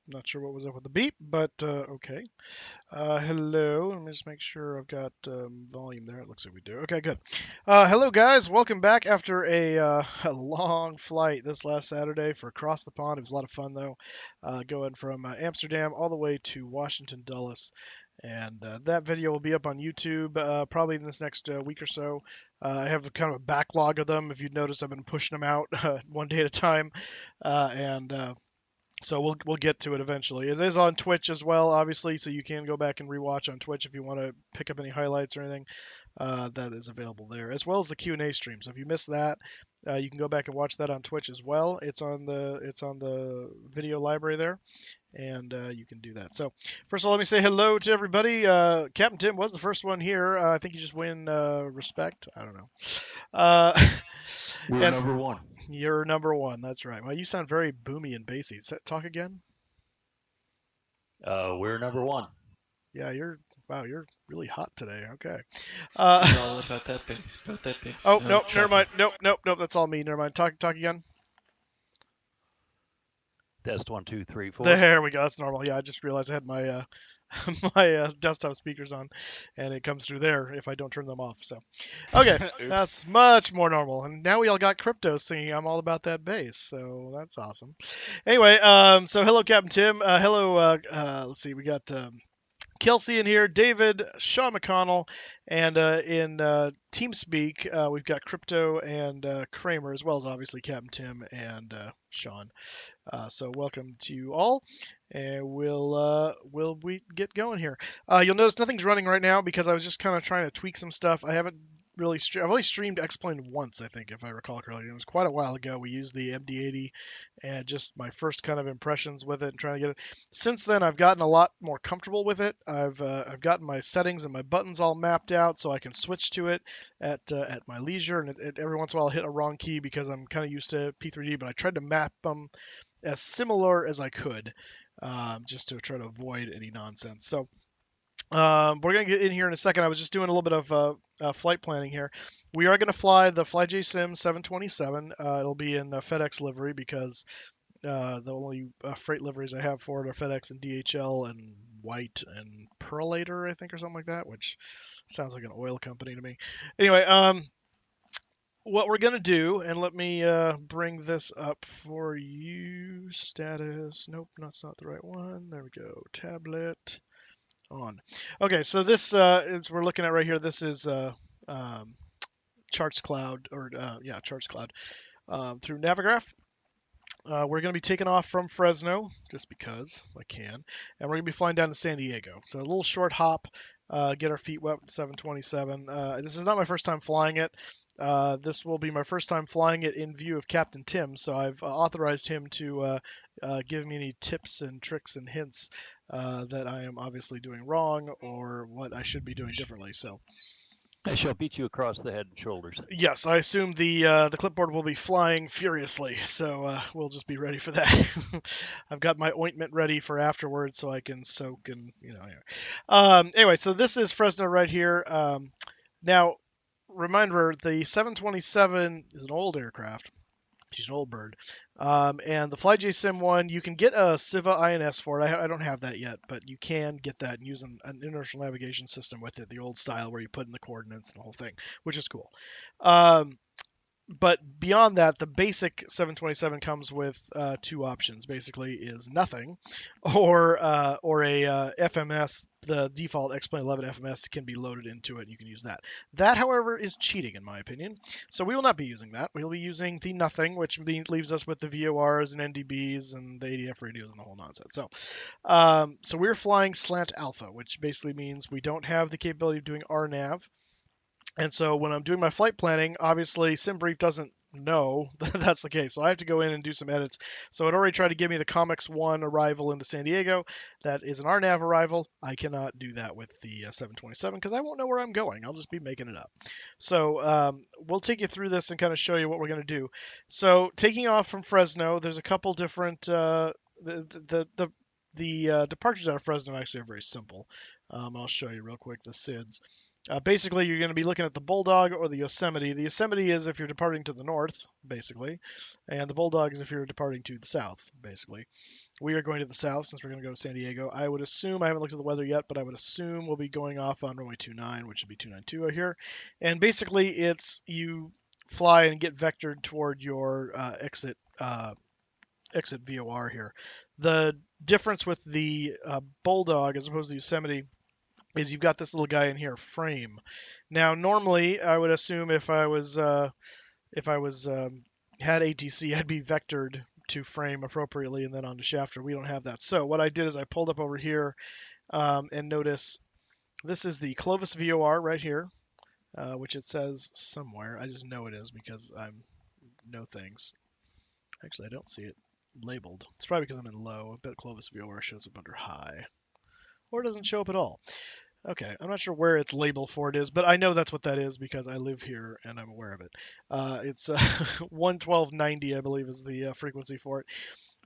Not sure what was up with the beep, but okay. Hello. Let me just make sure I've got volume there. It looks like we do. Okay, good. Hello, guys. Welcome back after a long flight this last Saturday for across the pond. It was a lot of fun, though, going from Amsterdam all the way to Washington Dulles. And that video will be up on YouTube probably in this next week or so. I have kind of a backlog of them. If you'd notice, I've been pushing them out one day at a time. And So we'll get to it eventually. It is on Twitch as well, obviously, so you can go back and rewatch on Twitch if you want to pick up any highlights or anything. That is available there, as well as the Q&A stream. So if you missed that, you can go back and watch that on Twitch as well. It's on the video library there, and you can do that. So first of all, let me say hello to everybody. Captain Tim was the first one here. I think you just win respect. I don't know. Uh, We're and number one. you're number one. That's right. Well, you sound very boomy and bassy. Talk again. We're number one. Yeah, you're really hot today. Okay. It's Uh, all about that bass, oh No nope, never trouble. mind. Nope. That's all me. Never mind. Talk again. Test 1, 2, 3, 4. There we go. That's normal. Yeah, I just realized I had my my desktop speakers on, and it comes through there if I don't turn them off. So, okay, Oops. that's much more normal. And now we all got crypto singing. I'm all about that bass. So that's awesome. Anyway, so hello, Captain Tim. Hello. Let's see. We got Kelsey in here, David, Sean McConnell, and in TeamSpeak, we've got Crypto and Kramer, as well as obviously Captain Tim and Sean. So welcome to you all, and we'll we get going here. You'll notice nothing's running right now because I was just kind of trying to tweak some stuff. I haven't really I've only streamed X-Plane once, I think, if I recall correctly. It was quite a while ago. We used the MD80 and just my first kind of impressions with it and trying to get it. Since then, I've gotten a lot more comfortable with it. I've gotten my settings and my buttons all mapped out so I can switch to it at my leisure. And every once in a while, I'll hit a wrong key because I'm kind of used to P3D, but I tried to map them as similar as I could, just to try to avoid any nonsense. So we're going to get in here in a second. I was just doing a little bit of flight planning here. We are going to fly the FlyJSim 727. It'll be in FedEx livery because the only freight liveries I have for it are FedEx and DHL and White and Pearlator, I think, or something like that, which sounds like an oil company to me. Anyway, what we're going to do, and let me bring this up for you. Status. Nope, that's not the right one. There we go. Tablet on. Okay, so this is we're looking at right here. This is um, Charts Cloud, or yeah, Charts Cloud through Navigraph. We're going to be taking off from Fresno just because I can, and we're going to be flying down to San Diego. So a little short hop, get our feet wet with the 727. This is not my first time flying it. This will be my first time flying it in view of Captain Tim, so I've authorized him to give me any tips and tricks and hints that I am obviously doing wrong or what I should be doing differently. So I shall beat you across the head and shoulders. yes, I assume the clipboard will be flying furiously, so we'll just be ready for that. I've got my ointment ready for afterwards, so I can soak and Anyway, anyway, so this is Fresno right here. Now, reminder: the 727 is an old aircraft. She's an old bird. And the FlyJSim one, you can get a Civa INS for it. I don't have that yet, but you can get that and use an inertial navigation system with it, the old style where you put in the coordinates and the whole thing, which is cool. Um, but beyond that, the basic 727 comes with two options. Basically, is nothing, or a FMS. The default XP11 FMS can be loaded into it, and you can use that. That, however, is cheating in my opinion. So we will not be using that. We'll be using the nothing, which leaves us with the VORs and NDBs and the ADF radios and the whole nonsense. So we're flying slant alpha, which basically means we don't have the capability of doing RNAV. And so when I'm doing my flight planning, obviously SimBrief doesn't know that that's the case. So I have to go in and do some edits. So it already tried to give me the Comics 1 arrival into San Diego. That is an RNAV arrival. I cannot do that with the 727 because I won't know where I'm going. I'll just be making it up. So we'll take you through this and kind of show you what we're going to do. So taking off from Fresno, there's a couple different the departures out of Fresno actually are very simple. I'll show you real quick the SIDS. Basically, you're going to be looking at the Bulldog or the Yosemite. The Yosemite is if you're departing to the north, basically, and the Bulldog is if you're departing to the south, basically. We are going to the south since we're going to go to San Diego. I would assume, I haven't looked at the weather yet, but I would assume we'll be going off on runway 29, which would be 292 out here. And basically, it's you fly and get vectored toward your exit VOR here. The difference with the Bulldog as opposed to the Yosemite is you've got this little guy in here, frame. Now, normally, I would assume if I was had ATC, I'd be vectored to frame appropriately and then onto shafter. We don't have that. So what I did is I pulled up over here and notice this is the Clovis VOR right here, which it says somewhere. I just know it is because I know things. Actually, I don't see it labeled. It's probably because I'm in low. I bet Clovis VOR shows up under high. Or it doesn't show up at all. Okay, I'm not sure where its label for it is, but I know that's what that is because I live here and I'm aware of it. It's 11290, I believe, is the frequency for it.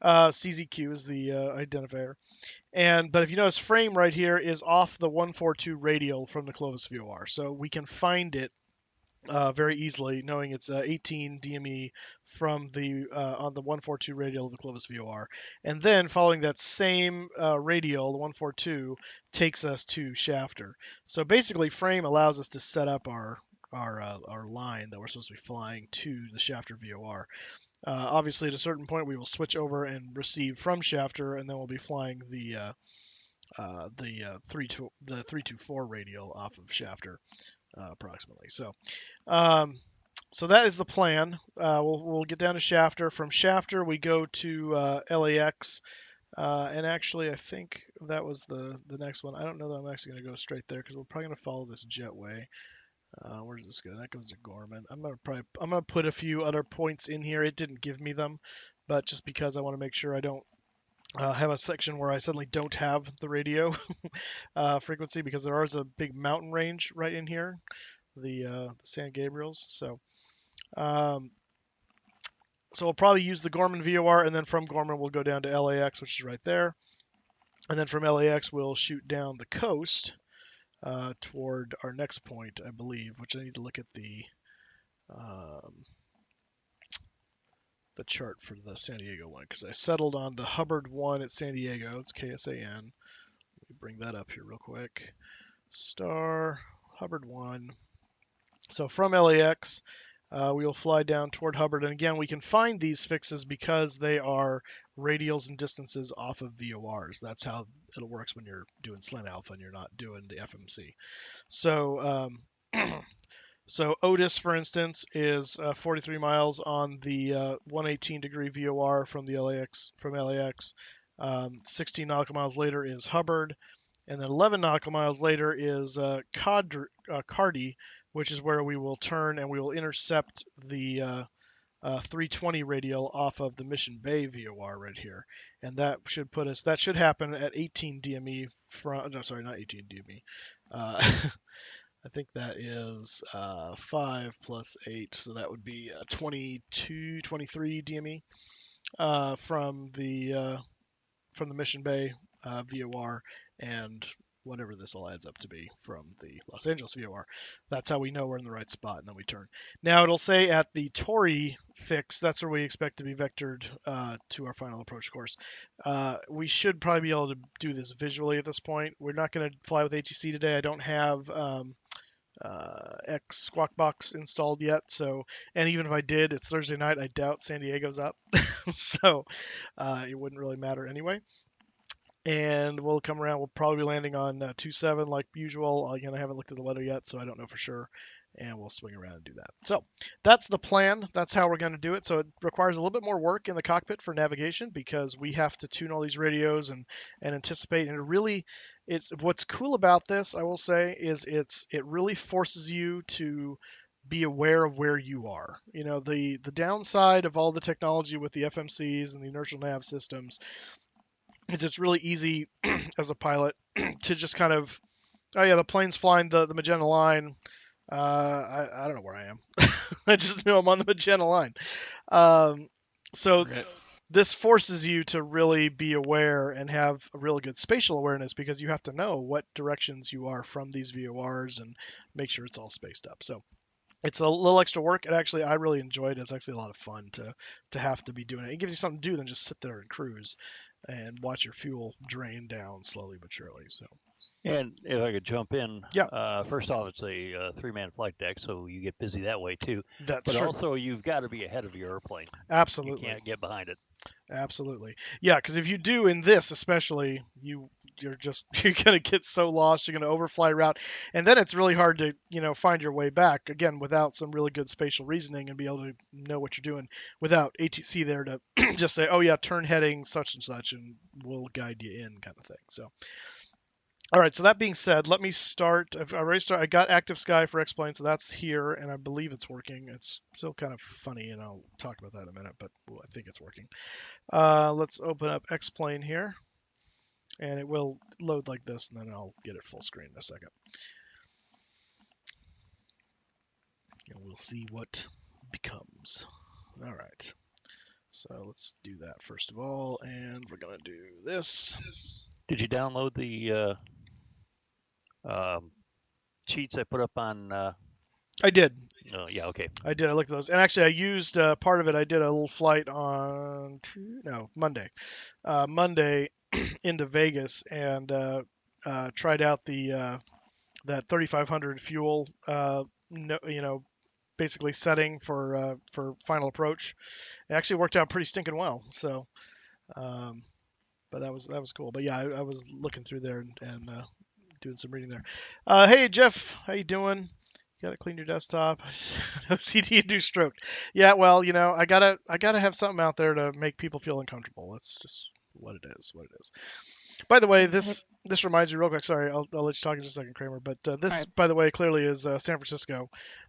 CZQ is the identifier. But if you notice, frame right here is off the 142 radial from the Clovis VOR, so we can find it very easily, knowing it's 18 DME from the on the 142 radial of the Clovis VOR, and then following that same radial, the 142 takes us to shafter. So basically, frame allows us to set up our line that we're supposed to be flying to the shafter VOR. Obviously, at a certain point, we will switch over and receive from shafter, and then we'll be flying the 324 radial off of shafter approximately. Um, so that is the plan. We'll get down to Shafter. From Shafter, we go to LAX. And actually, I think that was the next one. I don't know that I'm actually going to go straight there because we're probably going to follow this jetway. Where does this go? That goes to Gorman. I'm gonna put a few other points in here. It didn't give me them, but just because I want to make sure I don't have a section where I suddenly don't have the radio frequency because there is a big mountain range right in here, the San Gabriels. Um, so we'll probably use the Gorman VOR, and then from Gorman we'll go down to LAX, which is right there, and then from LAX we'll shoot down the coast toward our next point, I believe, which I need to look at the chart for the San Diego one because I settled on the Hubbard one at San Diego. It's KSAN. Let me bring that up here real quick. Star Hubbard one. So from LAX, we will fly down toward Hubbard. And again, we can find these fixes because they are radials and distances off of VORs. That's how it works when you're doing slant alpha and you're not doing the FMC. So, so Otis, for instance, is 43 miles on the 118 degree VOR from the LAX. 16 nautical miles later is Hubbard. And then 11 nautical miles later is Cardi, which is where we will turn and we will intercept the 320 radial off of the Mission Bay VOR right here. And that should happen at 18 DME no, sorry, not 18 DME. I think that is 5 plus 8, so that would be 22, 23 DME from the Mission Bay VOR and whatever this all adds up to be from the Los Angeles VOR. That's how we know we're in the right spot, and then we turn. Now it'll say at the Torrey fix, that's where we expect to be vectored to our final approach course. We should probably be able to do this visually at this point. We're not going to fly with ATC today. I don't have X Squawk Box installed yet, and even if I did, it's Thursday night. I doubt San Diego's up, so it wouldn't really matter anyway. And we'll come around. We'll probably be landing on 27 like usual. Again, I haven't looked at the weather yet, so I don't know for sure. And we'll swing around and do that. So that's the plan. That's how we're going to do it. So it requires a little bit more work in the cockpit for navigation because we have to tune all these radios and anticipate. And it's what's cool about this, I will say, is it really forces you to be aware of where you are. You know, the downside of all the technology with the FMCs and the inertial nav systems is it's really easy as a pilot to just kind of, oh yeah, the plane's flying the Magenta line. I don't know where I am. I just know I'm on the Magenta line. So Right. this forces you to really be aware and have a really good spatial awareness because you have to know what directions you are from these VORs and make sure it's all spaced up. So it's a little extra work. And actually, I really enjoyed it. It's actually a lot of fun to have to be doing it. It gives you something to do than just sit there and cruise and watch your fuel drain down slowly but surely. So And if I could jump in, yeah, first off, it's a three-man flight deck, so you get busy that way too. that's But true. also, you've got to be ahead of your airplane. You Absolutely. can't get behind it. Absolutely. Yeah, because if you do in this especially, you're just you're gonna get so lost. You're gonna overfly route, and then it's really hard to find your way back again without some really good spatial reasoning and be able to know what you're doing without ATC there to just say, oh yeah, turn heading such and such, and we'll guide you in kind of thing. So. All right, so that being said, let me start. I've already started. I got Active Sky for X-Plane, so that's here, and I believe it's working. It's still kind of funny, and I'll talk about that in a minute, but I think it's working. Let's open up X-Plane here, and it will load like this, and then I'll get it full screen in a second. And we'll see what becomes. All right, so let's do that first of all, and we're gonna do this. Did you download the um, cheats I put up on? I did. Oh, yeah, okay. I did. I looked at those, and actually, I used part of it. I did a little flight on Monday, Monday into Vegas, and tried out the that 3500 fuel. No, basically setting for final approach. It actually worked out pretty stinking well. So, um, but that was cool. But yeah, I was looking through there and doing some reading there. Hey Jeff, how you doing? You gotta clean your desktop. No CD and do stroked. Yeah, well, I gotta have something out there to make people feel uncomfortable. That's just what it is. What it is. By the way, this reminds me real quick. Sorry, I'll let you talk in just a second, Kramer. But this, by the way, clearly is San Francisco.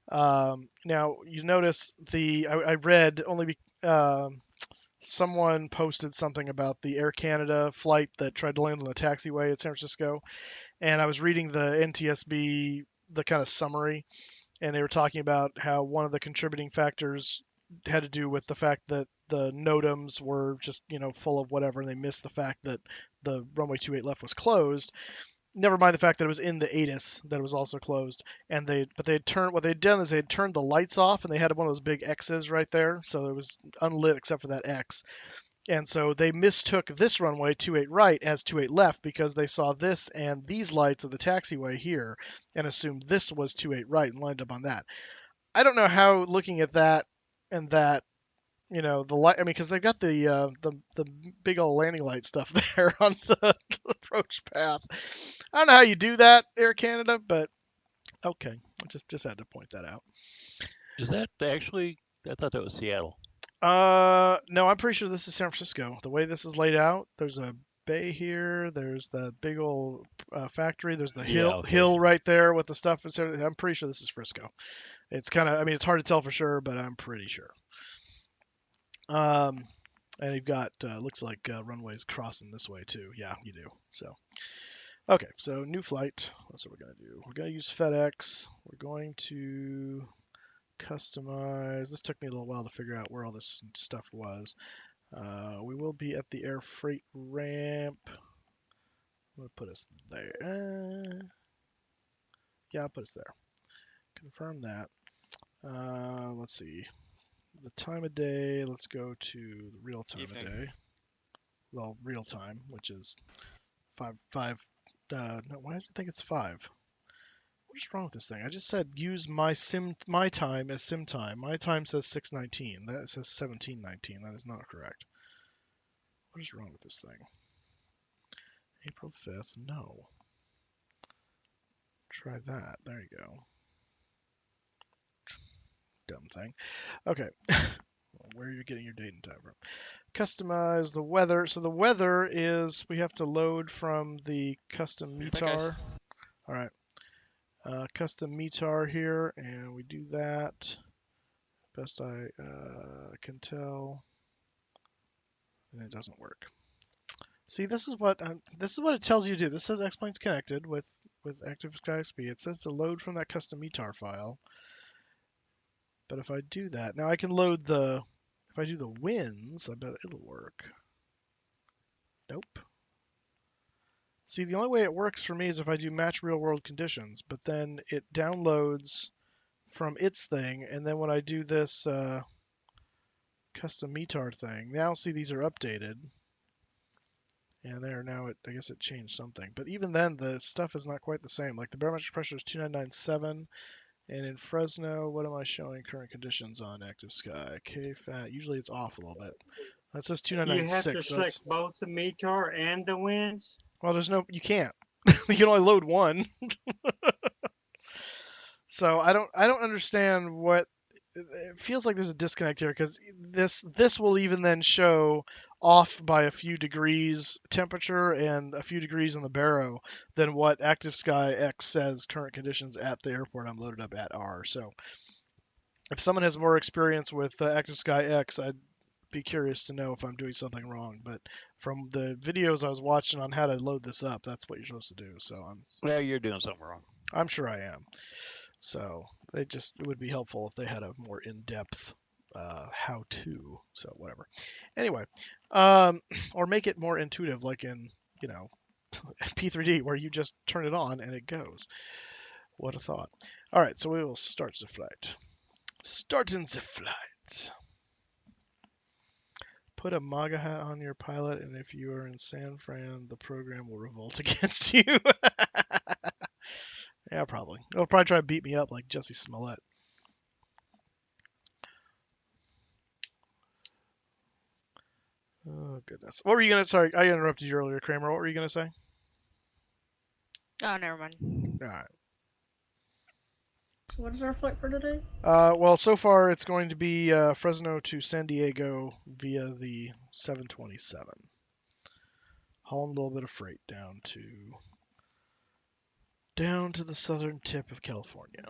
Now you notice I read only someone posted something about the Air Canada flight that tried to land on the taxiway at San Francisco, and I was reading the NTSB, the kind of summary, and they were talking about how one of the contributing factors had to do with the fact that the NOTAMs were just full of whatever, and they missed the fact that the runway 28 left was closed. Never mind the fact that it was in the ATIS that it was also closed, and they had turned what they'd done is they had turned the lights off, and they had one of those big X's right there, so it was unlit except for that X. And so they mistook this runway 28 right as 28 left because they saw this and these lights of the taxiway here and assumed this was 28 right and lined up on that. I don't know how looking at that and that, the light. I mean, because they've got the big old landing light stuff there on the approach path. I don't know how you do that, Air Canada, but okay, I just had to point that out. Is that actually? I thought that was Seattle. No, I'm pretty sure this is San Francisco. The way this is laid out, there's a bay here. There's the big old factory. There's the Yeah, okay. hill right there with the stuff. I'm pretty sure this is Frisco. It's kind of, I mean, it's hard to tell for sure, but I'm pretty sure. Um, and you've got looks like runways crossing this way too. Yeah, you do. So, okay, so new flight. That's what we're gonna do. We're gonna use FedEx. We're going to customize. This took me a little while to figure out where all this stuff was. We will be at the air freight ramp. I'm gonna put us there. Yeah, I'll put us there. Confirm that. Let's see. The time of day. Let's go to the real time Evening. of day. Well, real time, which is 5. No, why does it think it's 5? What is wrong with this thing? I just said use my time as sim time. My time says 6:19. That says 17:19. That is not correct. What is wrong with this thing? April 5th. No. Try that. There you go. Dumb thing. Okay. Where are you getting your date and time from? Customize the weather. So the weather is we have to load from the custom Be right back, guys. METAR. All right. Custom METAR here, and we do that. Best I can tell, and it doesn't work. See, this is what it tells you to do. This says X-Plane's connected with Active SkyXP. It says to load from that custom METAR file. But if I do that, now I can load the If I do the winds, I bet it'll work. Nope. See, the only way it works for me is if I do match real world conditions, but then it downloads from its thing, and then when I do this custom METAR thing, now see these are updated, and there now I guess it changed something. But even then, the stuff is not quite the same. Like the barometric pressure is 2997, and in Fresno, what am I showing current conditions on active sky? KFAT, usually it's off a little bit. That says You have to 2996, so select that's, both the METAR and the winds. well, you can't. You can only load one. So I don't understand what it feels like. There's a disconnect here because this will even then show off by a few degrees temperature and a few degrees on the baro than what Active Sky X says current conditions at the airport I'm loaded up at are. So if someone has more experience with Active Sky X, I'd be curious to know if I'm doing something wrong. But from the videos I was watching on how to load this up, that's what you're supposed to do. So Yeah, you're doing something wrong. I'm sure I am. So it would be helpful if they had a more in-depth how-to. So whatever. Anyway, or make it more intuitive, like in P3D, where you just turn it on and it goes. What a thought. All right, so we will start the flight. Starting the flight. Put a MAGA hat on your pilot, and if you are in San Fran, the program will revolt against you. Yeah, probably. They'll probably try to beat me up like Jesse Smollett. Oh, goodness. What were you going to... Sorry, I interrupted you earlier, Kramer. What were you going to say? Oh, never mind. All right. So what is our flight for today? Well, so far it's going to be Fresno to San Diego via the 727. Hauling a little bit of freight down to the southern tip of California.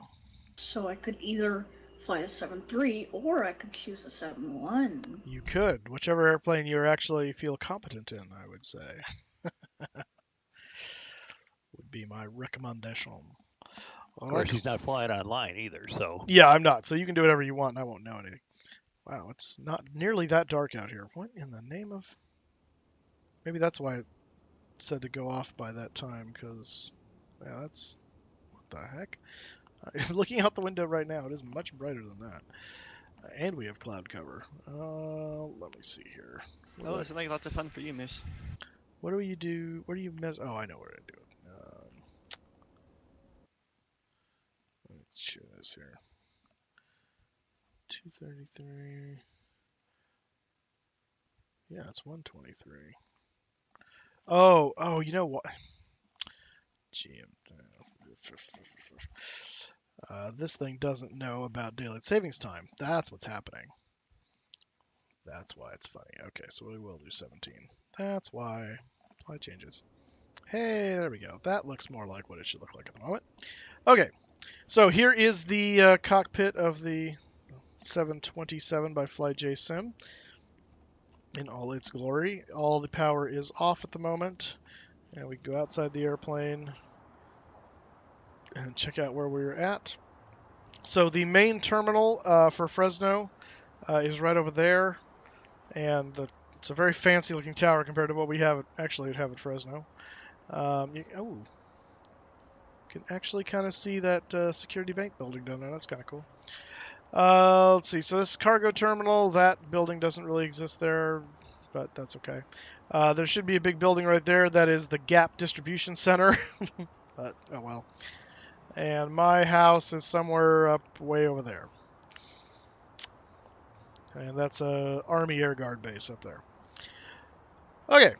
So I could either fly a 7-3 or I could choose a 7-1. You could, whichever airplane you actually feel competent in, I would say. Would be my recommendation. Of course, he's not flying online either, so. Yeah, I'm not. So you can do whatever you want, and I won't know anything. Wow, it's not nearly that dark out here. What in the name of... Maybe that's why it said to go off by that time, because... Yeah, that's... What the heck? Looking out the window right now, it is much brighter than that. And we have cloud cover. Let me see here. Oh, it sounds like lots of fun for you, Moose. What do you do? Where do you miss? Oh, I know where to do it. Let me show this here. 233. Yeah, it's 123. Oh, you know what? GM. This thing doesn't know about daylight savings time. That's what's happening. That's why it's funny. Okay, so we will do 17. That's why. Apply changes. Hey, there we go. That looks more like what it should look like at the moment. Okay, so here is the cockpit of the 727 by FlyJSim in all its glory. All the power is off at the moment. And we go outside the airplane and check out where we're at. So the main terminal for Fresno is right over there. And it's a very fancy looking tower compared to what we have actually have at Fresno. You can actually kind of see that security bank building down there. That's kind of cool. Let's see. So this cargo terminal, that building doesn't really exist there, but that's okay. There should be a big building right there. That is the Gap Distribution Center. But, oh well. And my house is somewhere up way over there. And that's a Army Air Guard base up there. Okay,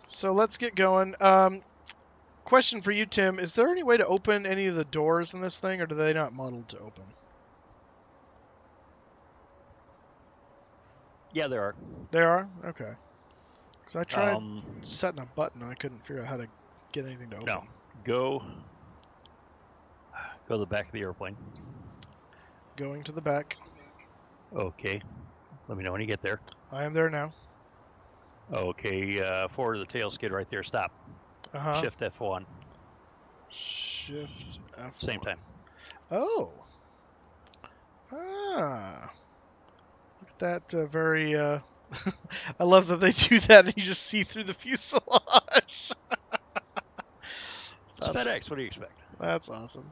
so let's get going. Question for you, Tim. Is there any way to open any of the doors in this thing, or do they not modeled to open? Yeah, there are. They are? Okay. Because I tried setting a button and I couldn't figure out how to get anything to open. No. Go to the back of the airplane. Going to the back. Okay. Let me know when you get there. I am there now. Okay, forward of the tail skid right there. Stop. Uh-huh. Shift F1. Shift F1. Same time. Oh. Ah. Look at that very. I love that they do that and you just see through the fuselage. It's FedEx. What do you expect? That's awesome.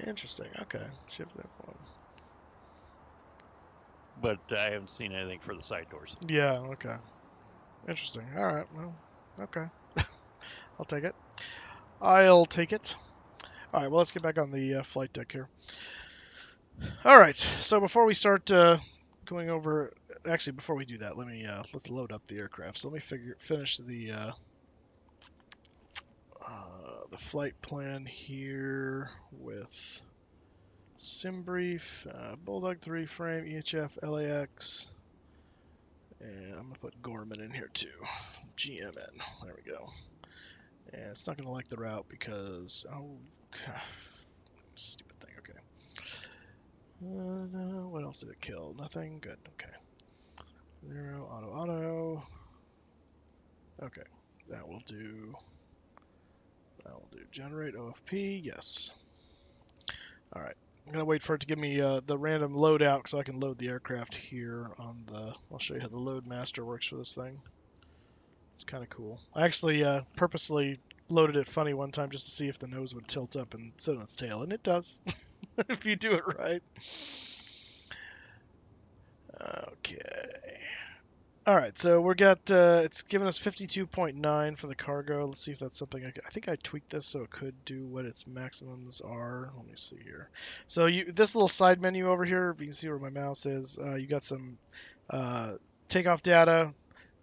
Interesting. Okay. Shift F1. But I haven't seen anything for the side doors. Yeah. Okay. Interesting. All right. Well. Okay. I'll take it. I'll take it. All right. Well, let's get back on the flight deck here. All right. So before we start going over, actually, before we do that, let's load up the aircraft. So let me finish the flight plan here with sim brief, Bulldog 3 frame, EHF, LAX, and I'm gonna put Gorman in here too. GMN. There we go. And it's not gonna like the route because stupid thing. Okay. No, what else did it kill? Nothing. Good. Okay. 0 auto. Okay. That will do. Generate OFP. Yes. All right. I'm gonna wait for it to give me the random loadout so I can load the aircraft here on the. I'll show you how the load master works for this thing. It's kind of cool. I actually purposely loaded it funny one time just to see if the nose would tilt up and sit on its tail, and it does if you do it right. Okay. All right, so we got it's given us 52.9 for the cargo. Let's see if that's something I think I tweaked this so it could do what its maximums are. Let me see here. So this little side menu over here, if you can see where my mouse is, you got some takeoff data,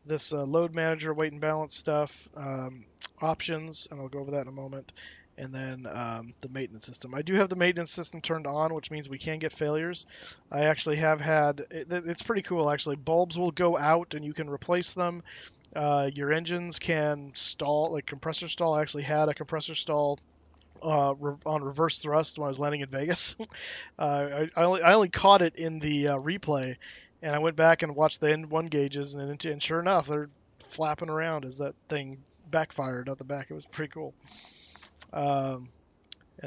this load manager, weight and balance stuff, options, and I'll go over that in a moment, and then the maintenance system. I do have the maintenance system turned on, which means we can get failures. I actually have had, it's pretty cool actually, bulbs will go out and you can replace them. Your engines can stall, like compressor stall. I actually had a compressor stall on reverse thrust when I was landing in Vegas. I only caught it in the replay, and I went back and watched the N1 gauges, and sure enough, they're flapping around as that thing backfired out the back. It was pretty cool. And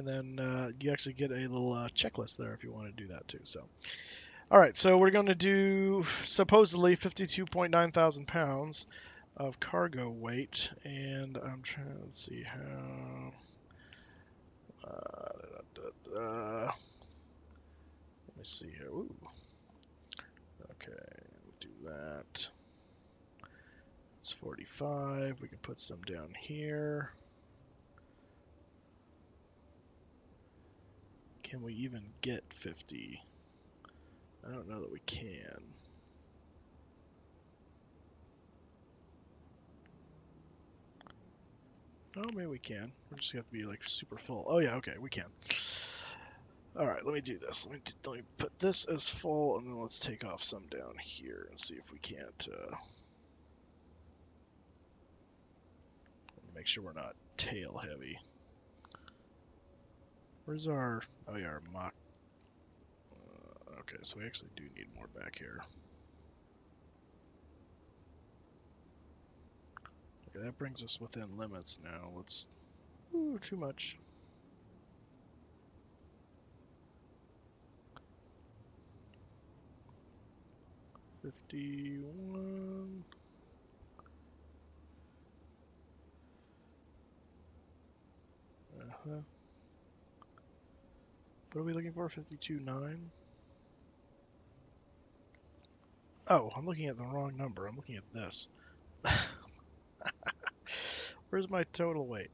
then you actually get a little checklist there if you want to do that too. So, all right, so we're going to do supposedly 52.9 thousand pounds of cargo weight, and I'm trying to see how. Let me see here. Ooh. Okay, we'll do that. It's 45. We can put some down here. Can we even get 50? I don't know that we can. Oh, maybe we can. We just have to be like super full. Oh yeah, okay, we can. All right, let me do this. Let me put this as full, and then let's take off some down here and see if we can't. Make sure we're not tail heavy. Where's our? Oh yeah, our mock. Okay, so we actually do need more back here. Okay, that brings us within limits now. Let's. Ooh, too much. $51. What are we looking for? 52.9. Oh, I'm looking at the wrong number. I'm looking at this. Where's my total weight?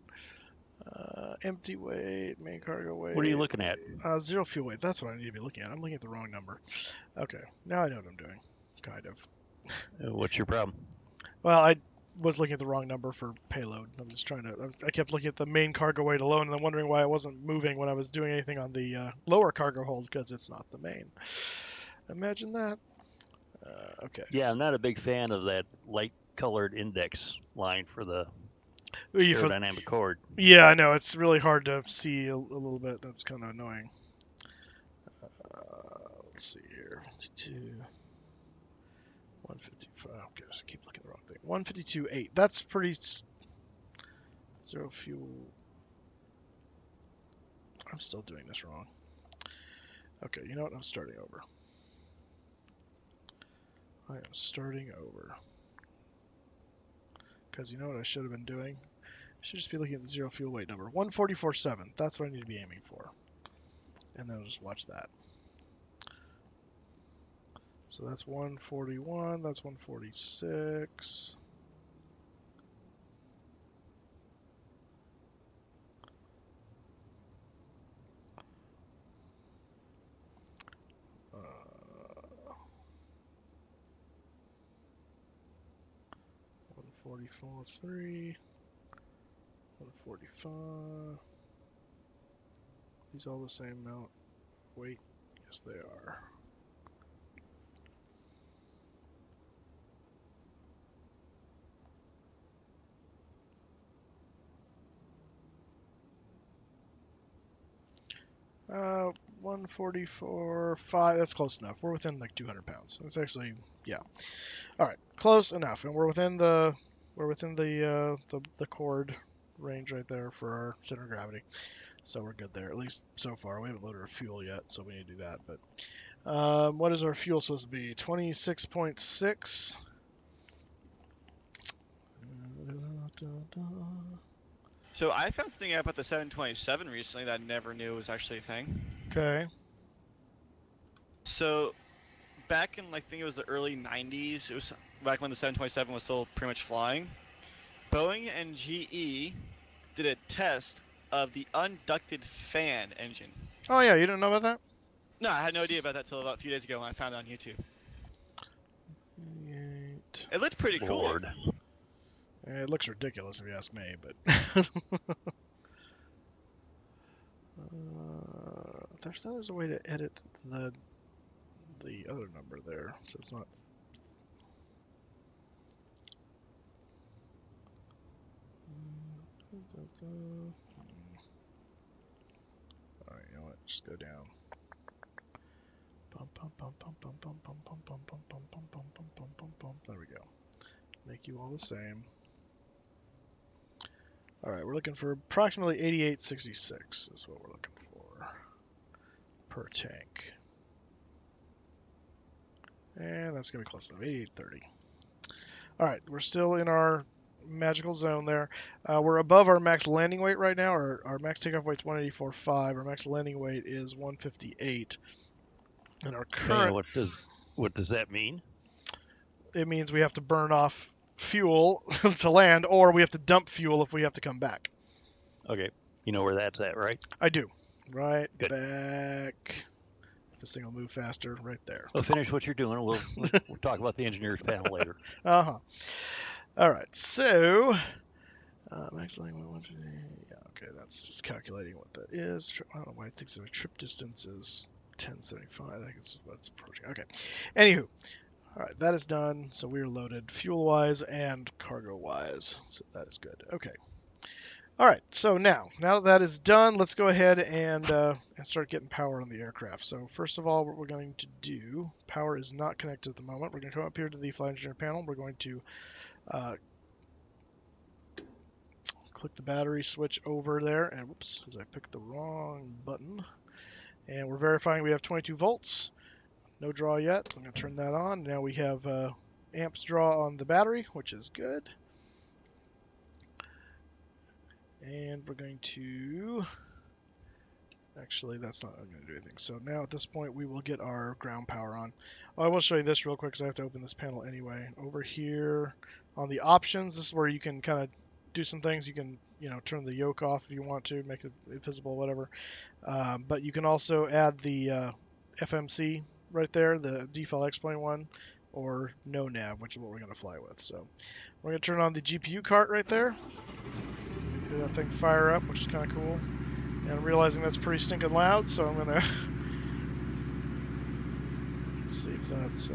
Empty weight, main cargo weight. What are you looking at? Zero fuel weight. That's what I need to be looking at. I'm looking at the wrong number. Okay, now I know what I'm doing. Kind of. What's your problem? Well, I was looking at the wrong number for payload. I'm just trying to. I kept looking at the main cargo weight alone, and then wondering why I wasn't moving when I was doing anything on the lower cargo hold because it's not the main. Imagine that. Okay. Yeah, I'm not a big fan of that light-colored index line for the You for- aerodynamic cord. Yeah, I know. It's really hard to see a little bit. That's kind of annoying. Let's see here. 52. 155. Okay, I keep looking at the wrong thing. 152.8. That's pretty. Zero fuel. I'm still doing this wrong. Okay, you know what? I'm starting over. I am starting over. Because you know what I should have been doing? I should just be looking at the zero fuel weight number. 144.7. That's what I need to be aiming for. And then I'll just watch that. So that's 141. That's 146. Uh, 144.3. 145. These all the same amount weight? Yes, they are. Uh, 144.5. That's close enough. We're within like 200 pounds. That's actually, yeah. All right, close enough, and we're within the the chord range right there for our center of gravity. So we're good there, at least so far. We haven't loaded our fuel yet, so we need to do that. But what is our fuel supposed to be? 26.6. So I found something out about the 727 recently that I never knew was actually a thing. Okay. So back in, like, I think it was the early 90s, it was back when the 727 was still pretty much flying, Boeing and GE did a test of the unducted fan engine. Oh yeah, you didn't know about that? No, I had no idea about that till about a few days ago when I found it on YouTube. It looked pretty cool. Lord. It looks ridiculous if you ask me, but there's a way to edit the other number there, so it's not. All right, you know what? Just go down. There we go. Make you all the same. All right, we're looking for approximately 8866 is what we're looking for per tank. And that's going to be close enough, 8830. All right, we're still in our magical zone there. We're above our max landing weight right now. Our max takeoff weight's 184.5. Our max landing weight is 158. And our current... And what does that mean? It means we have to burn off fuel to land, or we have to dump fuel if we have to come back. Okay, you know where that's at, right? I do. Right Good. back. This thing will move faster right there. Well, finish what you're doing. We'll talk about the engineer's panel later. Uh-huh. All right, so max landing weight 150. Yeah, okay, that's just calculating what that is. I don't know why I think so. Trip distance is 1075. I think it's what it's approaching. Okay. Anywho, all right, that is done. So we are loaded fuel-wise and cargo-wise. So that is good. Okay. All right. So now that is done, let's go ahead and start getting power on the aircraft. So first of all, what we're going to do, power is not connected at the moment. We're going to come up here to the flight engineer panel. We're going to click the battery switch over there, and whoops, as I picked the wrong button. And we're verifying we have 22 volts. No draw yet. I'm going to turn that on. Now we have amps draw on the battery, which is good. And we're going to... Actually, that's not going to do anything. So now at this point, we will get our ground power on. Oh, I will show you this real quick because I have to open this panel anyway. Over here on the options, this is where you can kind of do some things. You can, turn the yoke off if you want to, make it invisible, whatever. But you can also add the FMC right there, the default X21, or no nav, which is what we're going to fly with. So we're going to turn on the GPU cart right there. Hear that thing fire up, which is kind of cool. And I'm realizing that's pretty stinking loud, so I'm going to... Let's see if that's...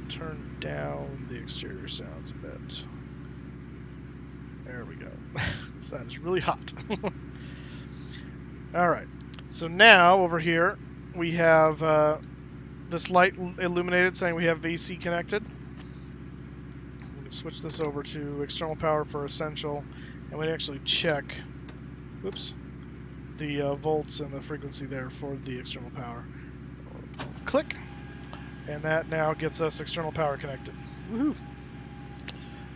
turn down the exterior sounds a bit. There we go. So that is really hot. Alright, so now over here we have this light illuminated saying we have AC connected. We can switch this over to external power for essential, and we actually check, oops, the volts and the frequency there for the external power. Click, And that now gets us external power connected. Woohoo!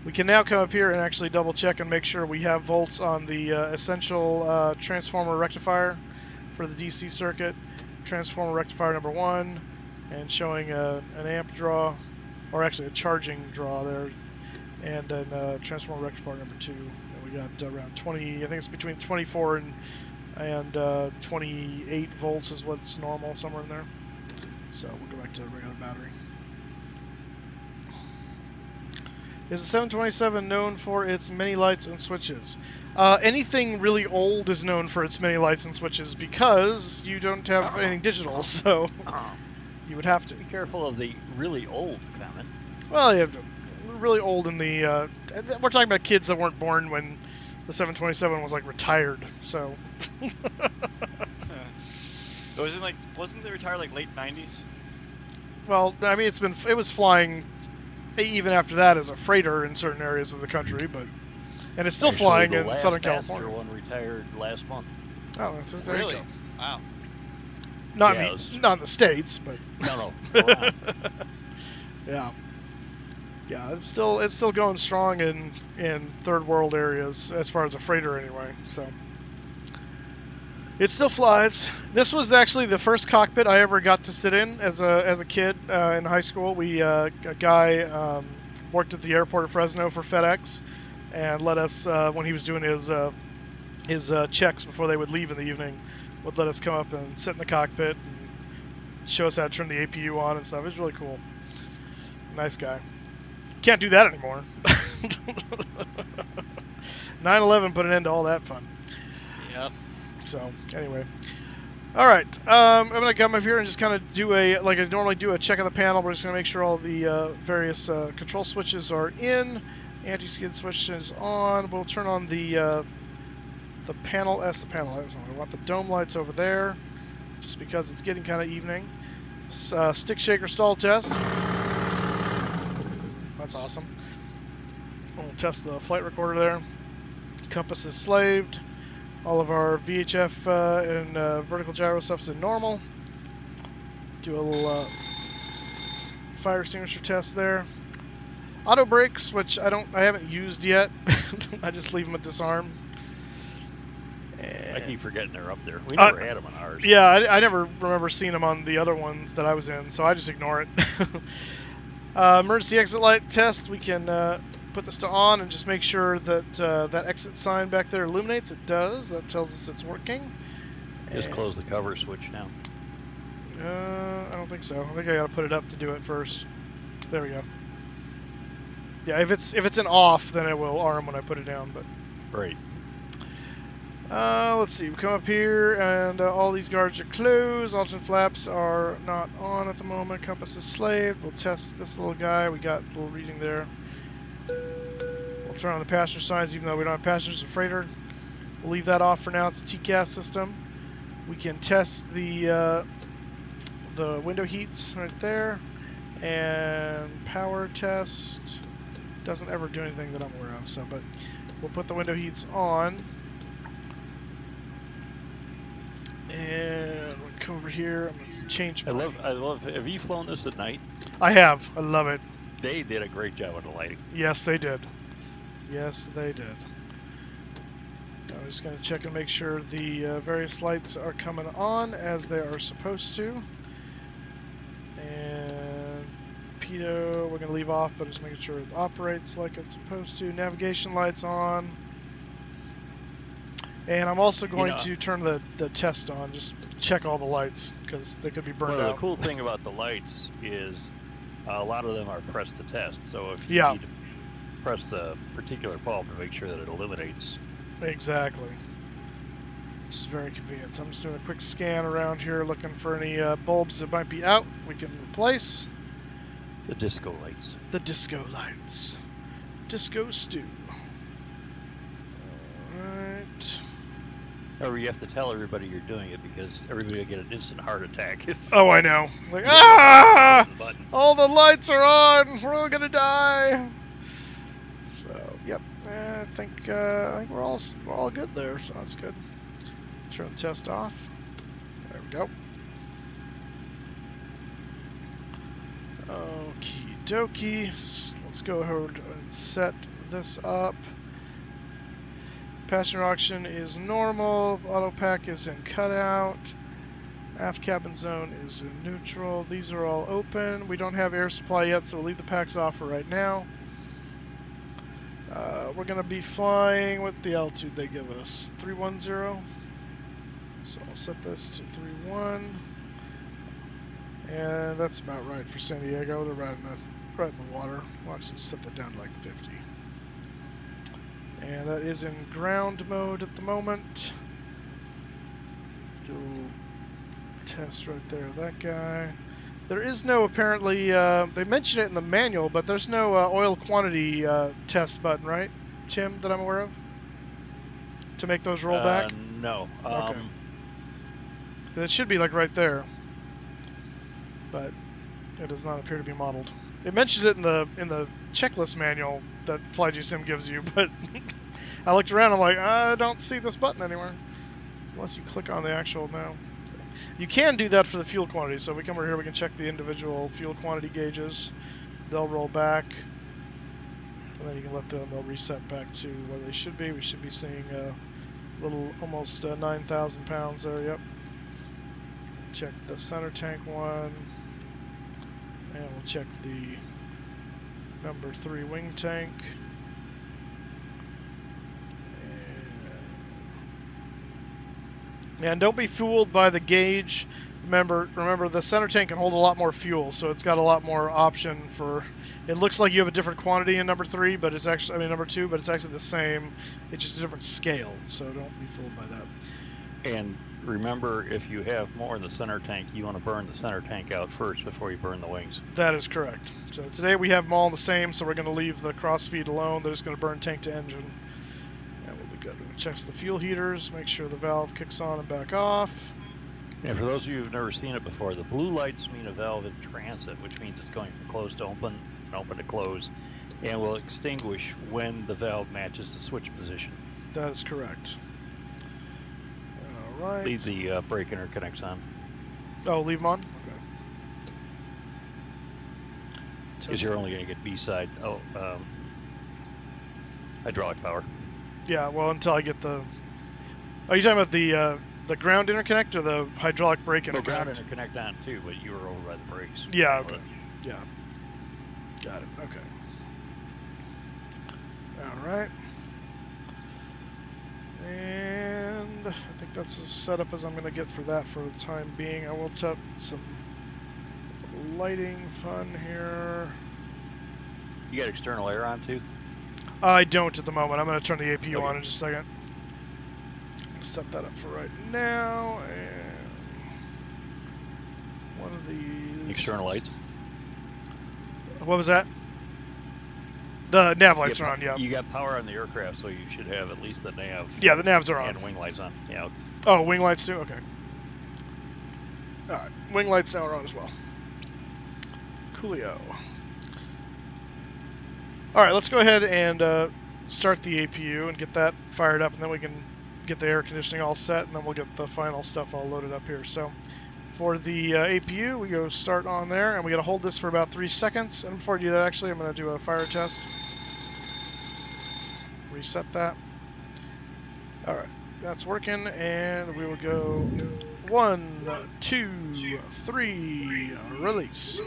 We can now come up here and actually double check and make sure we have volts on the essential transformer rectifier for the DC circuit. Transformer rectifier number 1, and showing an amp draw, or actually a charging draw there, and then transformer rectifier number 2. And we got around 20, I think it's between 24 and 28 volts is what's normal, somewhere in there. So we'll go back to the regular battery. Is the 727 known for its many lights and switches? Anything really old is known for its many lights and switches because you don't have anything digital, so you would have to. Be careful of the really old comment. Well, you have to. Really old in the. We're talking about kids that weren't born when the 727 was like retired, so. Wasn't they retired like late 90s? Well, I mean, it was flying even after that as a freighter in certain areas of the country, and it's still Actually, flying the in last Southern passenger California. one retired last month. Oh, there Really? you go. Wow. Not Yeah, in it was- not in the States, but No, around. yeah, it's still going strong in third world areas as far as a freighter anyway. So it still flies. This was actually the first cockpit I ever got to sit in as a kid in high school. A guy worked at the airport of Fresno for FedEx, and let us when he was doing his checks before they would leave in the evening, would let us come up and sit in the cockpit and show us how to turn the APU on and stuff. It was really cool. Nice guy. Can't do that anymore. 9/11 put an end to all that fun. Yep. So anyway, all right. I'm gonna come up here and just kind of do like I normally do, a check of the panel. We're just gonna make sure all the various control switches are in. Anti-skid switch is on. We'll turn on the panel. That's the panel. I want the dome lights over there, just because it's getting kind of evening. Stick shaker stall test. That's awesome. We'll test the flight recorder there. Compass is slaved. All of our VHF and vertical gyro stuff's in normal. Do a little fire extinguisher test there. Auto brakes, which I haven't used yet. I just leave them at disarm. I keep forgetting they're up there. We never had them on ours. Yeah, I never remember seeing them on the other ones that I was in, so I just ignore it. Emergency exit light test. We can put this to on and just make sure that that exit sign back there illuminates. It does. That tells us it's working. Just And, close the cover switch now. I don't think so. I think I gotta put it up to do it first. There we go. Yeah, if it's an off, then it will arm when I put it down. But Right. let's see. We come up here, and all these guards are closed. Alternate flaps are not on at the moment. Compass is slaved. We'll test this little guy. We got a little reading there. We'll turn on the passenger signs, even though we don't have passengers. It's a freighter. We'll leave that off for now. It's a TCAS system. We can test the window heats right there, and power test. Doesn't ever do anything that I'm aware of. So, but we'll put the window heats on. And we'll come over here. I'm going to change. I love. Have you flown this at night? I have. I love it. They did a great job with the lighting. Yes, they did. Yes, they did. I'm just going to check and make sure the various lights are coming on as they are supposed to. And pitot, we're going to leave off, but just making sure it operates like it's supposed to. Navigation lights on. And I'm also going to turn the test on, just check all the lights, because they could be burned Well, out. the cool thing about the lights is a lot of them are press to test. So if you Yeah. need to press the particular bulb to make sure that it illuminates. Exactly. This is very convenient. So I'm just doing a quick scan around here, looking for any bulbs that might be out we can replace. The disco lights. The disco lights. Disco stew. Alright. Or you have to tell everybody you're doing it because everybody will get an instant heart attack. Oh, I know. Like, ah! The button. All the lights are on! We're all gonna die! So, yep. I think we're all good there, so that's good. Turn the test off. There we go. Okie dokie. Let's go ahead and set this up. Passenger auction is normal. Auto pack is in cutout. Aft cabin zone is in neutral. These are all open. We don't have air supply yet, so we'll leave the packs off for right now. We're going to be flying with the altitude they give us. 310. So I'll set this to 31. And that's about right for San Diego. They're right in the water. Watch this, set that down to like 50. And that is in ground mode at the moment. Do a little test right there, that guy. There is no, apparently, they mentioned it in the manual, but there's no oil quantity test button, right, Tim, that I'm aware of? To make those roll back? No. Okay. It should be like right there. But it does not appear to be modeled. It mentions it in the checklist manual that FlyJSim gives you, but I looked around, I'm like, I don't see this button anywhere. So unless you click on the actual now. You can do that for the fuel quantity, so if we come over here, we can check the individual fuel quantity gauges. They'll roll back, and then you can let them, they'll reset back to where they should be. We should be seeing a little, almost 9,000 pounds there, yep. Check the center tank one, and we'll check the number 3 wing tank. And don't be fooled by the gauge. Remember the center tank can hold a lot more fuel, so it's got a lot more option for. It looks like you have a different quantity in number 3, but it's actually, number 2, but it's actually the same. It's just a different scale, so don't be fooled by that. And remember, if you have more in the center tank, you want to burn the center tank out first before you burn the wings. That is correct. So today we have them all the same, so we're going to leave the cross feed alone. They're just going to burn tank to engine. And we'll be good. We'll check the fuel heaters, make sure the valve kicks on and back off. And for those of you who've never seen it before, the blue lights mean a valve in transit, which means it's going from closed to open and open to close, and will extinguish when the valve matches the switch position. That is correct. All right. Leave the brake interconnects on. Oh, leave them on? Okay. Because you're only going to get B-side hydraulic power. Yeah, well, until I get the... Are you talking about the ground interconnect or the hydraulic brake interconnect? The ground interconnect on too, but you were over by the brakes. Yeah, okay. Yeah. Got it, okay. Alright. And I think that's as set up as I'm going to get for that for the time being. I will set some lighting fun here. You got external air on too? I don't at the moment. I'm going to turn the APU Okay. on in just a second. Set that up for right now, and one of these... External lights? What was that? The nav lights are on, yeah. You got power on the aircraft, so you should have at least the nav. Yeah, the navs are on. And wing lights on. Yeah. Oh, wing lights too? Okay. Alright, wing lights now are on as well. Coolio. Alright, let's go ahead and start the APU and get that fired up, and then we can get the air conditioning all set, and then we'll get the final stuff all loaded up here. So for the APU, we go start on there, and we got to hold this for about 3 seconds. And before I do that, actually, I'm going to do a fire test. Reset that. Alright, that's working, and we will go 1, 2, 3, release.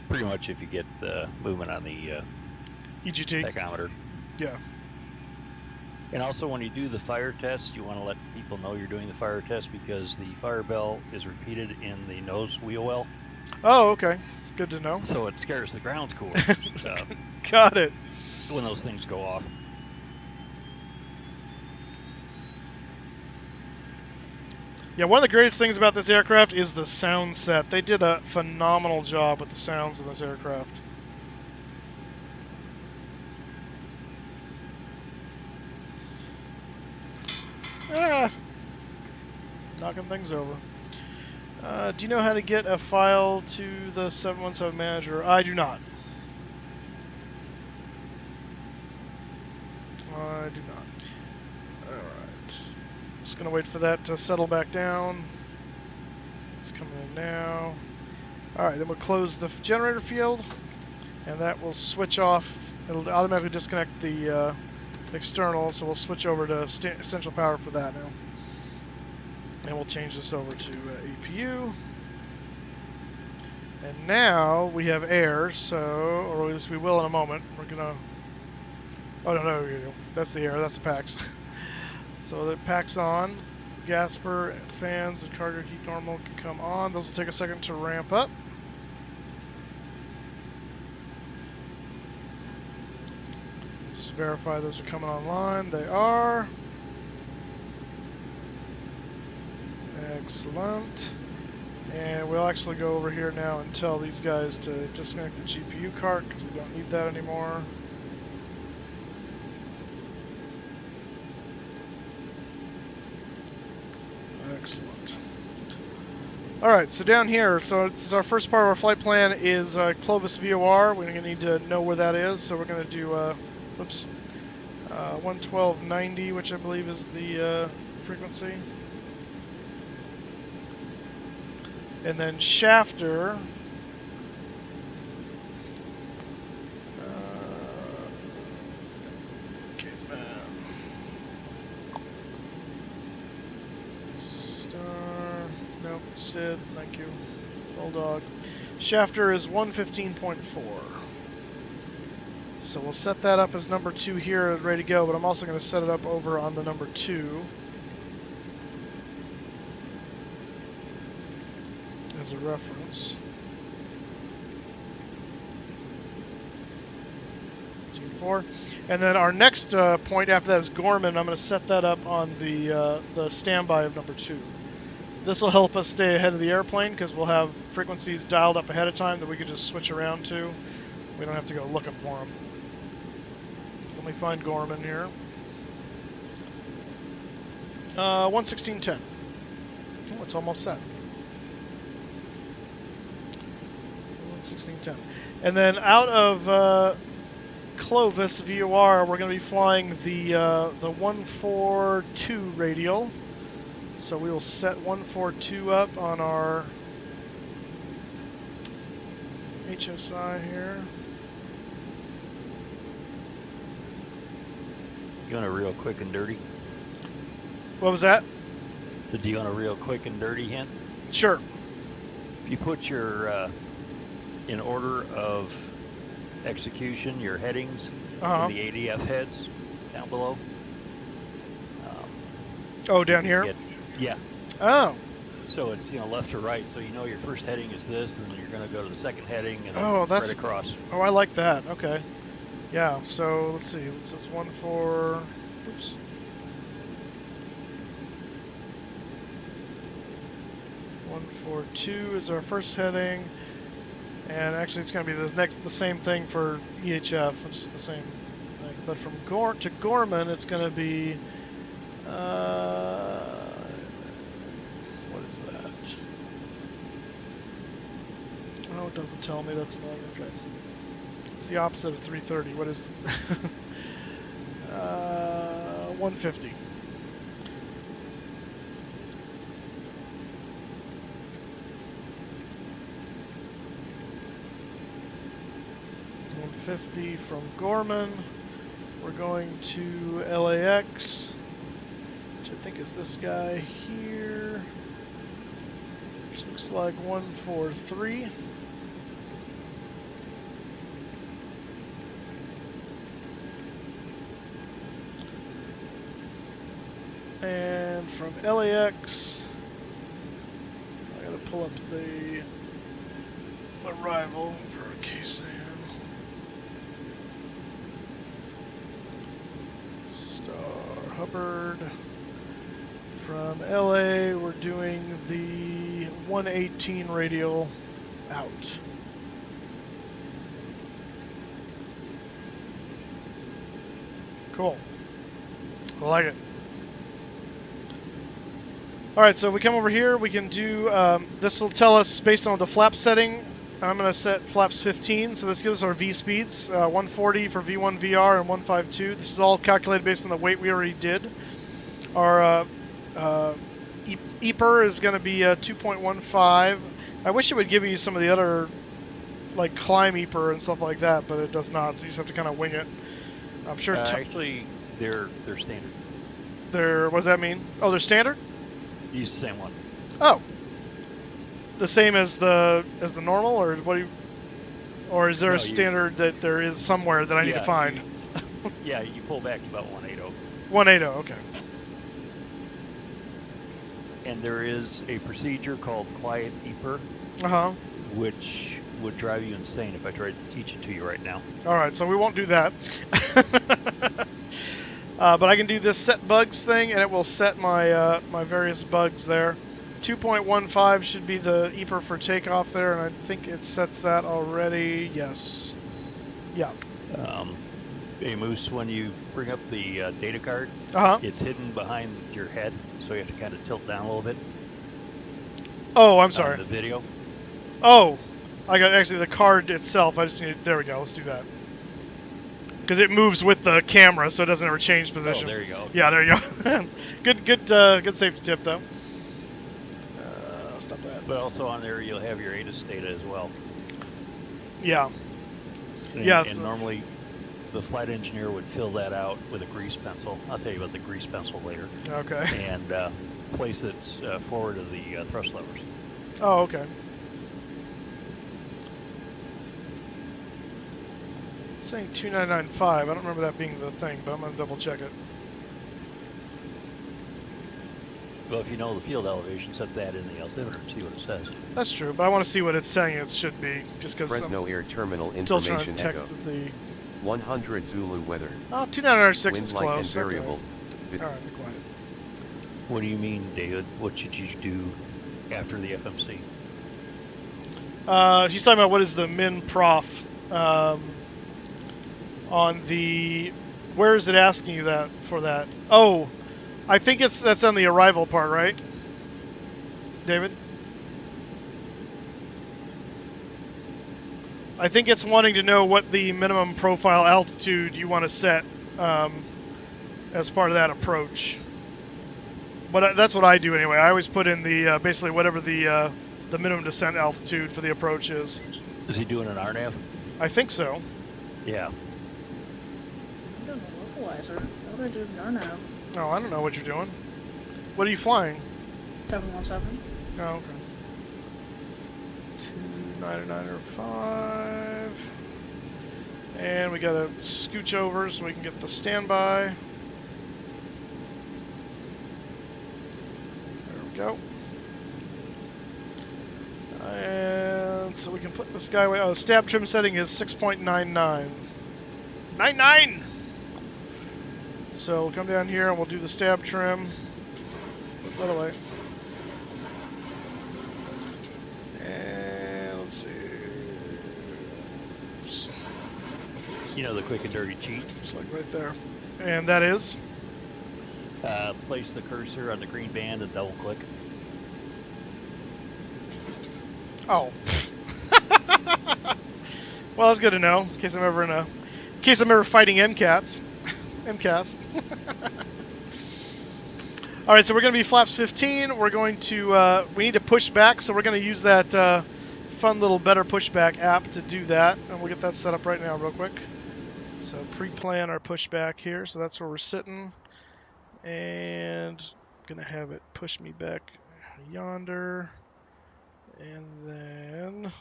Pretty much if you get movement on the EGT. tachometer. Yeah. And also when you do the fire test, you want to let people know you're doing the fire test because the fire bell is repeated in the nose wheel well. Oh, okay. Good to know. So it scares the ground crew Got it. when those things go off. Yeah, one of the greatest things about this aircraft is the sound set. They did a phenomenal job with the sounds in this aircraft. Knocking things over. Do you know how to get a file to the 717 manager? I do not. I do not. Alright. Just gonna wait for that to settle back down. It's coming in now. All right, then we'll close the generator field, and that will switch off. It'll automatically disconnect the external, so we'll switch over to essential power for that now. And we'll change this over to APU. And now we have air, so, or at least we will in a moment. We're gonna, oh no, that's the air, that's the packs. So the packs on, Gasper, fans, and cargo heat normal can come on. Those will take a second to ramp up. Just verify those are coming online. They are. Excellent. And we'll actually go over here now and tell these guys to disconnect the GPU cart because we don't need that anymore. Excellent. Alright, so down here, so it's our first part of our flight plan is Clovis VOR. We're going to need to know where that is, so we're going to do, 112.90, which I believe is the frequency. And then Shafter, okay, Star, nope, Sid, thank you, Bulldog. Shafter is 115.4. So we'll set that up as number 2 here, ready to go, but I'm also going to set it up over on the number 2. As a reference. 4. And then our next point after that is Gorman. I'm going to set that up on the standby of number 2. This will help us stay ahead of the airplane because we'll have frequencies dialed up ahead of time that we can just switch around to. We don't have to go looking for them. So let me find Gorman here. 116.10. Oh, it's almost set. 1610. And then out of Clovis VOR, we're going to be flying the 142 radial. So we will set 142 up on our HSI here. You want a real quick and dirty? What was that? Do you want a real quick and dirty hint? Sure. If you put your in order of execution, your headings in the ADF heads down below. Oh, down here? Yeah. Oh. So it's left to right. So your first heading is this, and then you're going to go to the second heading, and that's right across. Oh, I like that. Okay. Yeah. So let's see. This is 14. Oops. .142 is our first heading. And actually, it's going to be the same thing for EHF, which is the same thing. But from to Gorman, it's going to be, what is that? Oh, it doesn't tell me. That's annoying. Okay. It's the opposite of 330. What is 150. From Gorman, we're going to LAX, which I think is this guy here, which looks like 143. And from LAX, I gotta pull up the arrival for KSAM. Hubbard. From LA, we're doing the 118 radial out. Cool. I like it. Alright, so we come over here, we can do, this will tell us based on the flap setting. I'm going to set flaps 15, so this gives us our V speeds, 140 for V1 VR and 152. This is all calculated based on the weight we already did. Our EPR is going to be 2.15. I wish it would give you some of the other, like climb EPR and stuff like that, but it does not. So you just have to kind of wing it. I'm sure. Actually, they're standard. What does that mean? Oh, they're standard. Use the same one. Oh, the same as the normal, or what do you? Or is there No, a standard that there is somewhere that I need to find? Yeah, you pull back to about 180. 180. Okay. And there is a procedure called quiet EPR, which would drive you insane if I tried to teach it to you right now. All right, so we won't do that. But I can do this set bugs thing, and it will set my my various bugs there. 2.15 should be the EPR for takeoff there, and I think it sets that already. Yes. Yeah. Hey Moose, when you bring up the data card, it's hidden behind your head, so you have to kind of tilt down a little bit. Oh, I'm sorry. The video. Oh, I got actually the card itself. I just need. There we go. Let's do that. Because it moves with the camera, so it doesn't ever change position. Oh, there you go. Yeah, there you go. good safety tip though. Stop that. But also on there, you'll have your ATIS data as well. Yeah. And normally, the flight engineer would fill that out with a grease pencil. I'll tell you about the grease pencil later. Okay. And place it forward of the thrust levers. Oh, okay. It's saying 2995. I don't remember that being the thing, but I'm going to double check it. Well, if you know the field elevation, set that in the altimeter and see what it says. That's true, but I want to see what it's saying it should be, just because Fresno Air Terminal still trying to Information detect Echo. the... 100 Zulu weather. Oh, 2906 Wind is light and close. variable. Okay. All right, be quiet. What do you mean, David? What should you do after the FMC? He's talking about what is the min prof on the... Where is it asking you that for that? Oh, I think that's on the arrival part, right? David? I think it's wanting to know what the minimum profile altitude you want to set as part of that approach. But that's what I do anyway. I always put in the basically whatever the minimum descent altitude for the approach is. Is he doing an RNAV? I think so. Yeah. I don't know localizer. What do I do with RNAV? No, I don't know what you're doing. What are you flying? 717. Oh, okay. 29905. And we gotta scooch over so we can get the standby. There we go. And so we can put this guy away. Oh, stab trim setting is 6.99. 99! So we'll come down here and we'll do the stab trim. Put that away. And let's see. Oops. You know the quick and dirty cheat? It's like right there. And that is? Place the cursor on the green band and double click. Oh. Well, that's good to know. In case I'm ever fighting MCAS. MCAS. All right, so we're going to be flaps 15. We're going to we need to push back, so we're going to use that fun little Better Pushback app to do that, and we'll get that set up right now, real quick. So pre-plan our pushback here. So that's where we're sitting, and I'm going to have it push me back yonder, and then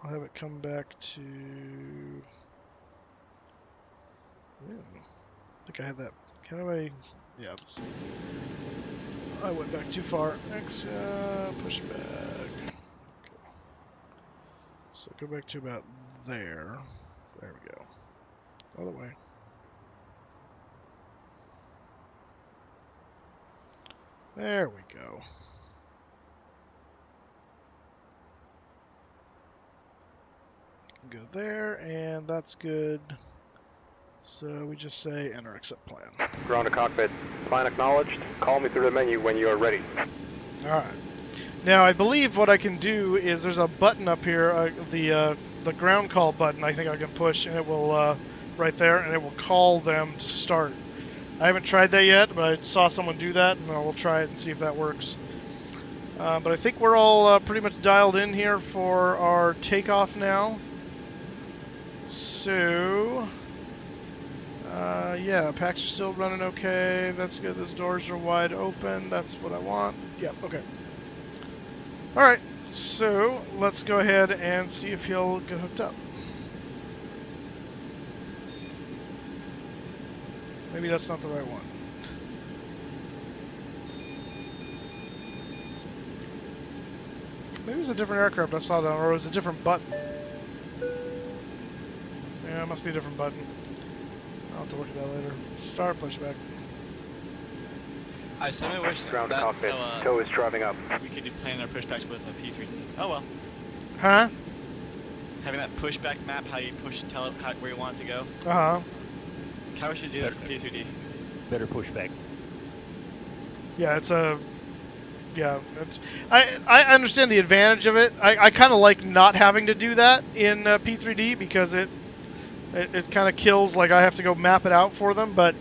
I'll have it come back to. I think I had that. Can I? Yeah. Let's see. I went back too far. X, push back. Okay. So go back to about there. There we go. All the way. There we go. Go there, and that's good. So we just say enter accept plan. Ground to cockpit. Plan acknowledged. Call me through the menu when you are ready. Alright. Now I believe what I can do is there's a button up here, the ground call button I think I can push, and it will, right there, and it will call them to start. I haven't tried that yet, but I saw someone do that, and we'll try it and see if that works. But I think we're all pretty much dialed in here for our takeoff now. So, yeah, packs are still running okay. That's good. Those doors are wide open. That's what I want. Yep, okay. All right, so let's go ahead and see if he'll get hooked up. Maybe that's not the right one. Maybe it was a different aircraft I saw that, or it was a different button. Yeah, it must be a different button. I'll have to look at that later. Start pushback. I suddenly wish Ground to that's cockpit. how Tow is driving up. we could do planning our pushbacks with a P3D. Oh well. Huh? Having that pushback map, how you tell it where you want it to go. Uh-huh. How we should do that for P3D. Better pushback. Yeah, it's a... Yeah, it's... I understand the advantage of it. I kind of like not having to do that in P3D because it kind of kills, like I have to go map it out for them, but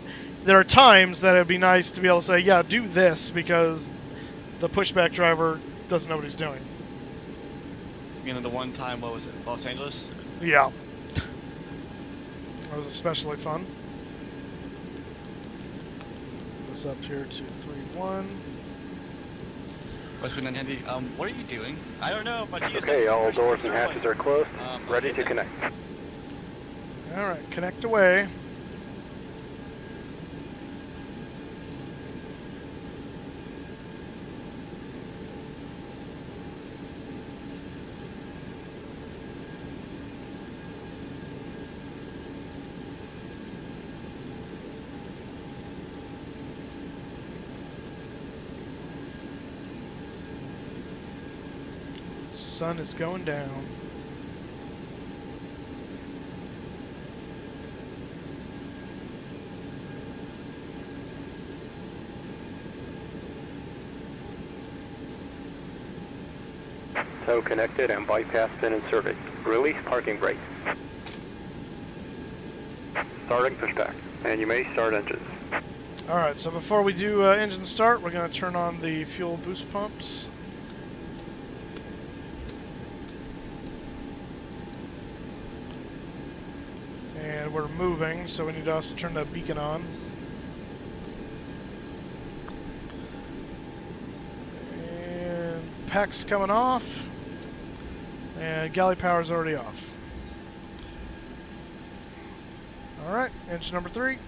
there are times that it'd be nice to be able to say, yeah, do this, because the pushback driver doesn't know what he's doing. You know, the one time, what was it, Los Angeles? Yeah. That was especially fun. This up here to 3-1. West 190, what are you doing? I don't know, my GS Okay, all doors and hatches are closed. Ready to connect. All right, connect away. Sun is going down. Tow connected and bypass pin in service. Release parking brake. Starting pushback. And you may start engines. All right, so before we do engine start, we're going to turn on the fuel boost pumps. And we're moving, so we need to also turn that beacon on. And pack's coming off. And galley power's already off. All right, engine number 3.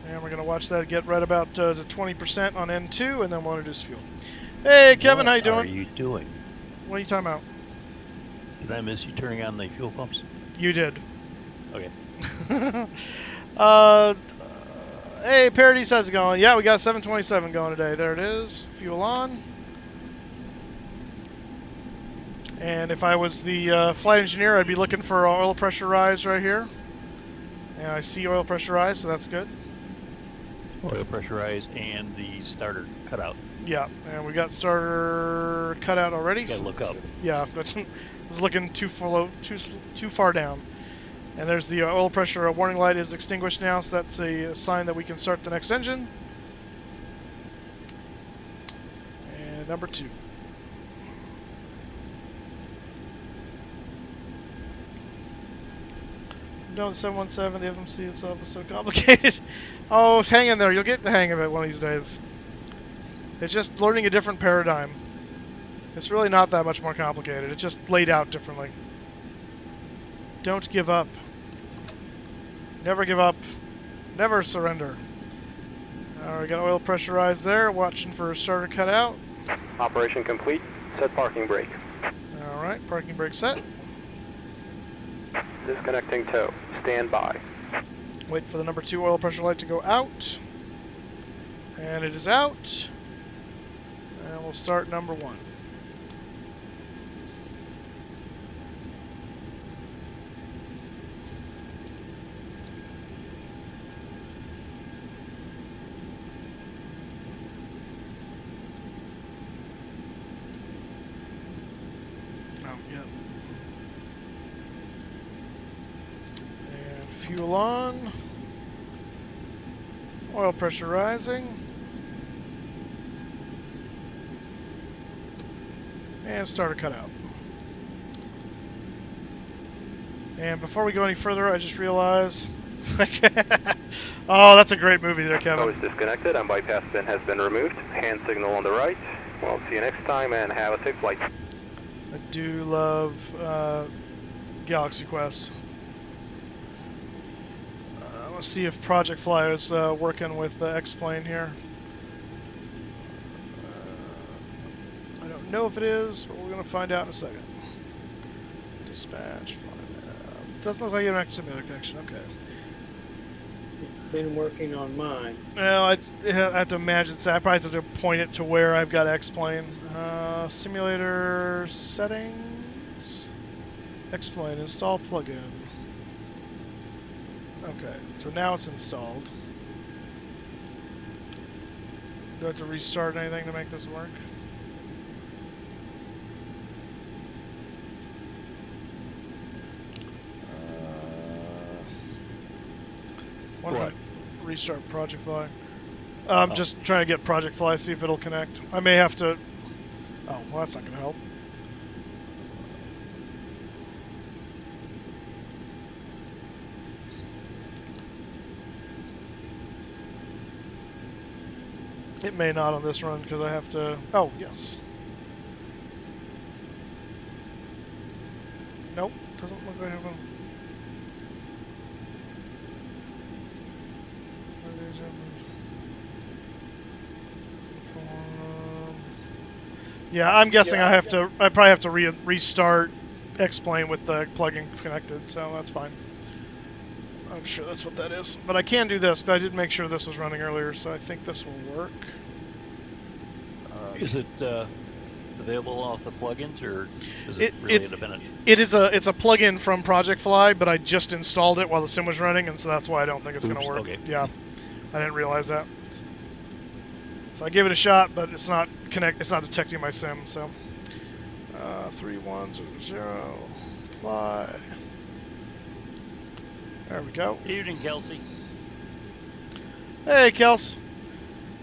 And we're going to watch that get right about to 20% on N2, and then we'll introduce fuel. Hey, Kevin, how you doing? What are you doing? What are you talking about? Did I miss you turning on the fuel pumps? You did. Okay. Hey, Paradise, how's it going? Yeah, we got 727 going today. There it is. Fuel on. And if I was the flight engineer, I'd be looking for oil pressure rise right here. And I see oil pressure rise, so that's good. Oil pressurized and the starter cutout. Yeah, and we got starter cut out already. You gotta look up. Yeah, that's it's looking too far down. And there's the oil pressure warning light is extinguished now, so that's a sign that we can start the next engine. And number 2. No, the 717, the FMC itself is so complicated. Oh, hang in there. You'll get the hang of it one of these days. It's just learning a different paradigm. It's really not that much more complicated. It's just laid out differently. Don't give up. Never give up. Never surrender. We got oil pressurized there. Watching for a starter cut out. Operation complete. Set parking brake. All right, parking brake set. Disconnecting tow. Stand by. Wait for the number 2 oil pressure light to go out. And it is out. And we'll start number 1. Oh, yeah. fuel on. Oil pressure rising. And starter cut out. And before we go any further, I just realized... Oh, that's a great movie there, Kevin. Nose disconnected and bypass pin has been removed. Hand signal on the right. Well, see you next time and have a safe flight. I do love Galaxy Quest. Let's see if Project Fly is working with X-Plane here. I don't know if it is, but we're going to find out in a second. Dispatch. Doesn't look like an X simulator connection. Okay. It's been working on mine. Well, I have to imagine. So I probably have to point it to where I've got X-Plane. Simulator settings. X-Plane install plugin. Okay, so now it's installed. Do I have to restart anything to make this work? What? Restart Project Fly. I'm just trying to get Project Fly, see if it'll connect. I may have to... Oh, well, that's not going to help. It may not on this run because I have to... Oh, yes. Nope, doesn't look like I have a... Yeah, I'm guessing I probably have to restart X-Plane with the plugin connected, so that's fine. I'm sure that's what that is. But I can do this, 'cause I did make sure this was running earlier, so I think this will work. Is it available off the plugins, or is it really independent? It's a plugin from Project Fly, but I just installed it while the sim was running, and so that's why I don't think it's going to work. Okay. Yeah, I didn't realize that. So I gave it a shot, but it's not It's not detecting my sim. So 3100 fly. There we go. Evening, Kelsey. Hey, Kels.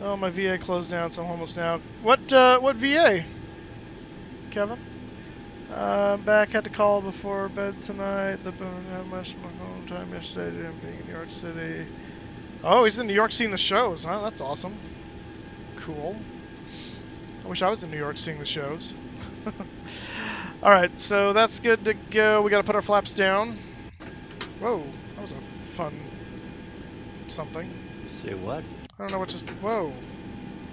Oh, my VA closed down, so I'm almost now. What VA? Kevin? Back, had to call before bed tonight. How much my home time yesterday to him being in New York City. Oh, he's in New York seeing the shows, huh? That's awesome. Cool. I wish I was in New York seeing the shows. Alright, so that's good to go. We gotta put our flaps down. Whoa, that was a fun something. Say what? I don't know what just... Whoa.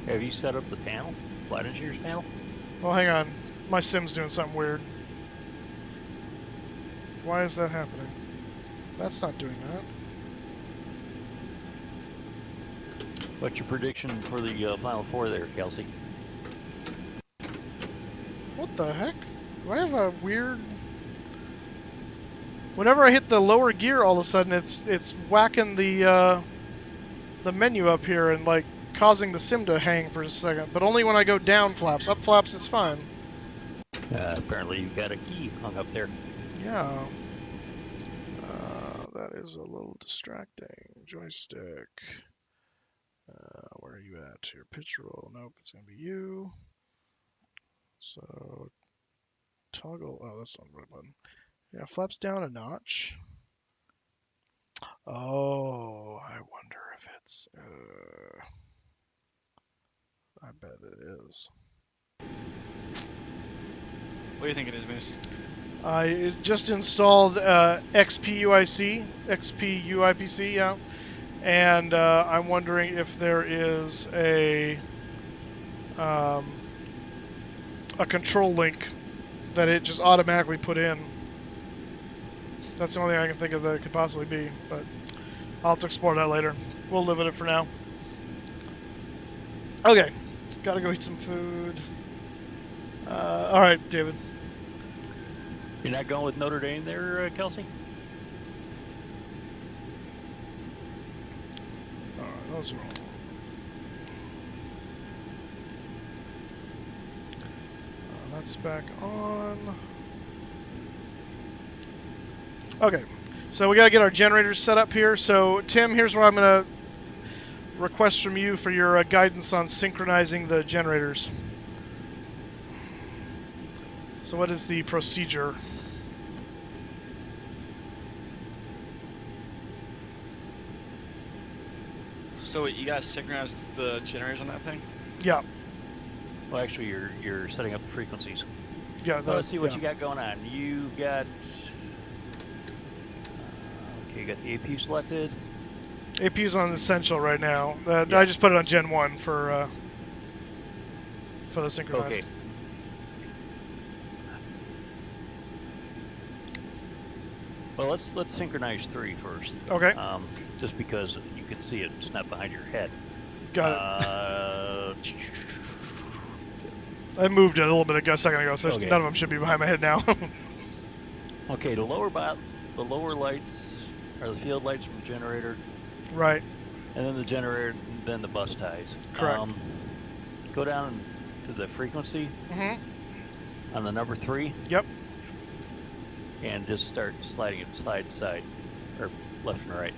Have you set up the panel? Flight Engineers panel? Well, hang on. My sim's doing something weird. Why is that happening? That's not doing that. What's your prediction for the Final Four there, Kelsey? What the heck? Do I have a weird... Whenever I hit the lower gear, all of a sudden it's whacking the menu up here and like causing the sim to hang for a second. But only when I go down flaps. Up flaps, it's fine. Apparently you've got a key hung up there. Yeah. That is a little distracting. Joystick. Where are you at? Your pitch roll. Nope, it's going to be you. So, toggle. Oh, that's not the right button. Yeah, flaps down a notch. Oh, I wonder if it's... I bet it is. What do you think it is, Moose? I just installed XPUIPC, yeah. And I'm wondering if there is a control link that it just automatically put in. That's the only thing I can think of that it could possibly be, but I'll have to explore that later. We'll live with it for now. Okay, gotta go eat some food. All right, David. You're not going with Notre Dame there, Kelsey? All right, those are all. That's back on. Okay, So we got to get our generators set up here. So Tim, here's what I'm going to request from you for your guidance on synchronizing the generators. So what is the procedure? So you guys synchronize the generators on that thing? Yeah. Well, actually, you're setting up the frequencies. Yeah. Let's see what you got going on. You got okay. You got the AP selected. AP's on essential right now. Yeah. I just put it on Gen 1 for the synchronized. Okay. Well, let's synchronize 3 first. Okay. Just because you can see it snap behind your head. Got it. I moved it a little bit a second ago, so Okay. none of them should be behind my head now. Okay, the lower lights are the field lights from the generator, Right. and then the generator, then the bus ties. Correct. Go down to the frequency Mm-hmm. on the number 3. Yep. And just start sliding it side to side, or left and right.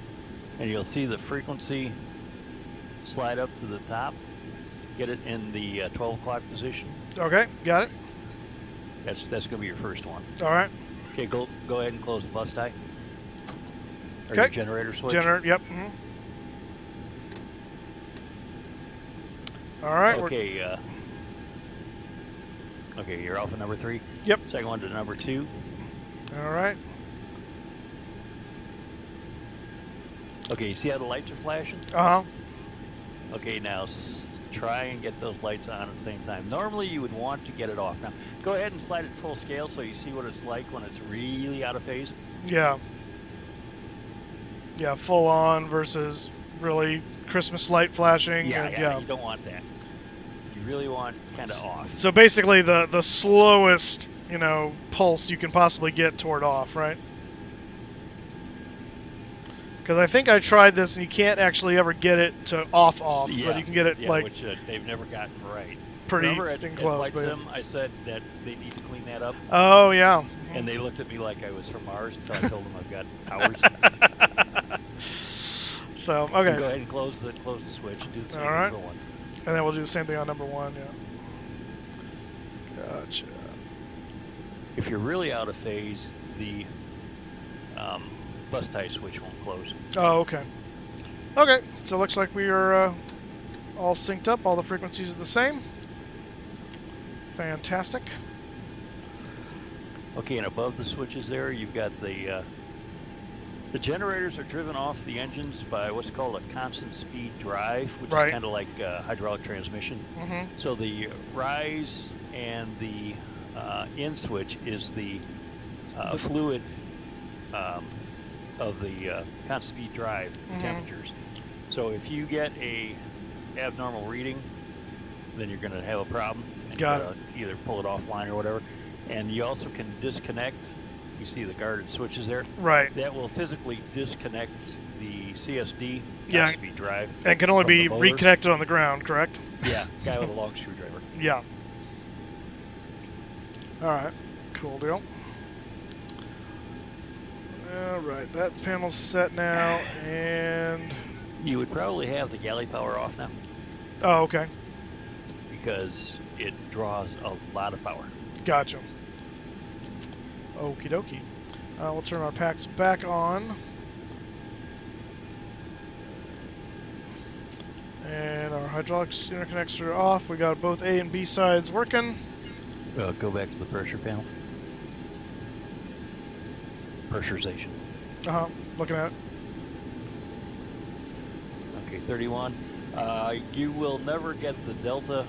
And you'll see the frequency slide up to the top, get it in the 12 o'clock position. Okay. Got it. That's going to be your first one. All right. Okay, go ahead and close the bus tie. Or Okay. your generator switch. Generator. Yep. Mm-hmm. All right. Okay. Okay, you're off at number 3. Yep. Second one to number 2. All right. Okay, you see how the lights are flashing? Uh-huh. Okay, now try and get those lights on at the same time. Normally you would want to get it off. Now, go ahead and slide it full scale so you see what it's like when it's really out of phase. Yeah. Yeah, full on versus really Christmas light flashing. Yeah, you don't want that. You really want kind of off. So basically the slowest, pulse you can possibly get toward off, right? Because I think I tried this and you can't actually ever get it to off, Yeah, but you can get it which they've never gotten right. pretty Remember at close. But... FlyJSim, I said that they need to clean that up, Oh, yeah. and they looked at me like I was from Mars until I told them I've got hours. So, You okay. go ahead and close the switch and do the same All right. for one. And then we'll do the same thing on number 1, yeah. Gotcha. If you're really out of phase, the bus tie switch won't close. Oh, okay. Okay, so it looks like we are all synced up. All the frequencies are the same. Fantastic. Okay, and above the switches there, you've got the generators are driven off the engines by what's called a constant speed drive, which Right. is kind of like hydraulic transmission. Mm-hmm. So the rise and the in switch is the fluid of the constant speed drive, the temperatures. So if you get a abnormal reading, then you're going to have a problem. And Got it. Either pull it offline or whatever. And you also can disconnect. You see the guarded switches there? Right. That will physically disconnect the CSD Yeah. constant speed drive. And can only from be the motors. reconnected on the ground, correct? Yeah, guy with a long screwdriver. Yeah. All right. Cool deal. All right, that panel's set now, and... You would probably have the galley power off now Oh, okay. because it draws a lot of power. Gotcha. Okie dokie. We'll turn our packs back on. And our hydraulics interconnects are off. We got both A and B sides working. Go back to the pressure panel. Pressurization. Uh-huh. Looking at it. Okay, 31. You will never get the delta.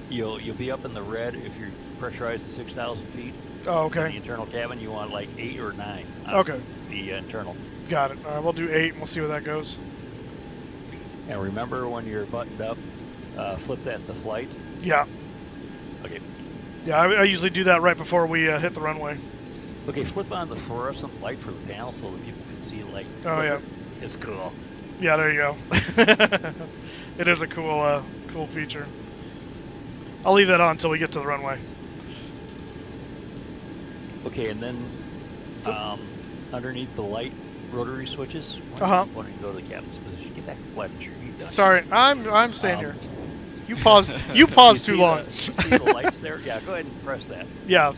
You'll be up in the red if you're pressurized to 6,000 feet. Oh, In the okay. internal cabin, you want like 8 or 9. on Okay. The internal. Got it. All right, we'll do 8, and we'll see where that goes. And remember when you're buttoned up, flip that to flight. Yeah. Okay. Yeah, I usually do that right before we hit the runway. Okay, flip on the fluorescent light for the panel so that people can see like. Oh, yeah. It's cool. Yeah, there you go. It is a cool, cool feature. I'll leave that on until we get to the runway. Okay, and then underneath the light rotary switches, Uh-huh. when you go to the captain's position, get back to flight instructor. You done. Sorry, I'm staying here. Um, You paused. You paused you too see long. you see the lights there? Yeah, go ahead and press that. Yeah.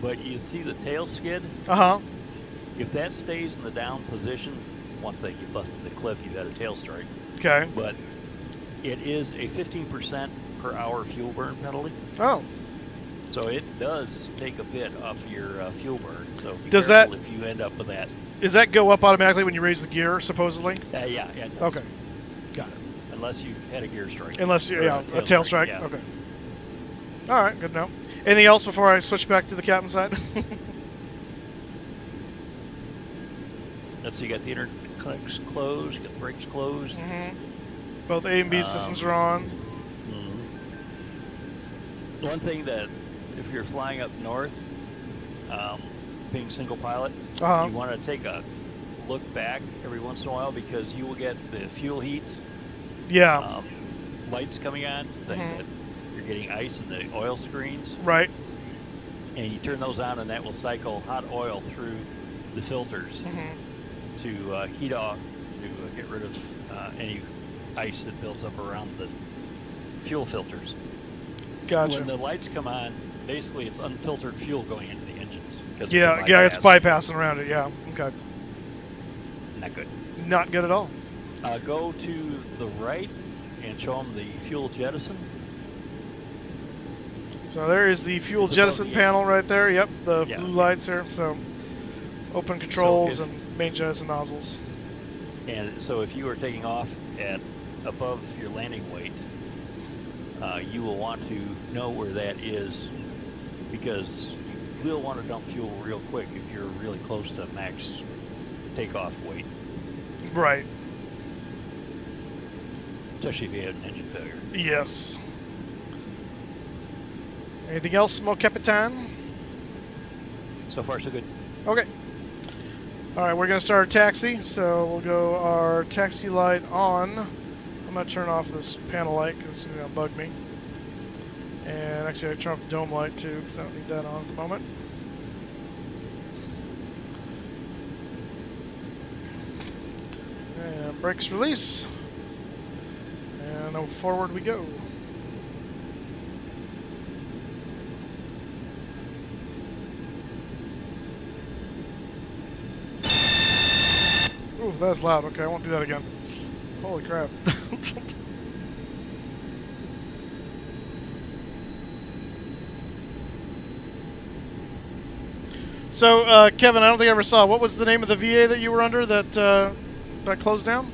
But you see the tail skid? Uh huh. If that stays in the down position, one thing, you busted the cliff, you had a tail strike. Okay. But it is a 15% per hour fuel burn penalty. Oh. So it does take a bit off your fuel burn. So be Does careful that- if you end up with that. Does that go up automatically when you raise the gear, supposedly? Yeah, it does. Okay. Got it. Unless you had a gear strike. Unless you, Or yeah, a tail strike. yeah. Okay. All right, good to know. Anything else before I switch back to the captain's side? So you got the interconnects closed, you got the brakes closed. Mm-hmm. Both A and B systems are on. One thing that, if you're flying up north, being single pilot, Uh-huh. you want to take a look back every once in a while because you will get the fuel heat Yeah. lights coming on, saying Mhm. that you're getting ice in the oil screens, Right. and you turn those on, and that will cycle hot oil through the filters Mm-hmm. to heat off, to get rid of any ice that builds up around the fuel filters. Gotcha. When the lights come on, basically it's unfiltered fuel going into the engines. Yeah, it's bypassing around it. Yeah. Okay. Not good. Not good at all. Go to the right and show them the fuel jettison. So there is the fuel It's jettison above the panel right there. Yep, the Yeah. blue lights here. So open controls if- and main jettison nozzles. And so if you are taking off at above your landing weight, you will want to know where that is because you will want to dump fuel real quick if you're really close to max takeoff weight, Right. especially if you have an engine failure. Yes. Anything else, Mo Capitan? So far, so good. Okay. All right, we're going to start our taxi. So we'll go our taxi light on. I'm going to turn off this panel light because it's going to bug me. And actually, I turn off the dome light too because I don't need that on at the moment. And brakes release. And forward we go. Ooh, that's loud. Okay, I won't do that again. Holy crap. So, Kevin, I don't think I ever saw. What was the name of the VA that you were under that closed down?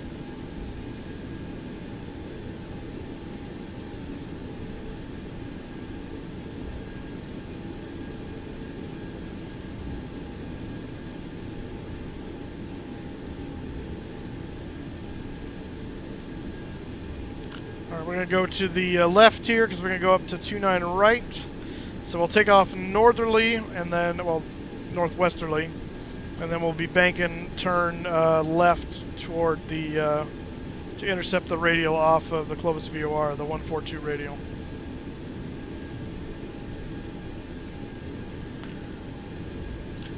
All right, we're going to go to the left here because we're going to go up to 29 right. So we'll take off northerly and then, well, northwesterly, and then we'll be banking turn left toward the to intercept the radial off of the Clovis VOR, the 142 radial.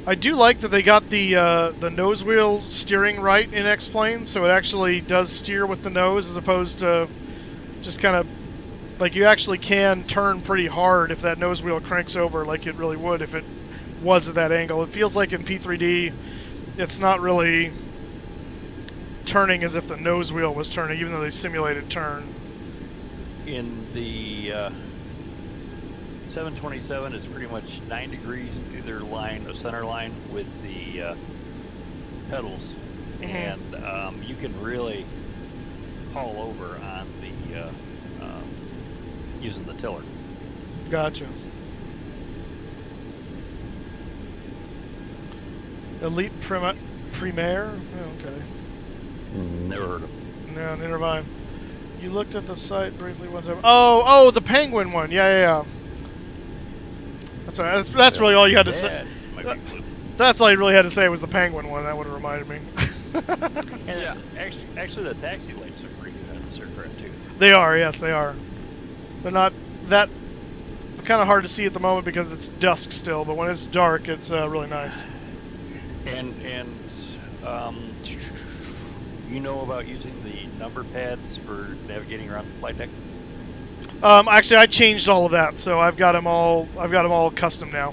I do like that they got the nose wheel steering right in X-Plane, so it actually does steer with the nose as opposed to just kind of like you actually can turn pretty hard if that nose wheel cranks over like it really would if it was at that angle. It feels like in P3D it's not really turning as if the nose wheel was turning, even though they simulated turn. In the 727, it's pretty much 9 degrees either line, a center line with the pedals, and you can really haul over on the using the tiller. Gotcha. Elite Premier? Oh, okay. Never heard of it. No, never mind. You looked at the site briefly one time. Oh, the penguin one. Yeah. That's all right. That's really all you had to say. Might be blue. That's all you really had to say was the penguin one. That would have reminded me. And yeah, actually, the taxi lights are pretty good on this aircraft too. They are, yes, they are. They're not that kind kind of hard to see at the moment because it's dusk still, but when it's dark, it's really nice. And you know about using the number pads for navigating around the flight deck? Actually, I changed all of that, so I've got them all. I've got them all custom now.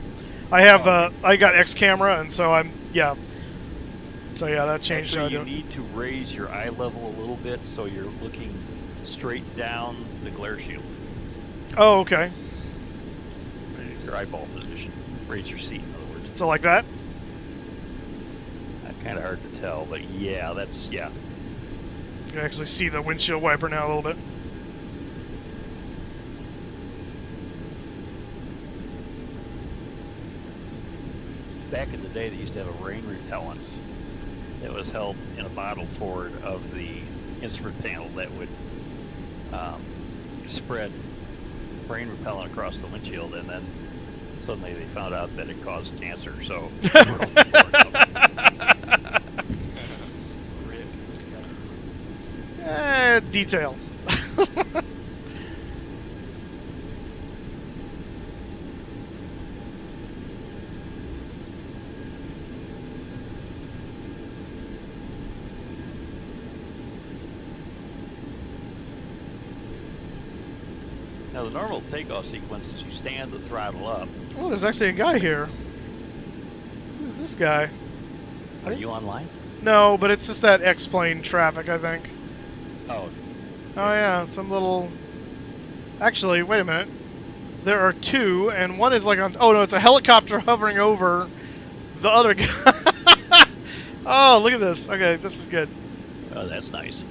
I have. I got X camera, and so I'm. Yeah. So yeah, that changed. Actually, you need to raise your eye level a little bit so you're looking straight down the glare shield. Oh, okay. Your eyeball position. Raise your seat, in other words. So like that. Kind of hard to tell, but yeah, that's yeah. You can actually see the windshield wiper now a little bit. Back in the day, they used to have a rain repellent that was held in a bottle forward of the instrument panel that would spread rain repellent across the windshield, and then suddenly they found out that it caused cancer. So. Detail. Now the normal takeoff sequence is you stand the throttle up. Oh, there's actually a guy here. Who's this guy? Are you online? No, but it's just that X-plane traffic, I think. Oh. Oh yeah, some little... Actually, wait a minute. There are two, and one is like on... Oh no, it's a helicopter hovering over the other guy. Oh, look at this. Okay, this is good. Oh, that's nice.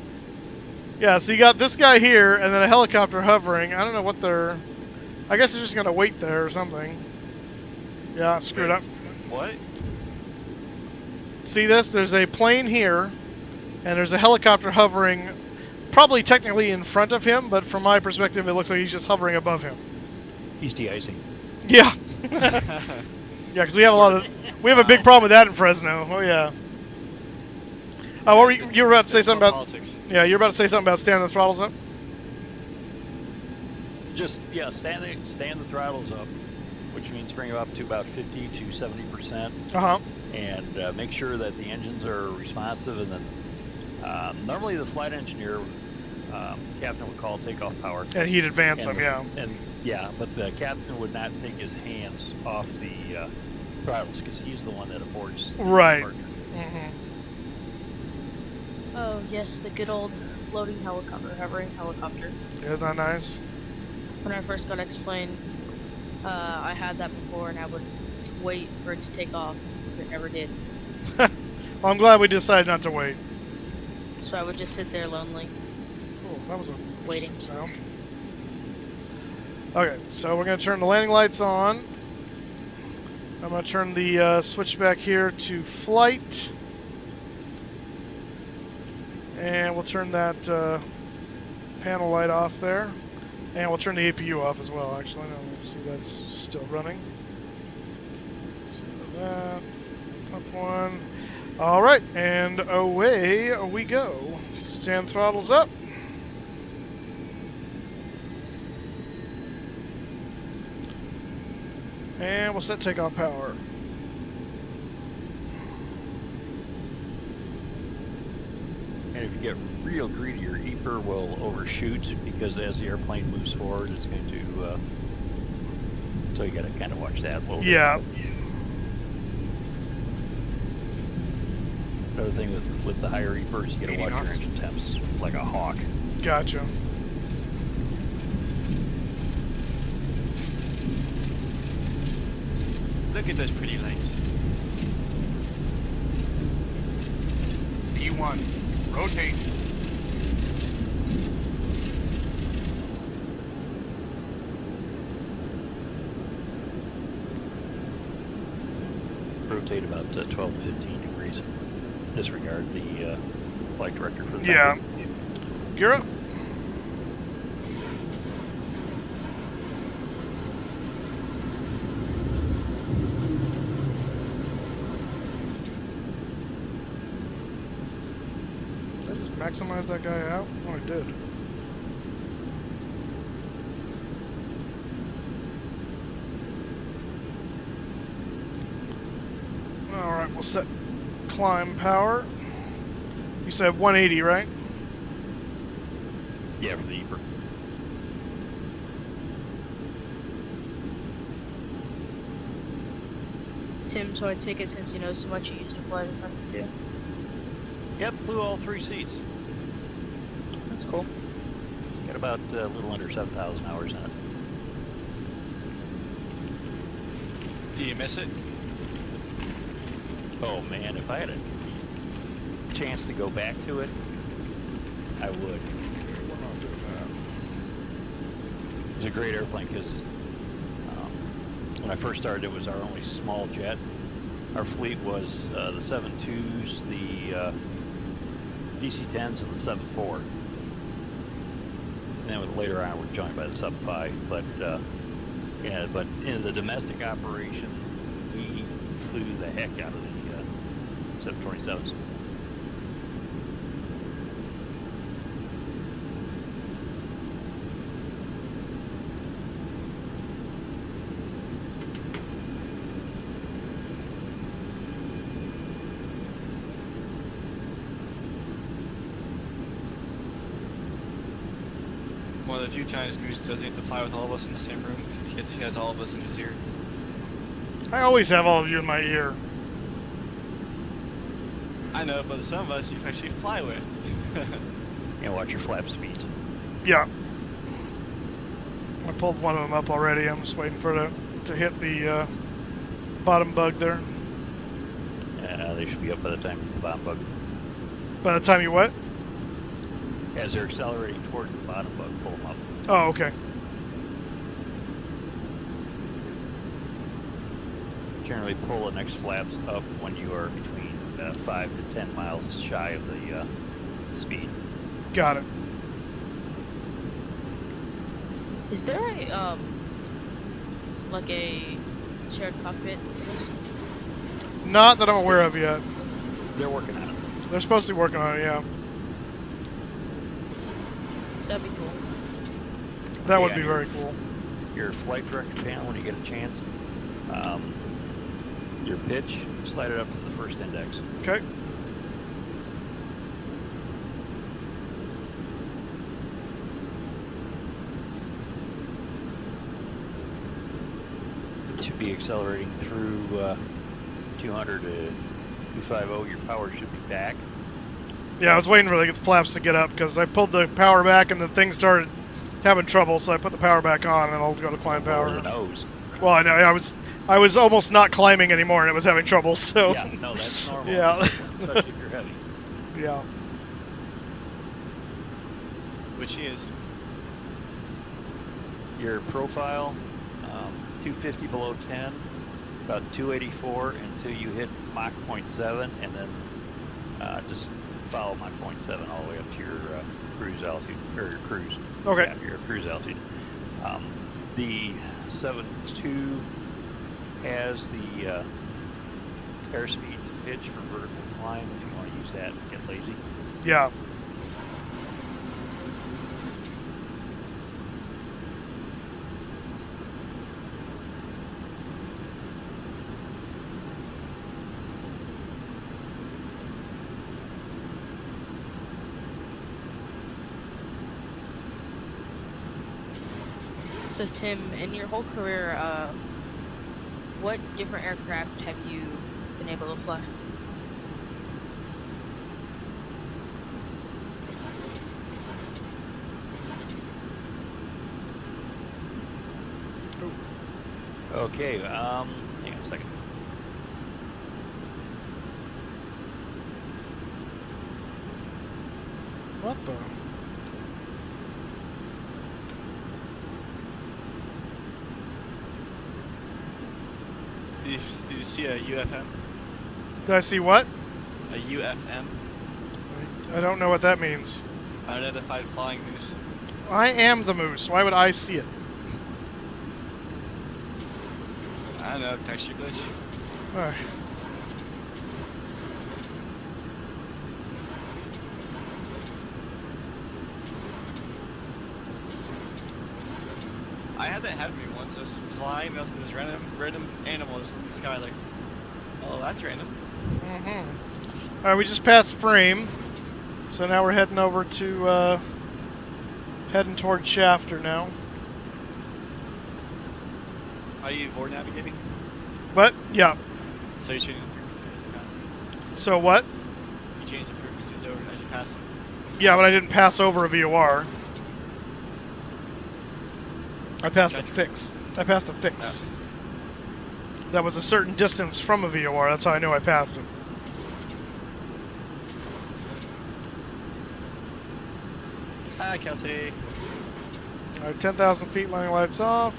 Yeah, so you got this guy here, and then a helicopter hovering. I don't know what they're... I guess they're just going to wait there or something. Yeah, screwed up. What? See this? There's a plane here, and there's a helicopter hovering, probably technically in front of him, but from my perspective, it looks like he's just hovering above him. He's de-icing. Yeah. Yeah, because we have a big problem with that in Fresno. Oh yeah. What were you were about to say something about? Politics. Yeah, you're about to say something about standing the throttles up. Just stand the throttles up, which means bring them up to about 50 to 70%. Uh-huh. And make sure that the engines are responsive, and then normally the flight engineer captain would call takeoff power, And he'd advance them, yeah. And yeah, but the captain would not take his hands off the throttles because he's the one that aborts the Right. partner. Mm-hmm. Oh, yes, the good old floating helicopter, hovering helicopter. Isn't that nice? When I first got X-Plane, I had that before, and I would wait for it to take off. It never did. Well, I'm glad we decided not to wait. So I would just sit there lonely. Oh, that was a Waiting. sound. Okay, so we're going to turn the landing lights on. I'm going to turn the switch back here to flight. And we'll turn that panel light off there. And we'll turn the APU off as well, actually. No, let's see, that's still running. So that, up one. All right, and away we go. Stand throttles up. And we'll set takeoff power. And if you get real greedy, your EPR will overshoot because as the airplane moves forward, it's going to. So you got to kind of watch that a little bit. Yeah. Another thing with the higher EPRs, you got to watch your engine temps like a hawk. Gotcha. Look at those pretty lights. B1, rotate. Rotate about 12 to 15 degrees. Disregard the flight director for the Yeah. time. Gear up. Did I just maximize that guy out? Oh, I did. We'll set climb power. You said 180, right? Yeah, for the Eber. Tim, so I take it since you know so much, you used to fly the 72. Yep, flew all 3 seats. That's cool. Got about a little under 7,000 hours in it. Do you miss it? Oh man, if I had a chance to go back to it, I would. We're not doing that. It was a great airplane because when I first started, it was our only small jet. Our fleet was the 7.2s, the DC-10s, and the 7.4. And then later on, we're joined by the sub-5. But yeah, but in the domestic operation, we flew the heck out of the 727s. One of the few times Moose doesn't have to fly with all of us in the same room since he has all of us in his ear. I always have all of you in my ear. I know, but some of us you actually fly with. And watch your flap speeds. Yeah. I pulled one of them up already. I'm just waiting for it to hit the bottom bug there. They should be up by the time the bottom bug. By the time you what? As they're accelerating toward the bottom bug, pull them up. Oh, okay. Generally pull the next flaps up when you are between 5 to 10 miles shy of the speed. Got it. Is there a like a shared cockpit for this? Not that I'm aware of yet. They're working on it. They're supposed to be working on it, yeah. So that'd be cool. That would Yeah, be very cool. Your flight director panel, when you get a chance, your pitch, slide it up to the first index. Okay. It should be accelerating through 200 to 250. Your power should be back. Yeah, I was waiting for the flaps to get up because I pulled the power back and the thing started having trouble, so I put the power back on and I'll go to climb power. The nose. Well, I know I was almost not climbing anymore and it was having trouble. So Yeah, no, that's normal. Yeah. Especially if you're heavy. yeah. Which he is. Your profile, 250 below 10, about 284 until you hit Mach 0.7, and then just follow Mach 0.7 all the way up to your cruise altitude, or your cruise. Okay. Yeah, your cruise altitude. The 7.2 has the airspeed pitch for vertical climb if you want to use that and get lazy. Yeah. So Tim, in your whole career, what different aircraft have you been able to fly? Okay, hang on a second. What the? Did you see a UFM? Did I see what? A UFM? I don't know what that means. Unidentified flying moose. I am the moose. Why would I see it? I don't know, texture glitch. Alright. I had that happen to me once. I was flying, nothing, there's random animals in the sky, like, oh, that's random. Mm-hmm. All right, we just passed frame, so now we're heading over to heading toward Shafter now. Are you board navigating? But yeah. So you changing the frequencies as you pass them? So what? You change the frequencies over as you pass them? Yeah, but I didn't pass over a VOR. I passed a Gotcha. fix. I passed a fix. Oh. That was a certain distance from a VOR. That's how I knew I passed it. Hi, Kelsey. All right, 10,000 feet, landing lights off.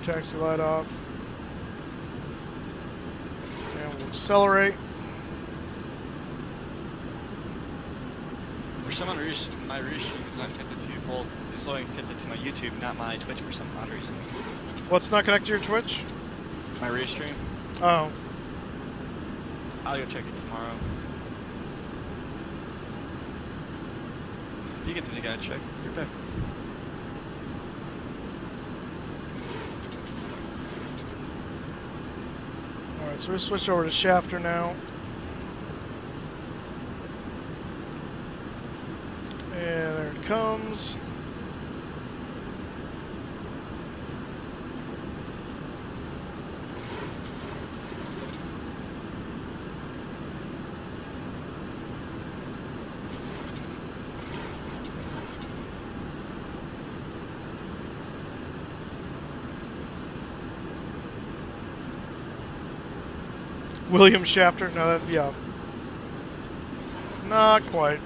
Taxi light off. And we'll accelerate. For some odd reason, my reach stream is not connected to both. It's only connected to my YouTube, not my Twitch for some odd reason. What's not connected to your Twitch? My reach stream. Oh. I'll go check it tomorrow. If you get something you gotta check, you're back. Alright, so we switch over to Shafter now. And there it comes. William Shafter? No, that, yeah. Not quite.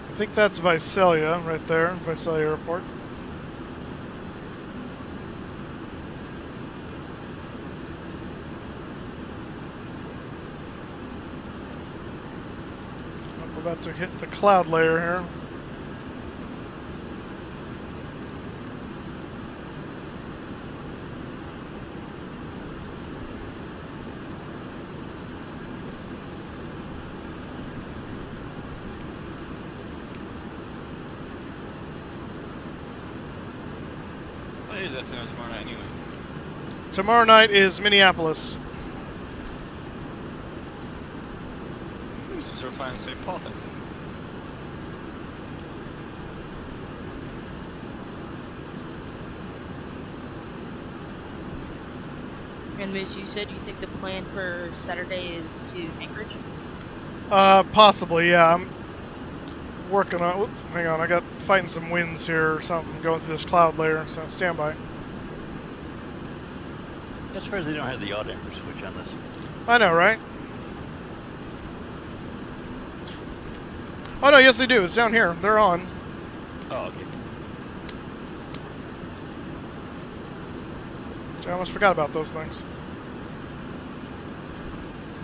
I think that's Visalia right there, Visalia Airport. We're about to hit the cloud layer here. What is that film tomorrow night anyway? Tomorrow night is Minneapolis. Since we're flying to St. Paul then. And Moose, you said you think the plan for Saturday is to Anchorage? Possibly, yeah. I'm working on. Oops, hang on, I got fighting some winds here or something going through this cloud layer. So stand by. As far as they don't have the odd amper switch on this. I know, right? Oh no, yes they do. It's down here. They're on. Oh, okay. I almost forgot about those things.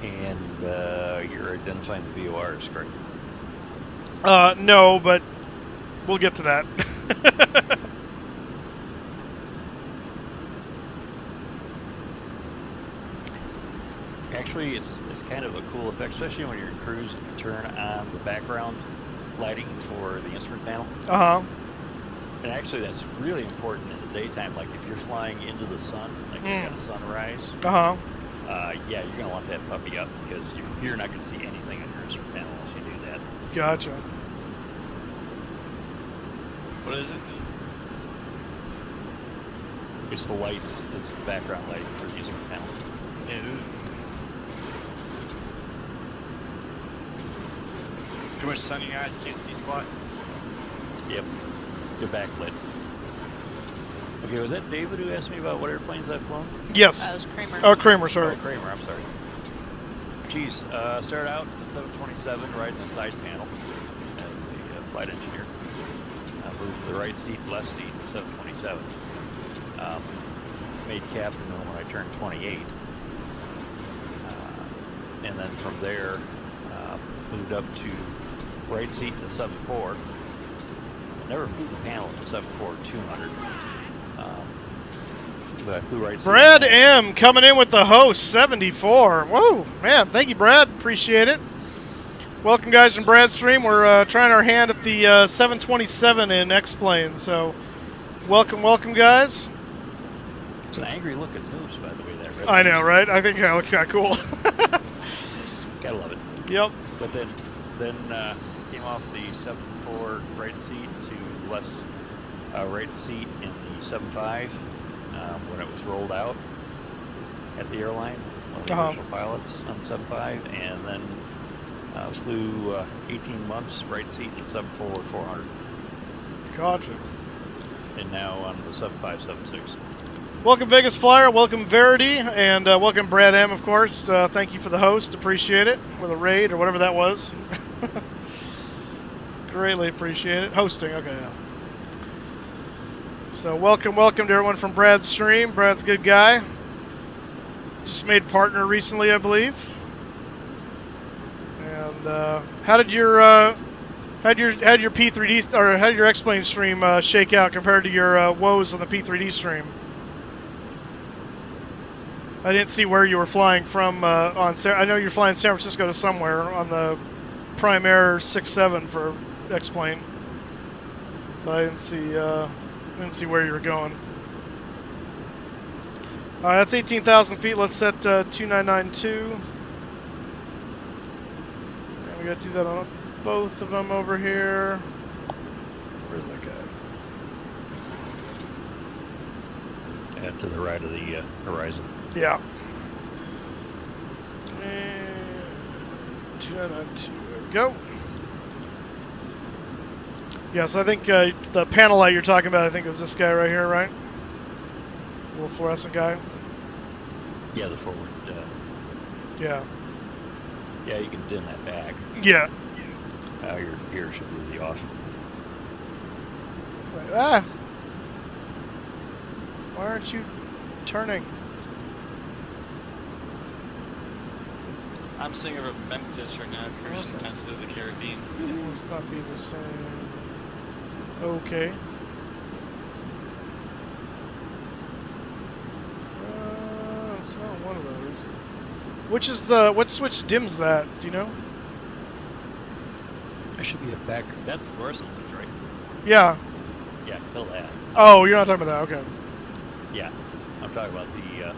And you're identifying the VORs, correct? No, but we'll get to that. Actually, it's kind of a cool effect, especially when you're in cruise and you turn on the background lighting for the instrument panel. Uh-huh. And actually, that's really important in the daytime. Like if you're flying into the sun, like you got a sunrise, Uh-huh. yeah, you're going to want that puppy up because you're not going to see anything on your instrument panel unless you do that. Gotcha. What is it? It's the lights, it's the background lighting for the instrument panel. Yeah. Too much sun in your eyes, you can't see squat. Yep, you're backlit. Okay, was that David who asked me about what airplanes I've flown? Yes. That was Kramer. Oh, Kramer, sorry. Oh, Kramer, I'm sorry. Geez, started out the 727 riding the side panel as the flight engineer. Moved to the right seat, left seat, the 727. Made captain when I turned 28. And then from there, moved up to right seat in the 74. Never flew the panel in the 74-200. But I flew right. Brad M coming in with the host 74. Whoa, man! Thank you, Brad. Appreciate it. Welcome, guys, from Brad's stream. We're trying our hand at the 727 in X-Plane. So, welcome, guys. It's an angry look at Moose, by the way. That red. I know, right? I think that looks kind of cool. Gotta love it. Yep. But then came off the 7.4 right seat to left right seat in the 7.5 when it was rolled out at the airline. One of the original pilots on 7.5, and then flew 18 months right seat in the 7.4 400. Gotcha. And now on the 7.5 7.6. Welcome, Vegas Flyer. Welcome, Verity. And welcome, Brad M, of course. Thank you for the host. Appreciate it. With a raid or whatever that was. Greatly appreciate it. Hosting. Okay, yeah. So welcome to everyone from Brad's stream. Brad's a good guy. Just made partner recently, I believe. And how did your P3D or how did your X-Plane stream shake out compared to your woes on the P3D stream? I didn't see where you were flying from I know you're flying San Francisco to somewhere on the Prime Air 6-7 for X-Plane, but I didn't see where you were going. All right, that's 18,000 feet. Let's set 2992. And we got to do that on both of them over here. Where's that guy? To the right of the horizon. Yeah. And 2992. There we go. Yeah, so I think the panel light you're talking about, I think it was this guy right here, right? Little fluorescent guy. Yeah, the forward. Yeah. Yeah, you can dim that back. Yeah. Your gear should really be off. Ah! Why aren't you turning? I'm singing over Memphis right now, crashing down to the Caribbean. It must not be the same. Okay. It's not one of those. Which is what switch dims that? Do you know? There should be a back. That's fluorescent, right? Yeah. Yeah, kill that. Oh, you're not talking about that. Okay. Yeah, I'm talking about the.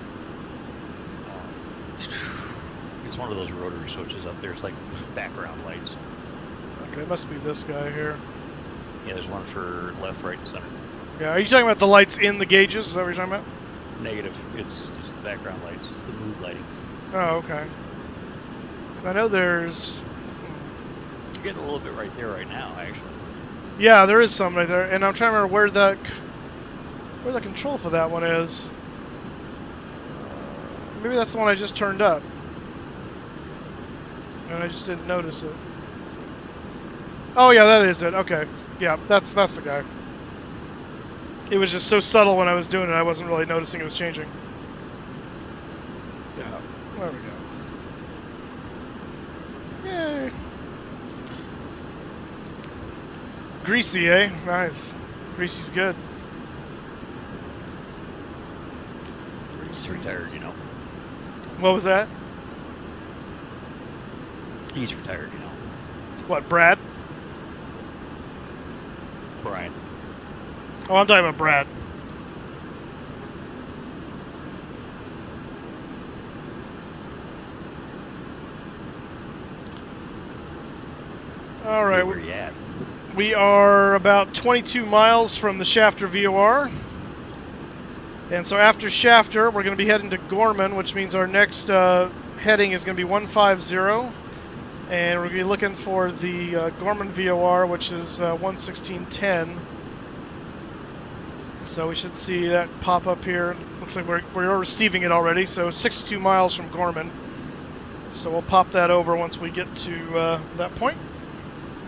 It's one of those rotary switches up there. It's like background lights. Okay, it must be this guy here. Yeah, there's one for left, right, and center. Yeah, are you talking about the lights in the gauges? Is that what you're talking about? Negative. It's just background lights. It's the mood lighting. Oh, okay. I know there's... You're getting a little bit right there right now, actually. Yeah, there is some right there, and I'm trying to remember where the control for that one is. Maybe that's the one I just turned up, and I just didn't notice it. Oh yeah, that is it. Okay, yeah, that's the guy. It was just so subtle when I was doing it, I wasn't really noticing it was changing. Yeah, there we go. Yay. Greasy, eh? Nice. Greasy's good. He's retired, you know. What was that? He's retired, you know. What, Brad? Brian. Oh, I'm talking about Brad. All right. Where you at? We are about 22 miles from the Shafter VOR. And so after Shafter, we're going to be heading to Gorman, which means our next heading is going to be 150. And we're going to be looking for the Gorman VOR, which is 11610. So we should see that pop up here. Looks like we're receiving it already. So 62 miles from Gorman. So we'll pop that over once we get to that point.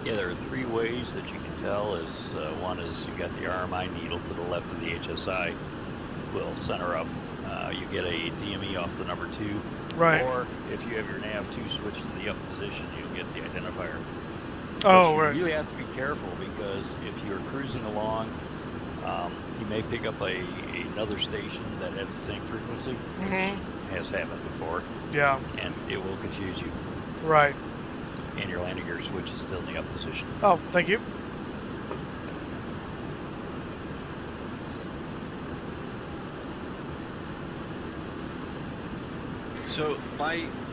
Yeah, there are three ways that you can tell. One is you got the RMI needle to the left of the HSI. Will center up. You get a DME off the number 2. Right. Or if you have your nav2 switched to the up position, you'll get the identifier. Oh, but right. You really have to be careful because if you're cruising along, you may pick up a another station that has the same frequency. Mm-hmm. Has happened before, Yeah. and it will confuse you. Right. And your landing gear switch is still in the up position. Oh, thank you. So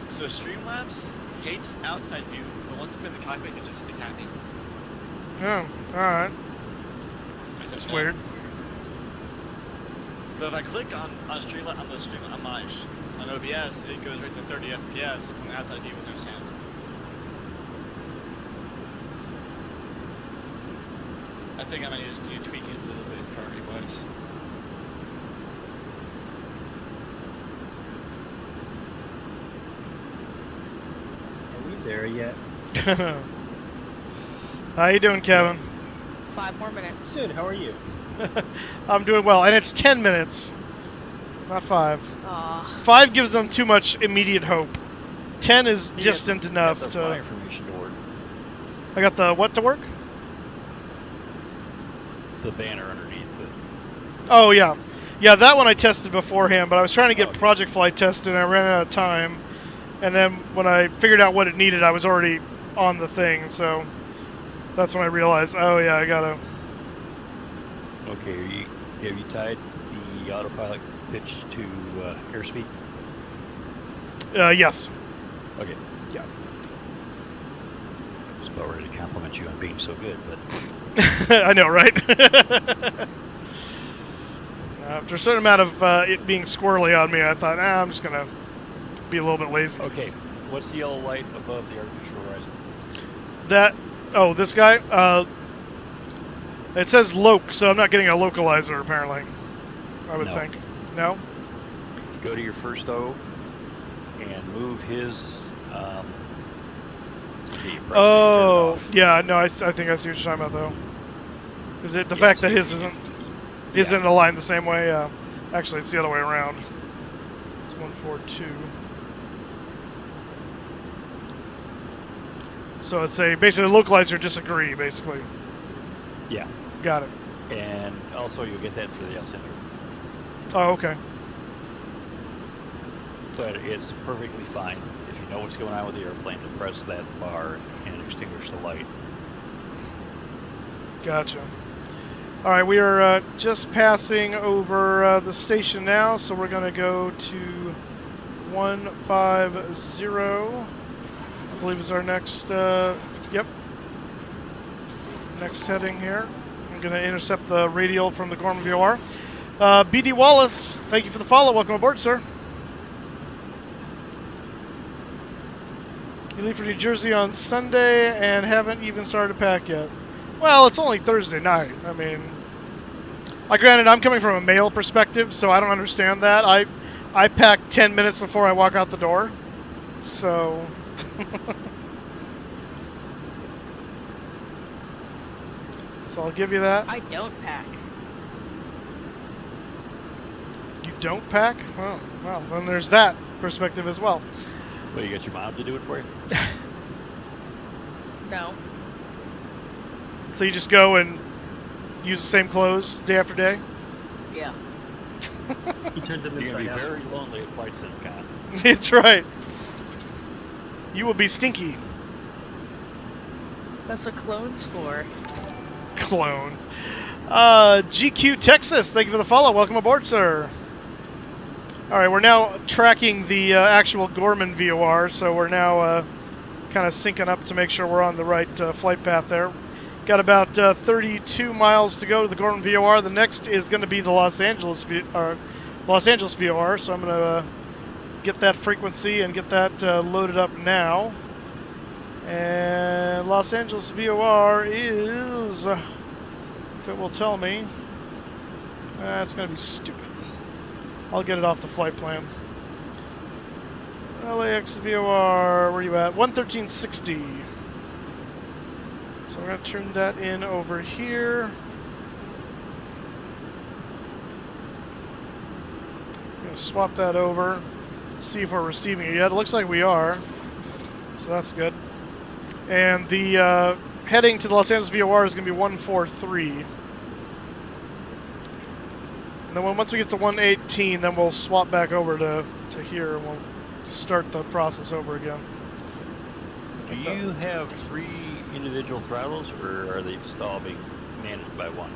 Streamlabs hates outside view, but once I put in the cockpit, it's happy. Oh, all right. I That's don't know. weird. But if I click on OBS, it goes right to 30 FPS from the outside view with no sound. I think I might just need to tweak it a little bit priority wise. Are we there yet? How you doing, Kevin? 5 more minutes. Good, how are you? I'm doing well, and it's 10 minutes, not 5. Aw. 5 gives them too much immediate hope. 10 is You distant got enough the fly to. information to work. I got the what to work? The banner underneath it. Oh yeah, yeah. That one I tested beforehand, but I was trying to get Okay. Project Fly tested, and I ran out of time. And then when I figured out what it needed, I was already on the thing, so that's when I realized, oh yeah, I gotta. Okay, have you tied the autopilot pitch to airspeed? Yes. Okay. Yeah. I was about ready to compliment you on being so good, but I know, right? After a certain amount of it being squirrely on me, I thought, I'm just gonna be a little bit lazy. okay. What's the yellow light above the artificial horizon? That. Oh, this guy. It says loc, so I'm not getting a localizer apparently. I would No. think. No. Go to your first O and move his. Okay, you probably Oh, turned it off. yeah. No, I think I see what you're talking about though. Is it the Yeah, fact so that his you- isn't aligned the same way? Actually, it's the other way around. It's 142. So it's a basically localizer disagree, basically. Yeah, Got it. and also you'll get that through the center. Oh, okay. But it's perfectly fine if you know what's going on with the airplane to press that bar and extinguish the light. Gotcha. All right, we are just passing over the station now, so we're going to go to 150. I believe is our next, yep, next heading here. I'm going to intercept the radial from the Gorman VOR. BD Wallace, thank you for the follow. Welcome aboard, sir. You leave for New Jersey on Sunday and haven't even started to pack yet. Well, it's only Thursday night. I mean, granted, I'm coming from a male perspective, so I don't understand that. I pack 10 minutes before I walk out the door. So, so I'll give you that. I don't pack. You don't pack? Oh, well, then there's that perspective as well. Well, you got your mom to do it for you? No. So you just go and use the same clothes day after day? Yeah. He turns it You're going to be inside out. very lonely at FlyJSim Con. That's right. You will be stinky. That's what clones for. Cloned. GQ Texas, thank you for the follow. Welcome aboard, sir. All right, we're now tracking the actual Gorman VOR, so we're now kind of syncing up to make sure we're on the right flight path there. Got about 32 miles to go to the Gorman VOR. The next is going to be the Los Angeles VOR, so I'm going to get that frequency and get that loaded up now. And Los Angeles VOR is, if it will tell me, it's going to be stupid. I'll get it off the flight plan. LAX VOR, where are you at? 11360. So we're going to turn that in over here. I'm going to swap that over, see if we're receiving it yet. It looks like we are, so that's good. And the heading to the Los Angeles VOR is going to be 143. And then once we get to 118, then we'll swap back over to here, and we'll start the process over again. Do you have 3 individual throttles, or are they just all being managed by one?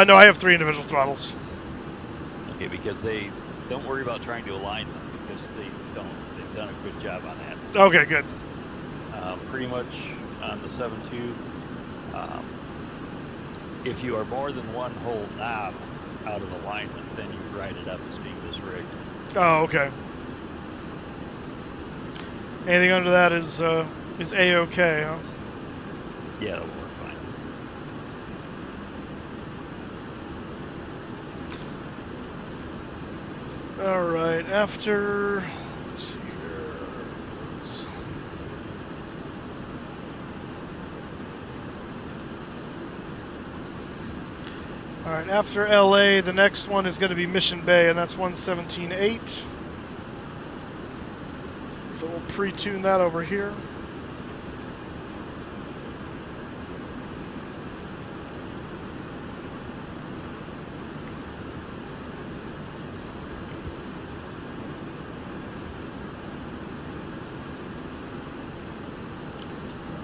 No, I have 3 individual throttles. Okay, because they don't worry about trying to align them, because they don't. They've done a good job on that. Okay, good. Pretty much on the 7.2, if you are more than one whole knob out of alignment, then you write it up as being disrigged. Oh, okay. Anything under that is A-okay, huh? Yeah, it'll work fine. All right. After, let's see here. All right. After LA, the next one is going to be Mission Bay, and that's 117.8. So we'll pre-tune that over here.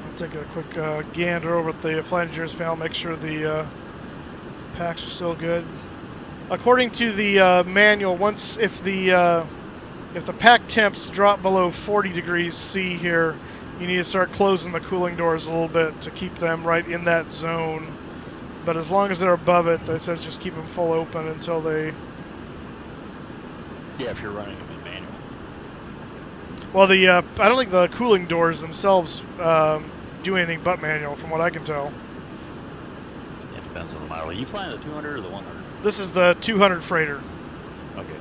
I'll take a quick gander over at the flight engineers panel, make sure the packs are still good. According to the manual, if the pack temps drop below 40 degrees C here, you need to start closing the cooling doors a little bit to keep them right in that zone. But as long as they're above it, it says just keep them full open until they... Yeah, if you're running them in manual. Well, I don't think the cooling doors themselves do anything but manual, from what I can tell. It depends on the model. Are you flying the 200 or the 100? This is the 200 freighter. Okay.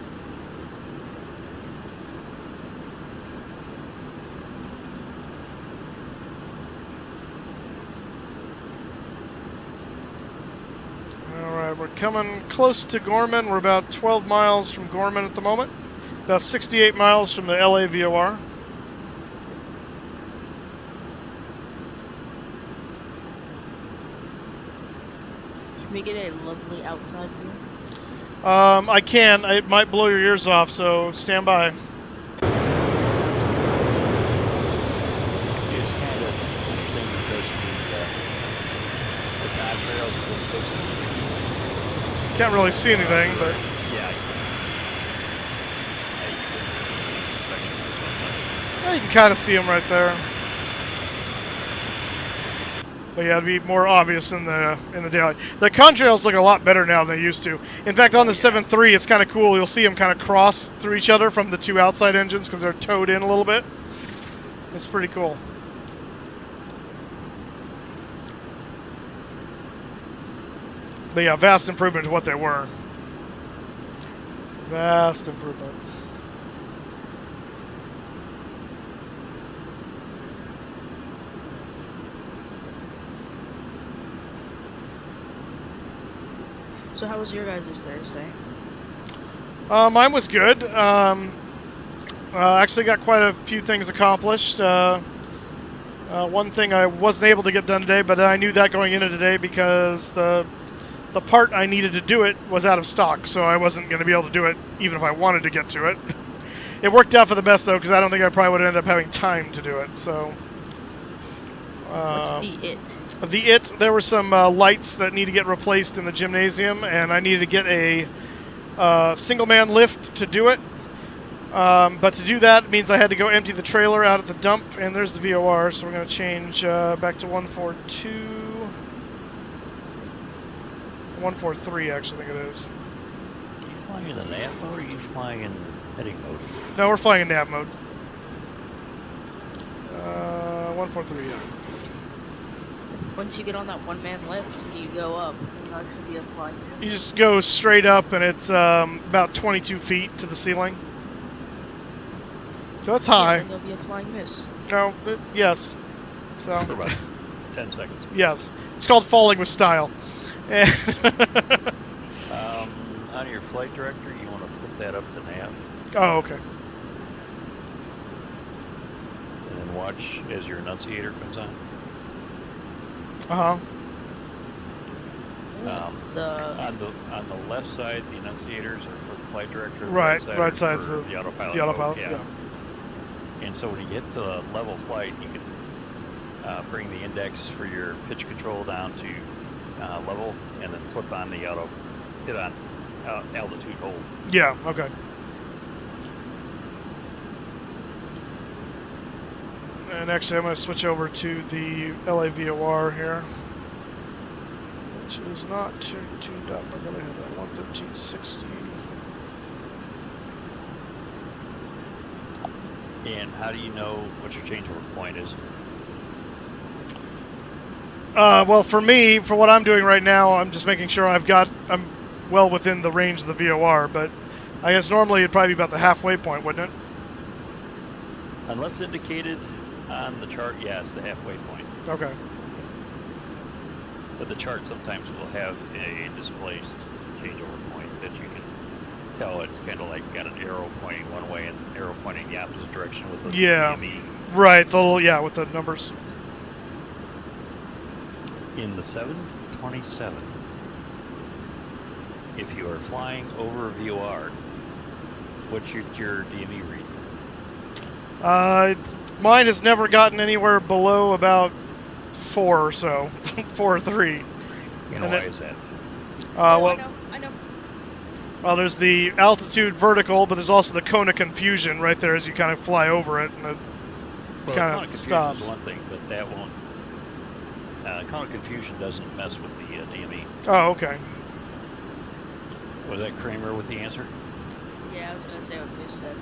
Alright, we're coming close to Gorman. We're about 12 miles from Gorman at the moment. About 68 miles from the LA VOR. Can we get a lovely outside view? I can. It might blow your ears off, so stand by. It's kind of interesting because the contrails have been fixed. Can't really see anything, but Yeah. yeah, you can kind of see them right there. But yeah, it'd be more obvious in the daylight. The contrails look a lot better now than they used to. In fact, on the 7.3, it's kind of cool. You'll see them kind of cross through each other from the 2 outside engines because they're towed in a little bit. It's pretty cool. But yeah, vast improvement to what they were. Vast improvement. So how was your guys' Thursday? Mine was good. Actually got quite a few things accomplished. One thing I wasn't able to get done today, but I knew that going into today because the part I needed to do it was out of stock, so I wasn't going to be able to do it even if I wanted to get to it. It worked out for the best, though, because I don't think I probably would end up having time to do it. So. What's the it? There were some lights that need to get replaced in the gymnasium, and I needed to get a single-man lift to do it. But to do that means I had to go empty the trailer out at the dump, and there's the VOR, so we're going to change back to 142. 143, actually, I think it is. Are you flying in the nav mode or are you flying in heading mode? No, we're flying in nav mode. 143, yeah. Once you get on that one-man lift, you go up. It'll actually be a flying view. You just go straight up, and it's about 22 feet to the ceiling. So it's high. Yeah, and there'll be a flying miss. No, yes. So. For about 10 seconds. Yes, it's called falling with style. On your flight director, you want to put that up to nav. Oh, okay. And then watch as your annunciator comes on. Uh-huh. On the left side, the enunciators are for the flight director. The Right side side's for the autopilot. the autopilot. Yeah. And so when you get to level flight, you can bring the index for your pitch control down to level, and then flip on the hit on altitude hold. Yeah. Okay. And actually, I'm going to switch over to the LAVOR here, which is not tuned up. I thought I had that 113.60. And how do you know what your changeover point is? Well, for me, for what I'm doing right now, I'm just making sure I'm well within the range of the VOR, but I guess normally it'd probably be about the halfway point, wouldn't it? Unless indicated on the chart, yeah, it's the halfway point. Okay. But the chart sometimes will have a displaced changeover point that you can tell. It's kind of like got an arrow pointing one way and an arrow pointing the opposite direction with the DME. Right, the little, with the numbers. In the 727, if you are flying over VOR, what's your DME read? Mine has never gotten anywhere below about 4 or so, 4 or 3. And why is that? I know. Well, there's the altitude vertical, but there's also the cone of confusion right there as you kind of fly over it, and it kind of stops. Is one thing, but that won't. Cone of confusion doesn't mess with the DME. Oh, okay. Was that Kramer with the answer? Yeah, I was gonna say what you said.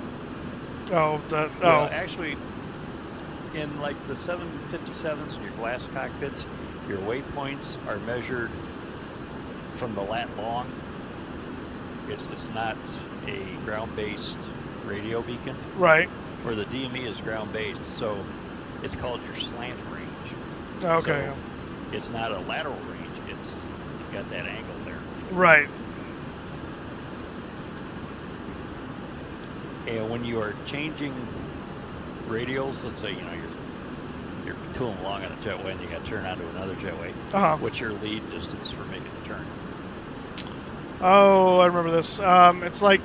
Well, actually, in like the 757s and your glass cockpits, your waypoints are measured from the lat long. It's not a ground-based radio beacon. Right. Where the DME is ground-based, so it's called your slant range. Okay. So it's not a lateral range. It's got that angle there. Right. And when you are changing radials, let's say you're tooling along on a jetway and you got to turn onto another jetway. What's your lead distance for making the turn? Oh, I remember this. It's like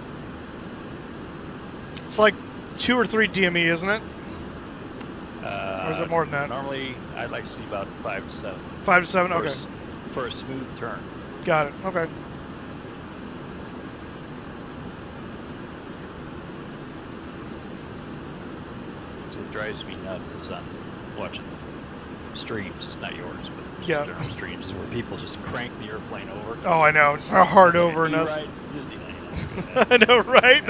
2 or 3 DME, isn't it? Or is it more than that? Normally, I'd like to see about 5 to 7. 5 to 7. Okay. For a smooth turn. Got it. Okay. So what drives me nuts is watching streams, not yours, but general streams where people just crank the airplane over. Oh, I know. Hard over and that's. I know, right?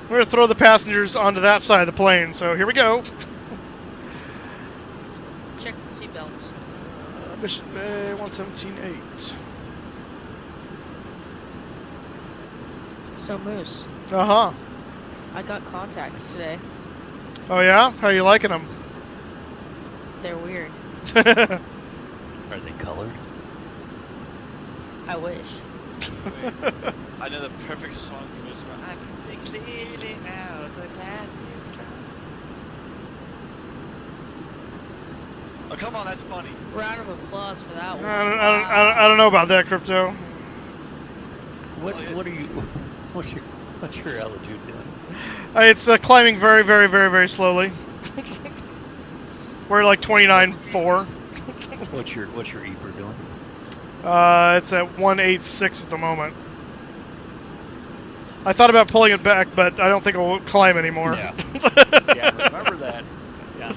We're gonna throw the passengers onto that side of the plane. So here we go. Check the seatbelts. Mission Bay 117.8. So Moose. I got contacts today. Oh yeah? How you liking them? They're weird. Are they colored? I wish. I know the perfect song for this one. I can see clearly now the glass is gone. Oh, come on, that's funny. Round of applause for that one. I don't know about that, Crypto. What are you? What's your altitude doing? It's climbing very, very, very, very slowly. We're like 29.4. What's your EPR doing? It's at 186 at the moment. I thought about pulling it back, but I don't think it will climb anymore. Yeah. Yeah, remember that. You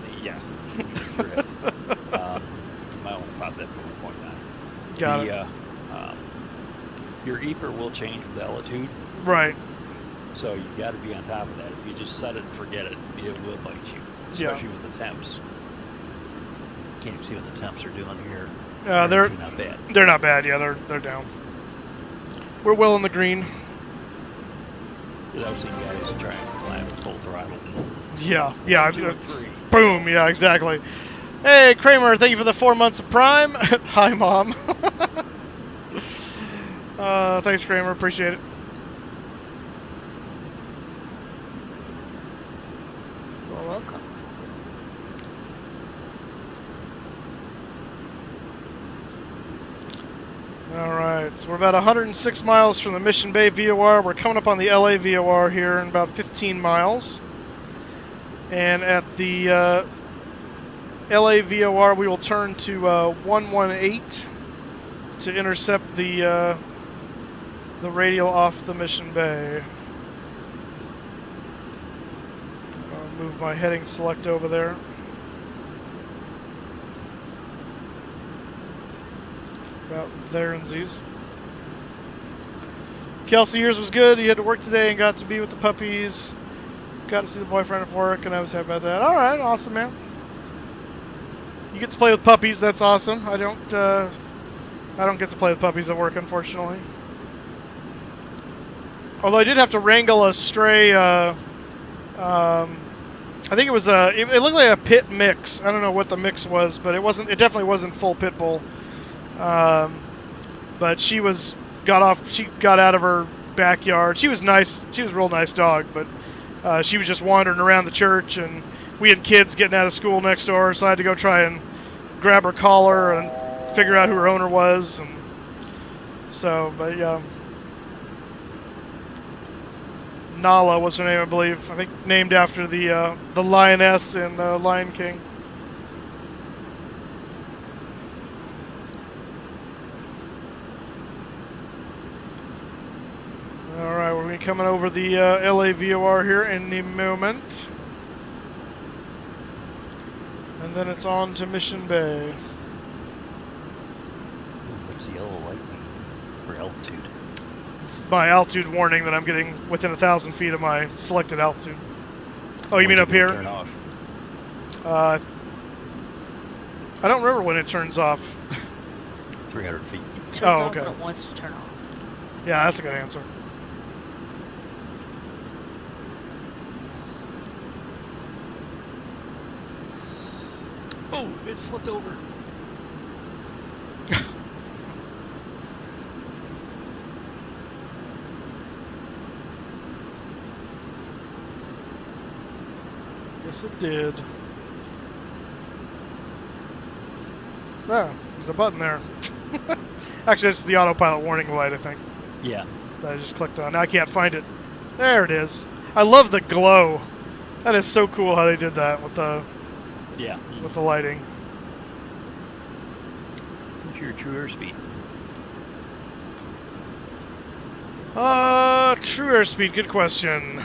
might want to pop that to 1.9. Got it. Your EPR will change with altitude. Right. So you got to be on top of that. If you just set it and forget it, it will bite you, especially with the temps. Can't even see what the temps are doing here. They're not bad. They're not bad. Yeah, they're down. We're well in the green. Because I've seen guys try and climb full throttle. Yeah. 2 and 3. Boom. Yeah, exactly. Hey, Kramer, thank you for the 4 months of Prime. Hi, Mom. Thanks, Kramer. Appreciate it. You're welcome. Alright, so we're about 106 miles from the Mission Bay VOR. We're coming up on the LA VOR here in about 15 miles. And at the LA VOR, we will turn to 118 to intercept the radial off the Mission Bay. I'll move my heading select over there. About there in Z's. Kelsey, yours was good. You had to work today and got to be with the puppies. Got to see the boyfriend at work, and I was happy about that. All right, awesome, man. You get to play with puppies. That's awesome. I don't get to play with puppies at work, unfortunately. Although I did have to wrangle a stray. I think it was it looked like a pit mix. I don't know what the mix was, but it wasn't. It definitely wasn't full pit bull. But she got out of her backyard. She was nice. She was a real nice dog, but she was just wandering around the church, and we had kids getting out of school next door, so I had to go try and grab her collar and figure out who her owner was. And so, but yeah. Nala was her name, I believe. I think named after the lioness in Lion King. Alright, we're going to be coming over the LA VOR here in a moment. And then it's on to Mission Bay. What's the yellow light for altitude? It's my altitude warning that I'm getting within 1,000 feet of my selected altitude. Oh, you mean up here? Turn off. I don't remember when it turns off. 300 feet. It turns Oh, off okay. when it wants to turn off. Yeah, that's a good answer. Oh, it's flipped over. Yes, it did. Ah, there's a button there. Actually, it's the autopilot warning light, I think, Yeah. that I just clicked on. Now I can't find it. There it is. I love the glow. That is so cool how they did that with the Yeah. lighting. What's your true airspeed? True airspeed, good question.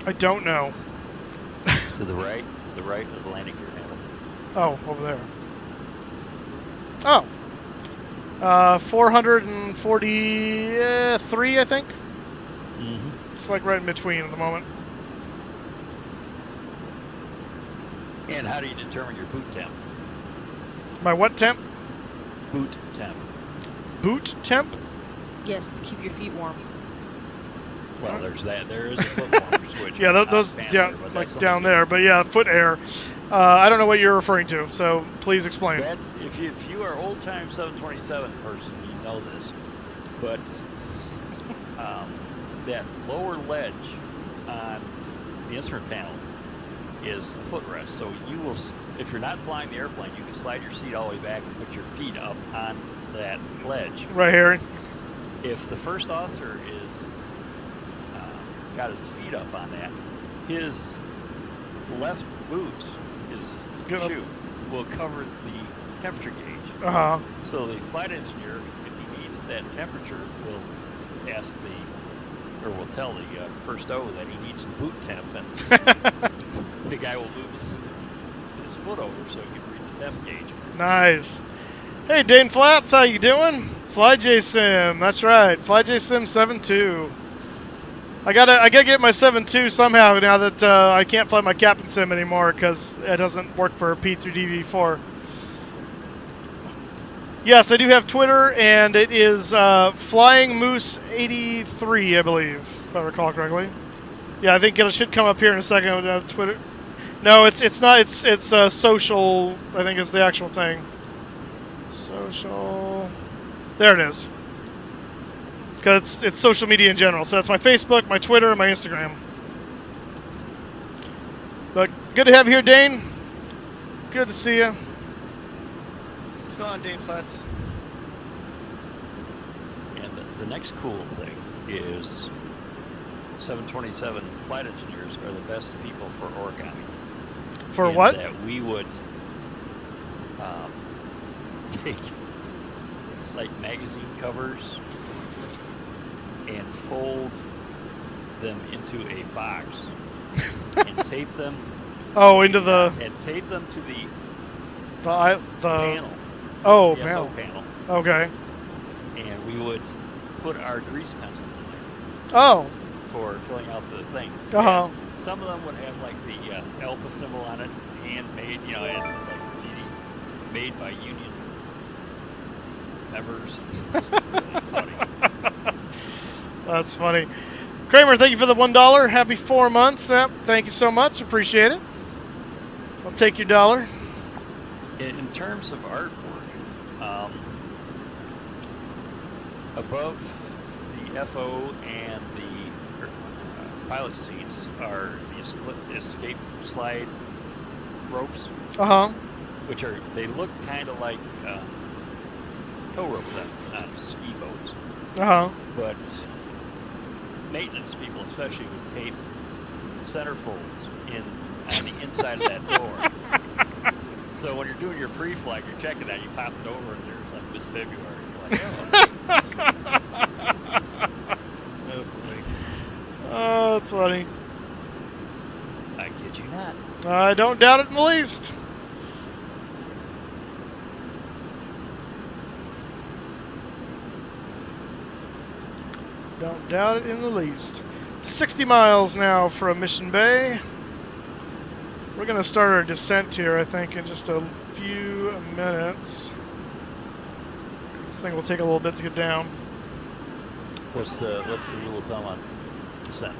I don't know. To the right of the landing gear handle. Oh, over there. Oh. 443, I think. Mm-hmm. It's like right in between at the moment. And how do you determine your boot temp? My what temp? Boot temp. Boot temp? Yes, to keep your feet warm. Well, there's that. There is a foot warmer switch. Yeah, Not those fan down, air, but like that's down something there. But yeah, foot air. I don't know what you're referring to, so please explain. That's, if you are old-time 727 person, you know this. But that lower ledge on the instrument panel is a footrest. So you will, if you're not flying the airplane, you can slide your seat all the way back and put your feet up on that ledge. Right here. If the first officer is got his feet up on that, his left boot, his Good. shoe, will cover the temperature gauge. Uh-huh. So the flight engineer, if he needs that temperature, will tell the first O that he needs the boot temp, and the guy will move his foot over so he can read the temp gauge. Nice. Hey, Dane Flats, how you doing? FlyJSim, that's right. FlyJSim 7.2. I gotta get my 7.2 somehow now that I can't fly my Captain Sim anymore because it doesn't work for P3DV4. Yes, I do have Twitter, and it is Flying Moose 83, I believe, if I recall correctly. Yeah, I think it should come up here in a second with Twitter. No, it's not. It's social. I think is the actual thing. Social. There it is. Because it's social media in general. So that's my Facebook, my Twitter, and my Instagram. But good to have you here, Dane. Good to see you. What's going on, Dane Flats? And the next cool thing is 727 flight engineers are the best people for origami. For in what? That we would take like magazine covers and fold them into a box and tape them. Oh, into the And tape them to the panel. panel. Oh, the panel. SO panel. Okay. And we would put our grease pencils in there Oh. for filling out the thing. Uh-huh. And some of them would have like the alpha symbol on it, handmade, you know, and like graffiti made by union members. Just really funny. That's funny. Kramer, thank you for the $1. Happy 4 months. Yep, thank you so much. Appreciate it. I'll take your dollar. In terms of artwork, above the FO and the pilot seats are the escape slide ropes, Uh-huh. which are, they look kind of like tow ropes on ski boats, Uh-huh. but maintenance people especially would tape centerfolds on the inside of that door. So when you're doing your pre-flight, you're checking that, you pop it over and there's like Miss February. You're like, Oh boy. Oh, that's funny. I kid you not. I don't doubt it in the least. Don't doubt it in the least. 60 miles now from Mission Bay. We're going to start our descent here, I think, in just a few minutes. This thing will take a little bit to get down. What's the rule of thumb on descent?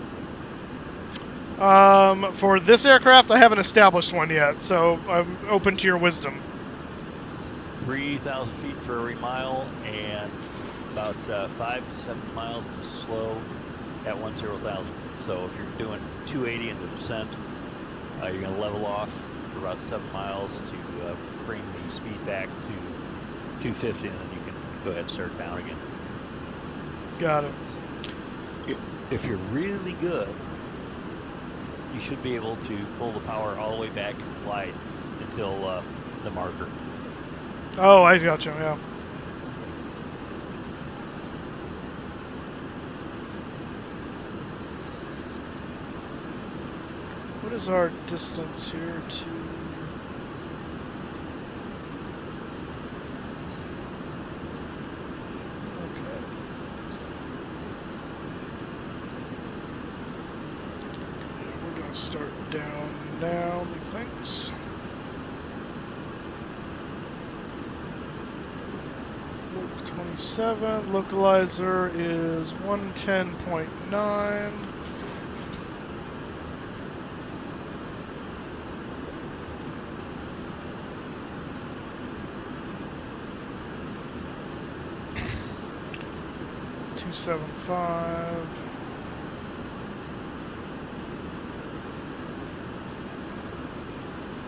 For this aircraft, I haven't established one yet, so I'm open to your wisdom. 3,000 feet for every mile, and about 5 to 7 miles to slow at 10,000. So if you're doing 280 in the descent, you're going to level off for about 7 miles to bring the speed back to 250, and then you can go ahead and start down again. Got it. If you're really good, you should be able to pull the power all the way back and fly until the marker. Oh, I got you, yeah. What is our distance here to... Okay. We're going to start down now, methinks. Loc 27, localizer is 110.9. .275.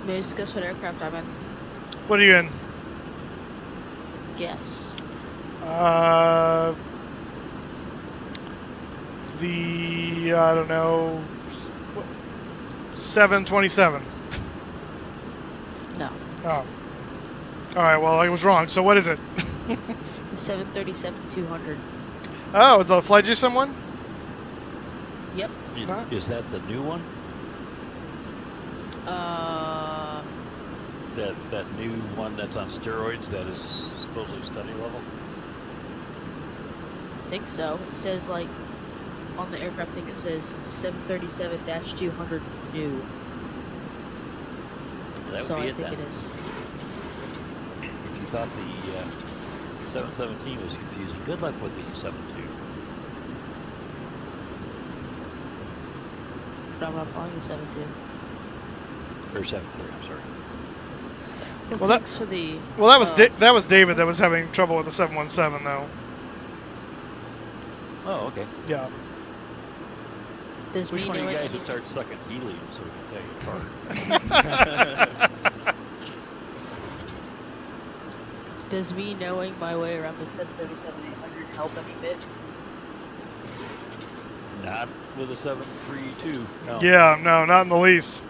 May I discuss what aircraft I'm in? What are you in? Guess. I don't know, 727. No. Oh. All right, well, I was wrong. So what is it? The 737-200. Oh, the FlyJSim one? Yep. Huh? Is that the new one? That new one that's on steroids that is supposedly study level? I think so. It says, like, on the aircraft thing, it says 737-200 new. That So would be I it think then. it is. If you thought the 717 was confusing, good luck with the 72. But I'm not flying the 72. Or 73, I'm sorry. Well, that- thanks for the... Well, that was David that was having trouble with the 717, though. Oh, okay. Yeah. Does Which me one of you knowing guys would any- start sucking helium so we can tell you apart? Does me knowing my way around the 737-800 help any bit? Not with a 732. No. Yeah, no, not in the least.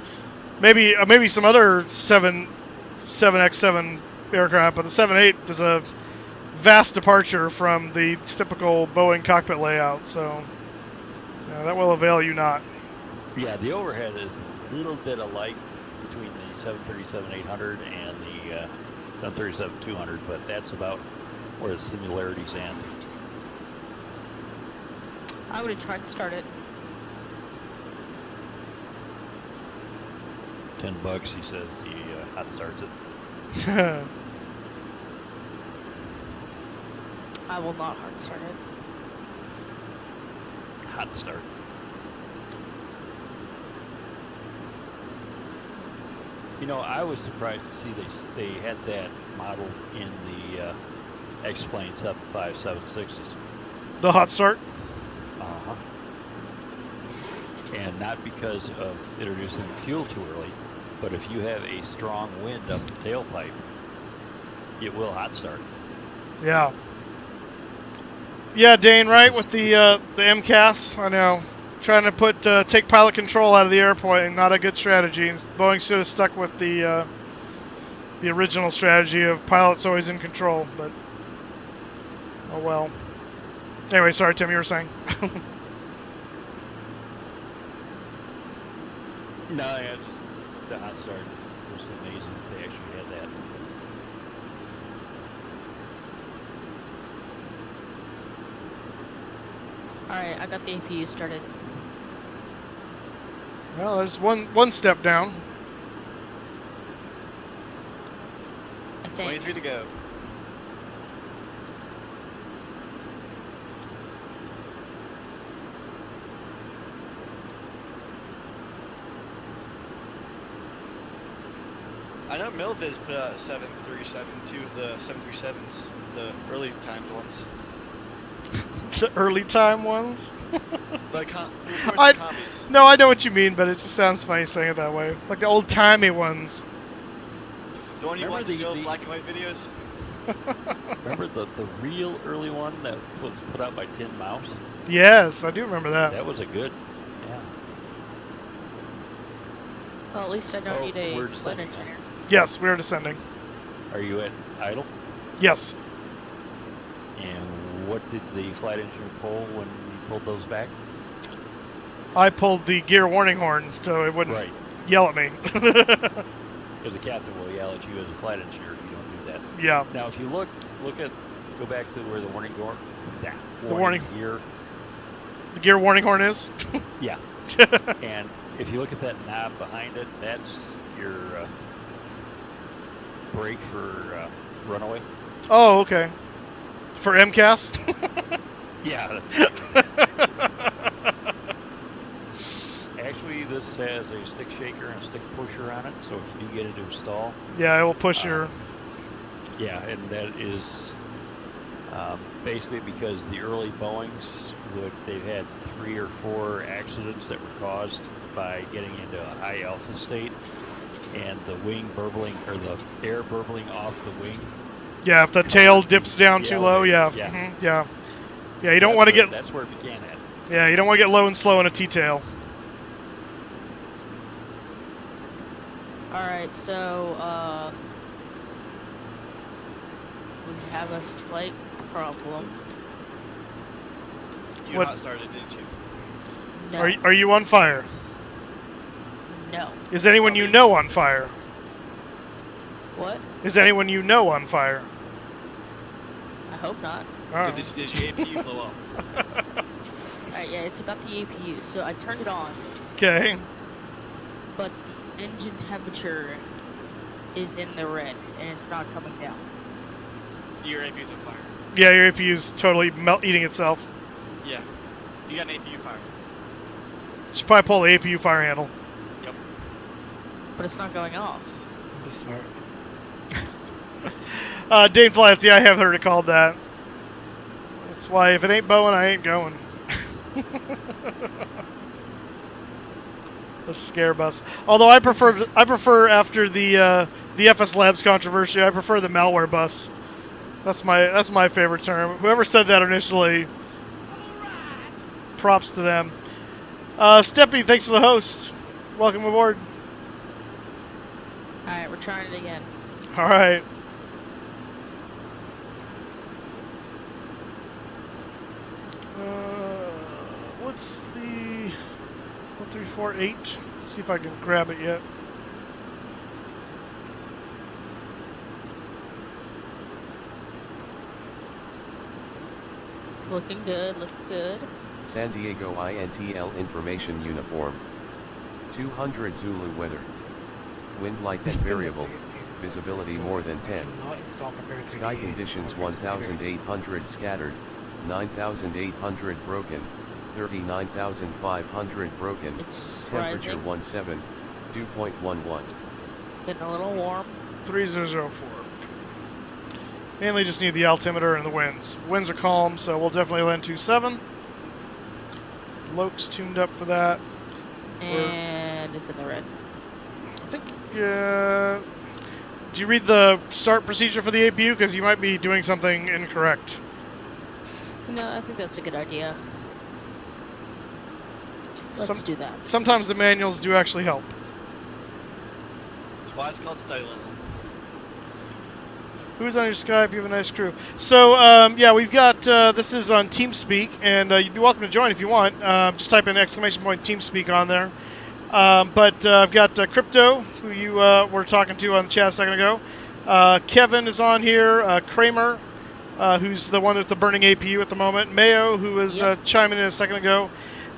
Maybe some other 7X7 aircraft, but the 78 is a vast departure from the typical Boeing cockpit layout, so that will avail you not. Yeah, the overhead is a little bit alike between the 737-800 and the 737-200, but that's about where the similarities end. I would have tried to start it. $10, he says. He hot starts it. I will not hard start it. Hot start. You know, I was surprised to see they had that model in the X-Plane 7576s. The hot start? Uh-huh. And not because of introducing fuel too early, but if you have a strong wind up the tailpipe, it will hot start. Yeah. Yeah, Dane, right, with the MCAS, I know. Trying to take pilot control out of the airplane, not a good strategy. Boeing should have stuck with the original strategy of pilots always in control, but oh well. Anyway, sorry, Tim, you were saying. No, yeah, just the hot start was amazing that they actually had that. Alright, I got the APU started. Well, there's one step down. I think. 23 to go. I know Milviz put out a 737, two of the 737s, the early timed ones. The early time ones? The I- commies. No, I know what you mean, but it just sounds funny saying it that way. Like the old-timey ones. The one you Remember watch the the- old black and white videos? Remember the real early one that was put out by Tin Mouse? Yes, I do remember that. That was a good, yeah. Well, at least I don't Oh, need a we're flight descending. engineer. Yes, we are descending. Are you at idle? Yes. And what did the flight engineer pull when you pulled those back? I pulled the gear warning horn so it wouldn't Right. yell at me. Because the captain will yell at you as a flight engineer if you don't do that. Yeah. Now, if you go back to where the warning door, warning. gear, The gear warning horn is? yeah. And if you look at that knob behind it, that's your brake for runaway. Oh, okay. For MCAS? Yeah. Actually, this has a stick shaker and a stick pusher on it, so if you do get into a stall, Yeah, it will push your... yeah, and that is basically because the early Boeings, they've had 3 or 4 accidents that were caused by getting into a high alpha state, and the wing burbling, or the air burbling off the wing. Yeah, if the tail dips down too low, yeah. Yeah. Yeah. Yeah, you don't want to get... That's where it began at. Yeah, you don't want to get low and slow in a T-tail. Alright, so, we have a slight problem. You What- hot started, didn't you? No. Are you on fire? No. Is anyone you know on fire? What? Is anyone you know on fire? I hope not. Oh. Did your APU blow up? Alright, yeah, it's about the APU. So I turned it on, Okay. but the engine temperature is in the red, and it's not coming down. Your APU's on fire. Yeah, your APU's totally eating itself. Yeah. You got an APU fire. Should probably pull the APU fire handle. But it's not going off. That's smart. Dane Flats, yeah, I have heard it called that. That's why if it ain't Boeing, I ain't going. The scare bus. Although I prefer after the FS Labs controversy, I prefer the malware bus That's my favorite term. Whoever said that initially, props to them. Steppy, thanks for the host. Welcome aboard. Alright, we're trying it again. All right. What's the 1348? See if I can grab it yet. It's looking good, looking good. San Diego INTL information uniform. 200 Zulu weather. Wind light and variable. Visibility more than 10. Sky conditions 1,800 scattered, 9,800 broken, 39,500 broken. It's Temperature rising. 17, dew point 11. Getting a little warm. 3004. Mainly just need the altimeter and the winds. Winds are calm, so we'll definitely land 27. Loke's tuned up for that. And it's in the red. I think, do you read the start procedure for the APU? Because you might be doing something incorrect. No, I think that's a good idea. Let's do that. Sometimes the manuals do actually help. That's why it's called study level. Who's on your Skype? You have a nice crew. So, yeah, we've got, this is on TeamSpeak, and you'd be welcome to join if you want. Just type in ! TeamSpeak on there. But I've got Crypto, who you were talking to on the chat a second ago. Kevin is on here. Kramer, who's the one with the burning APU at the moment. Mayo, who was chiming in a second ago.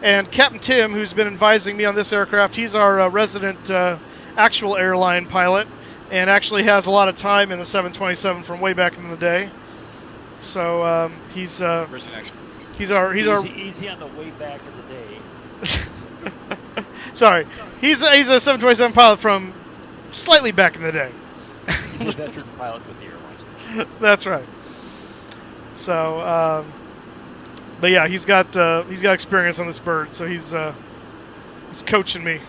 And Captain Tim, who's been advising me on this aircraft. He's our resident actual airline pilot, and actually has a lot of time in the 727 from way back in the day. So he's our Easy on the way back of the day. sorry, he's a 727 pilot from slightly back in the day. He's a veteran pilot with the airlines. That's right. So, but yeah, he's got experience on this bird, so he's coaching me.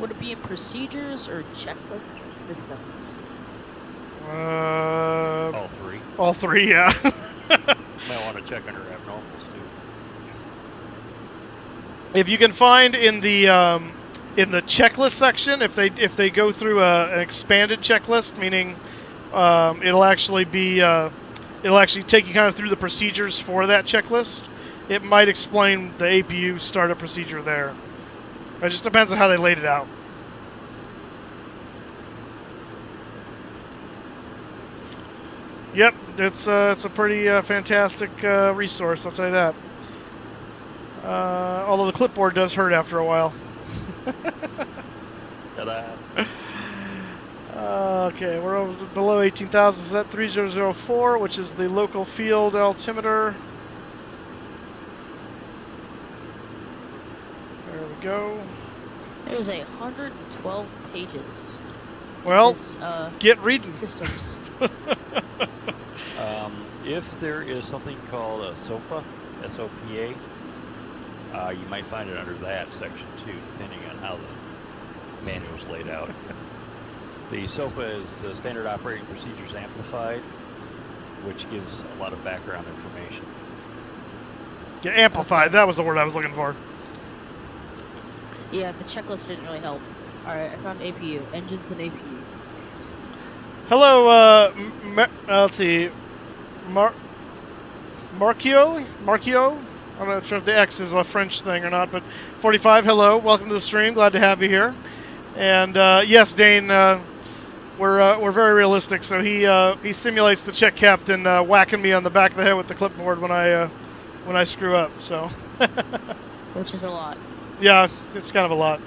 Would it be in procedures or checklist or systems? All three. All three, yeah. Might want to check under abnormals too. If you can find in the checklist section, if they go through an expanded checklist, meaning it'll actually take you kind of through the procedures for that checklist. It might explain the APU startup procedure there. It just depends on how they laid it out. Yep, it's a pretty fantastic resource, I'll tell you that. Although the clipboard does hurt after a while. Ta-da. Okay, we're over below 18,000. Is that 3004, which is the local field altimeter? There we go. There's 112 pages. Well, This, get reading. systems. If there is something called a SOPA, S-O-P-A, you might find it under that section too, depending on how the manual's laid out. The SOPA is the Standard Operating Procedures Amplified, which gives a lot of background information. Get amplified. That was the word I was looking for. Yeah, the checklist didn't really help. Alright, I found APU. Engines and APU. Hello, let's see. Marchio? I'm not sure if the X is a French thing or not, but 45, hello. Welcome to the stream. Glad to have you here. And yes, Dane, we're very realistic. So he simulates the check captain whacking me on the back of the head with the clipboard when I screw up. So. Which is a lot. Yeah, it's kind of a lot.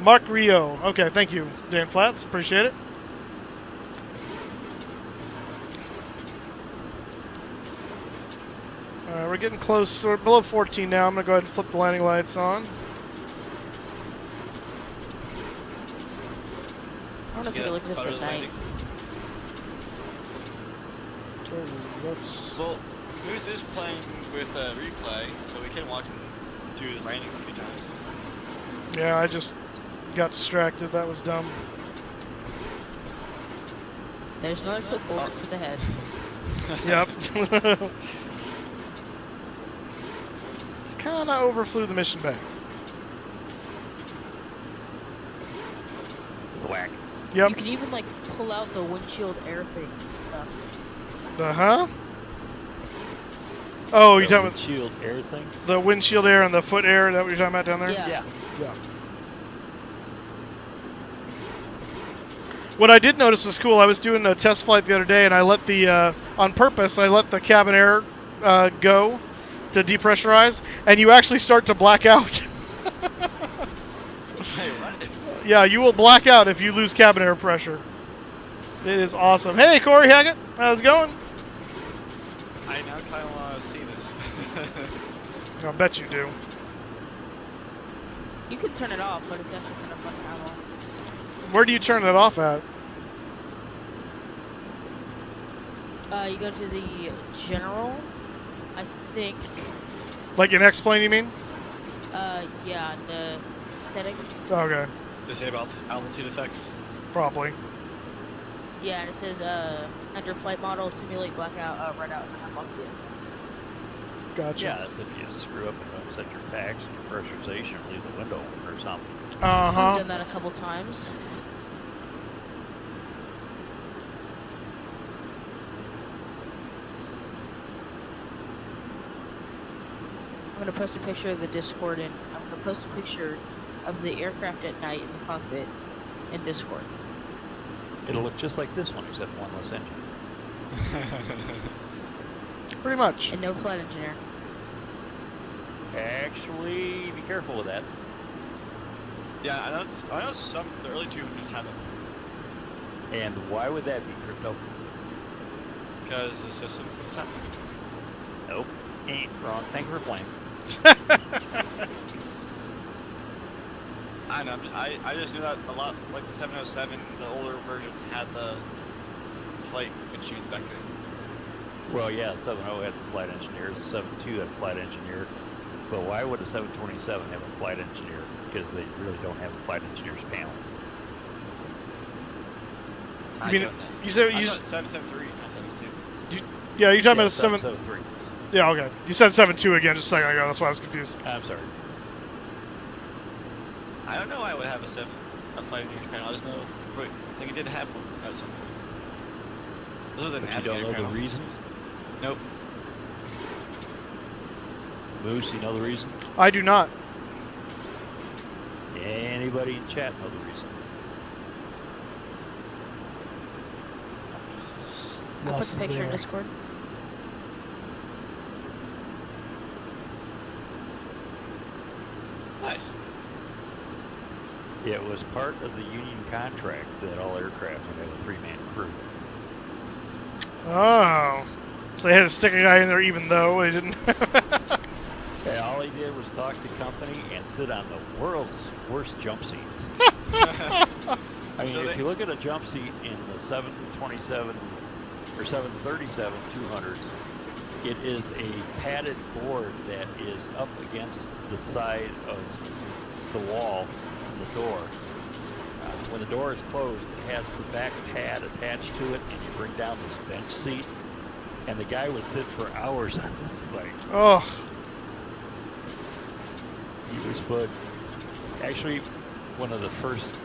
Mark Rio. Okay, thank you, Dan Flats. Appreciate it. We're getting close. We're below 14 now. I'm going to go ahead and flip the landing lights on. I want to take a look at this at night. Well, Moose is playing with replay, so we can watch him do his landings a few times. Yeah, I just got distracted. That was dumb. There's another quick bullet to the head. Yep. It's kind of overflew the mission bay. Whack. Yep. You can even like pull out the windshield air thing and stuff. Uh-huh. Oh, you're The talking about windshield air thing? the windshield air and the foot air? Is that what you're talking about down there? Yeah. Yeah. What I did notice was cool. I was doing a test flight the other day, and I let the, on purpose, I let the cabin air go to depressurize, and you actually start to black out. Hey, what? Yeah, you will black out if you lose cabin air pressure. It is awesome. Hey, Corey Haggett, how's it going? I now kind of want to see this. I bet you do. You can turn it off, but it's actually kind of fun to have on. Where do you turn it off at? You go to the general, I think. Like in X-Plane, you mean? Yeah, in the settings. Okay, They say about altitude effects. probably. Yeah, and it says under flight model simulate blackout red out and hypoxia effects. Gotcha. Yeah, that's if you screw up and don't set your packs and your pressurization or leave the window open or something. Uh-huh. I've done that a couple times. I'm gonna post a picture of the Discord and I'm gonna post a picture of the aircraft at night in the cockpit in Discord. It'll look just like this one, except one less engine. Pretty much. And no flight engineer. Actually, be careful with that. Yeah, I know some the early 200s have them And why would that be, Crypto? because the systems it's not. Nope. Wrong. Thank you for playing. I know. I just knew that a lot. Like the 707, the older version had the flight machines back then. Well, yeah, the 70 had the flight engineers, the 72 had a flight engineer. But why would a 727 have a flight engineer? Because they really don't have a flight engineer's panel. I mean, don't know. you said I you thought 773, not 72. yeah, you're talking Yeah, about a 7. 773. Yeah, okay. You said 7.2 again just a second ago. That's why I was confused. I'm sorry. I don't know why I would have a flight engineer's panel. I just know. I think it did have one at some point. This was an But you don't know panel. the reason? Nope. Moose, you know the reason? I do not. Anybody in chat know the reason? I put the picture in Discord. Nice. It was part of the union contract that all aircraft would have a 3-man crew. Oh. So they had to stick a guy in there even though they didn't. And all he did was talk to company and sit on the world's worst jump seat. I mean, So if you look at a jump seat in the 727 or 737 200s, it is a padded board that is up against the side of the wall and the door. When the door is closed, it has the back pad attached to it, and you bring down this bench seat, and the guy would sit for hours on this thing. Oh. He was fun. Actually, one of the first,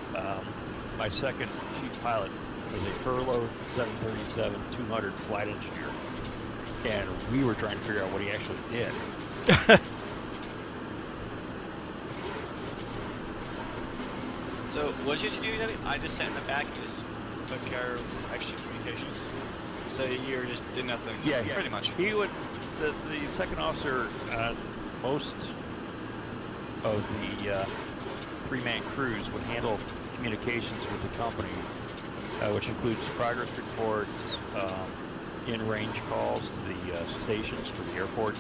my second chief pilot was a furloughed 737-200 flight engineer, and we were trying to figure out what he actually did. So what did you do then? I just sat in the back and just took care of extra communications. So you were just did nothing. Yeah, pretty much. He would, the second officer, most of the 3-man crews would handle communications with the company, which includes progress reports, in-range calls to the stations for the airports,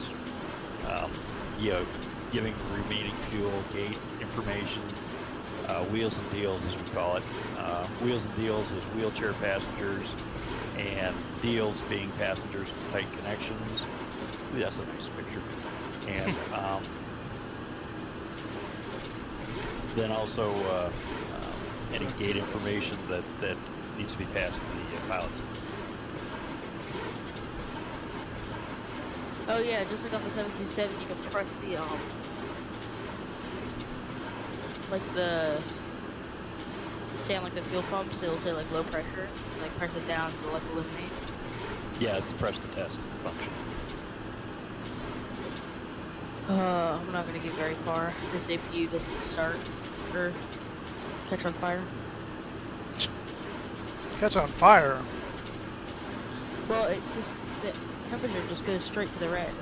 giving remaining fuel, gate information, wheels and deals as we call it. Wheels and deals is wheelchair passengers, and deals being passengers with tight connections. Ooh, that's a nice picture. And then also any gate information that needs to be passed to the pilots. Oh yeah, just like on the 727, you can press the like the say on like the fuel pumps, it'll say like low pressure. Like press it down to like eliminate. Yeah, it's press to test function. I'm not gonna get very far. This APU doesn't start or catch on fire. Catch on fire. Well, it just the temperature just goes straight to the red.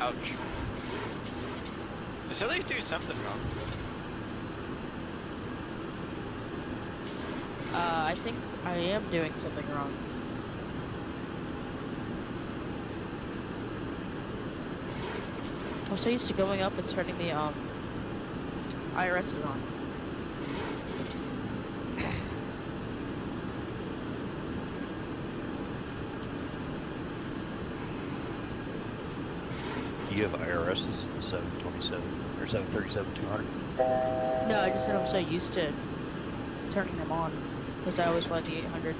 Ouch. They said they do something wrong. I think I am doing something wrong. I'm so used to going up and turning the IRSs on. You have IRSs 727 or 737-200. No, I just said I'm so used to turning them on because I always fly the 800.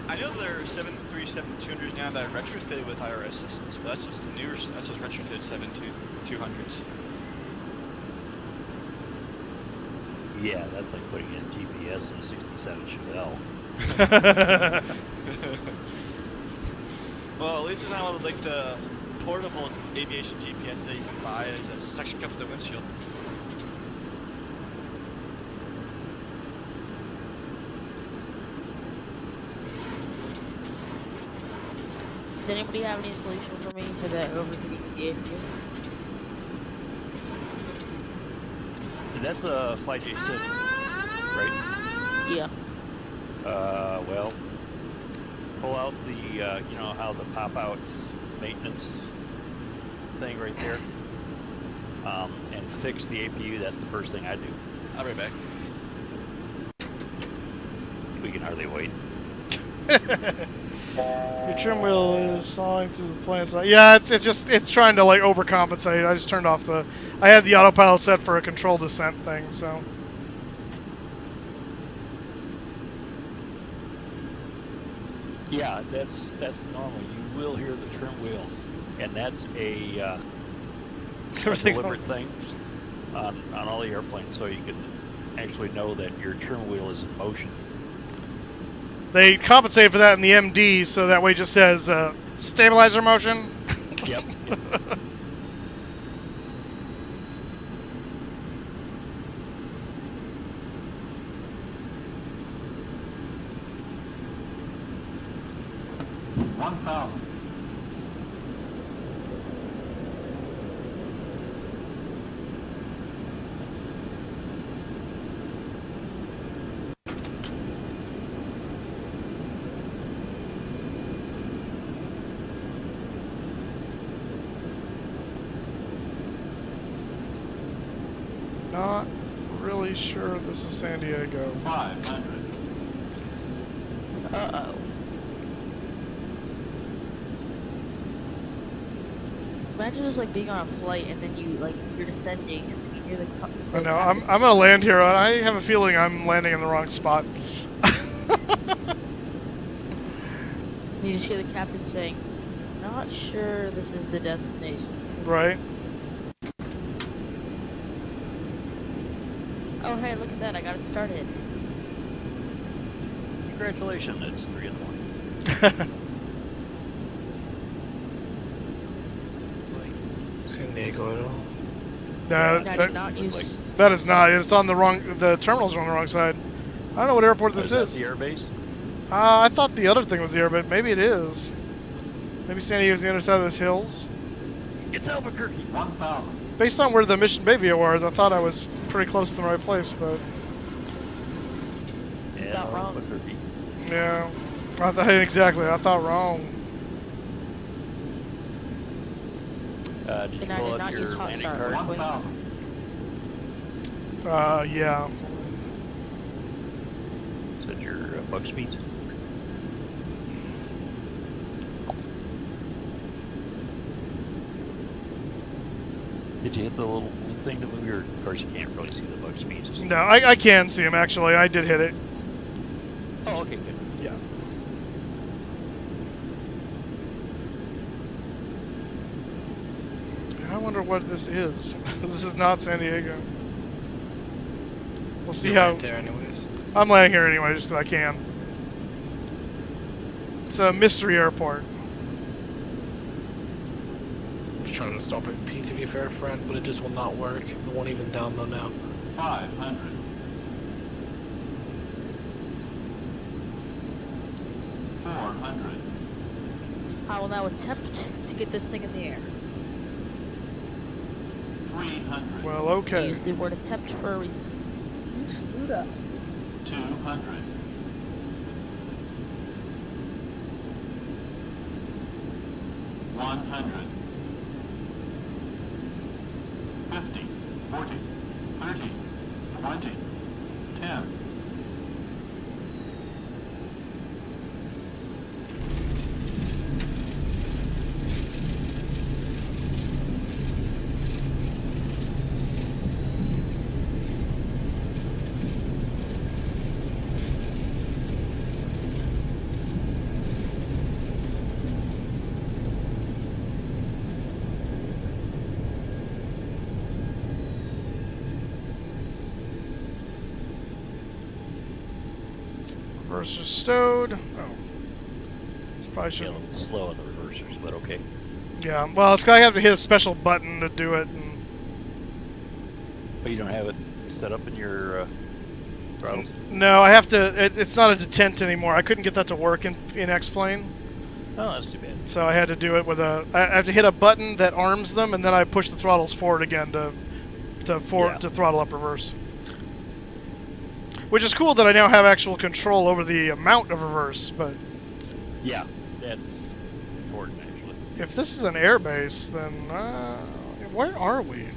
I know there are 737-200s now that are retrofitted with IRS systems, but that's just the newer, that's just retrofitted 727-200s. Yeah, that's like putting in GPS in a 67 Chevelle. Well, at least it's not like the portable aviation GPS that you can buy. A section comes with the windshield. Does anybody have any solution for me for that overheating of the APU? That's a FlyJSim, right? Yeah. Well, pull out the, you know how the pop-out maintenance thing right there, and fix the APU. That's the first thing I do. I'll be right back. We can hardly wait. Your trim wheel is sawing through the plane side. Yeah, it's trying to like overcompensate. I just turned off I had the autopilot set for a control descent thing, so. Yeah, that's normal. You will hear the trim wheel, and that's a deliberate thing on all the airplanes, so you can actually know that your trim wheel is in motion. They compensate for that in the MD, so that way it just says stabilizer motion. Yep. Not really sure this is San Diego. 500. Uh-oh. Imagine just like being on a flight and then you're descending and then you hear the. I know. I'm gonna land here. I have a feeling I'm landing in the wrong spot. You just hear the captain saying, "Not sure this is the destination." Right. Oh hey, look at that! I got it started. Congratulations, it's 3 in the morning. San Diego at all? No, I did not use. that is not. It's on the wrong. The terminals are on the wrong side. I don't know what airport this Is is. that the airbase? I thought the other thing was the airbase. Maybe it is. Maybe San Diego's the other side of those hills. It's Albuquerque. 1,000. Based on where the Mission Bay VOR is, I thought I was pretty close to the right place, but Yeah, Not wrong. Albuquerque. yeah, I thought exactly. I thought wrong. Did you And I pull did out not your use hot landing start. card? 1,000. Yeah. at your bug speeds? Did you hit the little thing to move your? Of course, you can't really see the bug speeds. No, I can see him actually. I did hit it. Oh, okay, good. Yeah. I wonder what this is. This is not San Diego. We'll see You're how. right there anyways. I'm landing here anyway, just 'cause I can. It's a mystery airport. I'm just trying to stop it. P3 fair friend, but it just will not work. It won't even download now. 500. 400. I will now attempt to get this thing in the air. 300. Well, I okay. use the word attempt for a reason. You screwed up. 200. 100. 50. 40. 30. 20. 10. Reverse is stowed. Oh. Probably Yeah, a should. little slow on the reversers, but okay. Yeah. Well, it's 'cause I have to hit a special button to do it. And But you don't have it set up in your throttles? no, I have to. It's not a detent anymore. I couldn't get that to work in X-Plane, Oh, that's too bad. so I had to do it with a. I have to hit a button that arms them, and then I push the throttles forward again to throttle up reverse. Which is cool that I now have actual control over the amount of reverse, but Yeah, that's important actually. if this is an airbase, then where are we?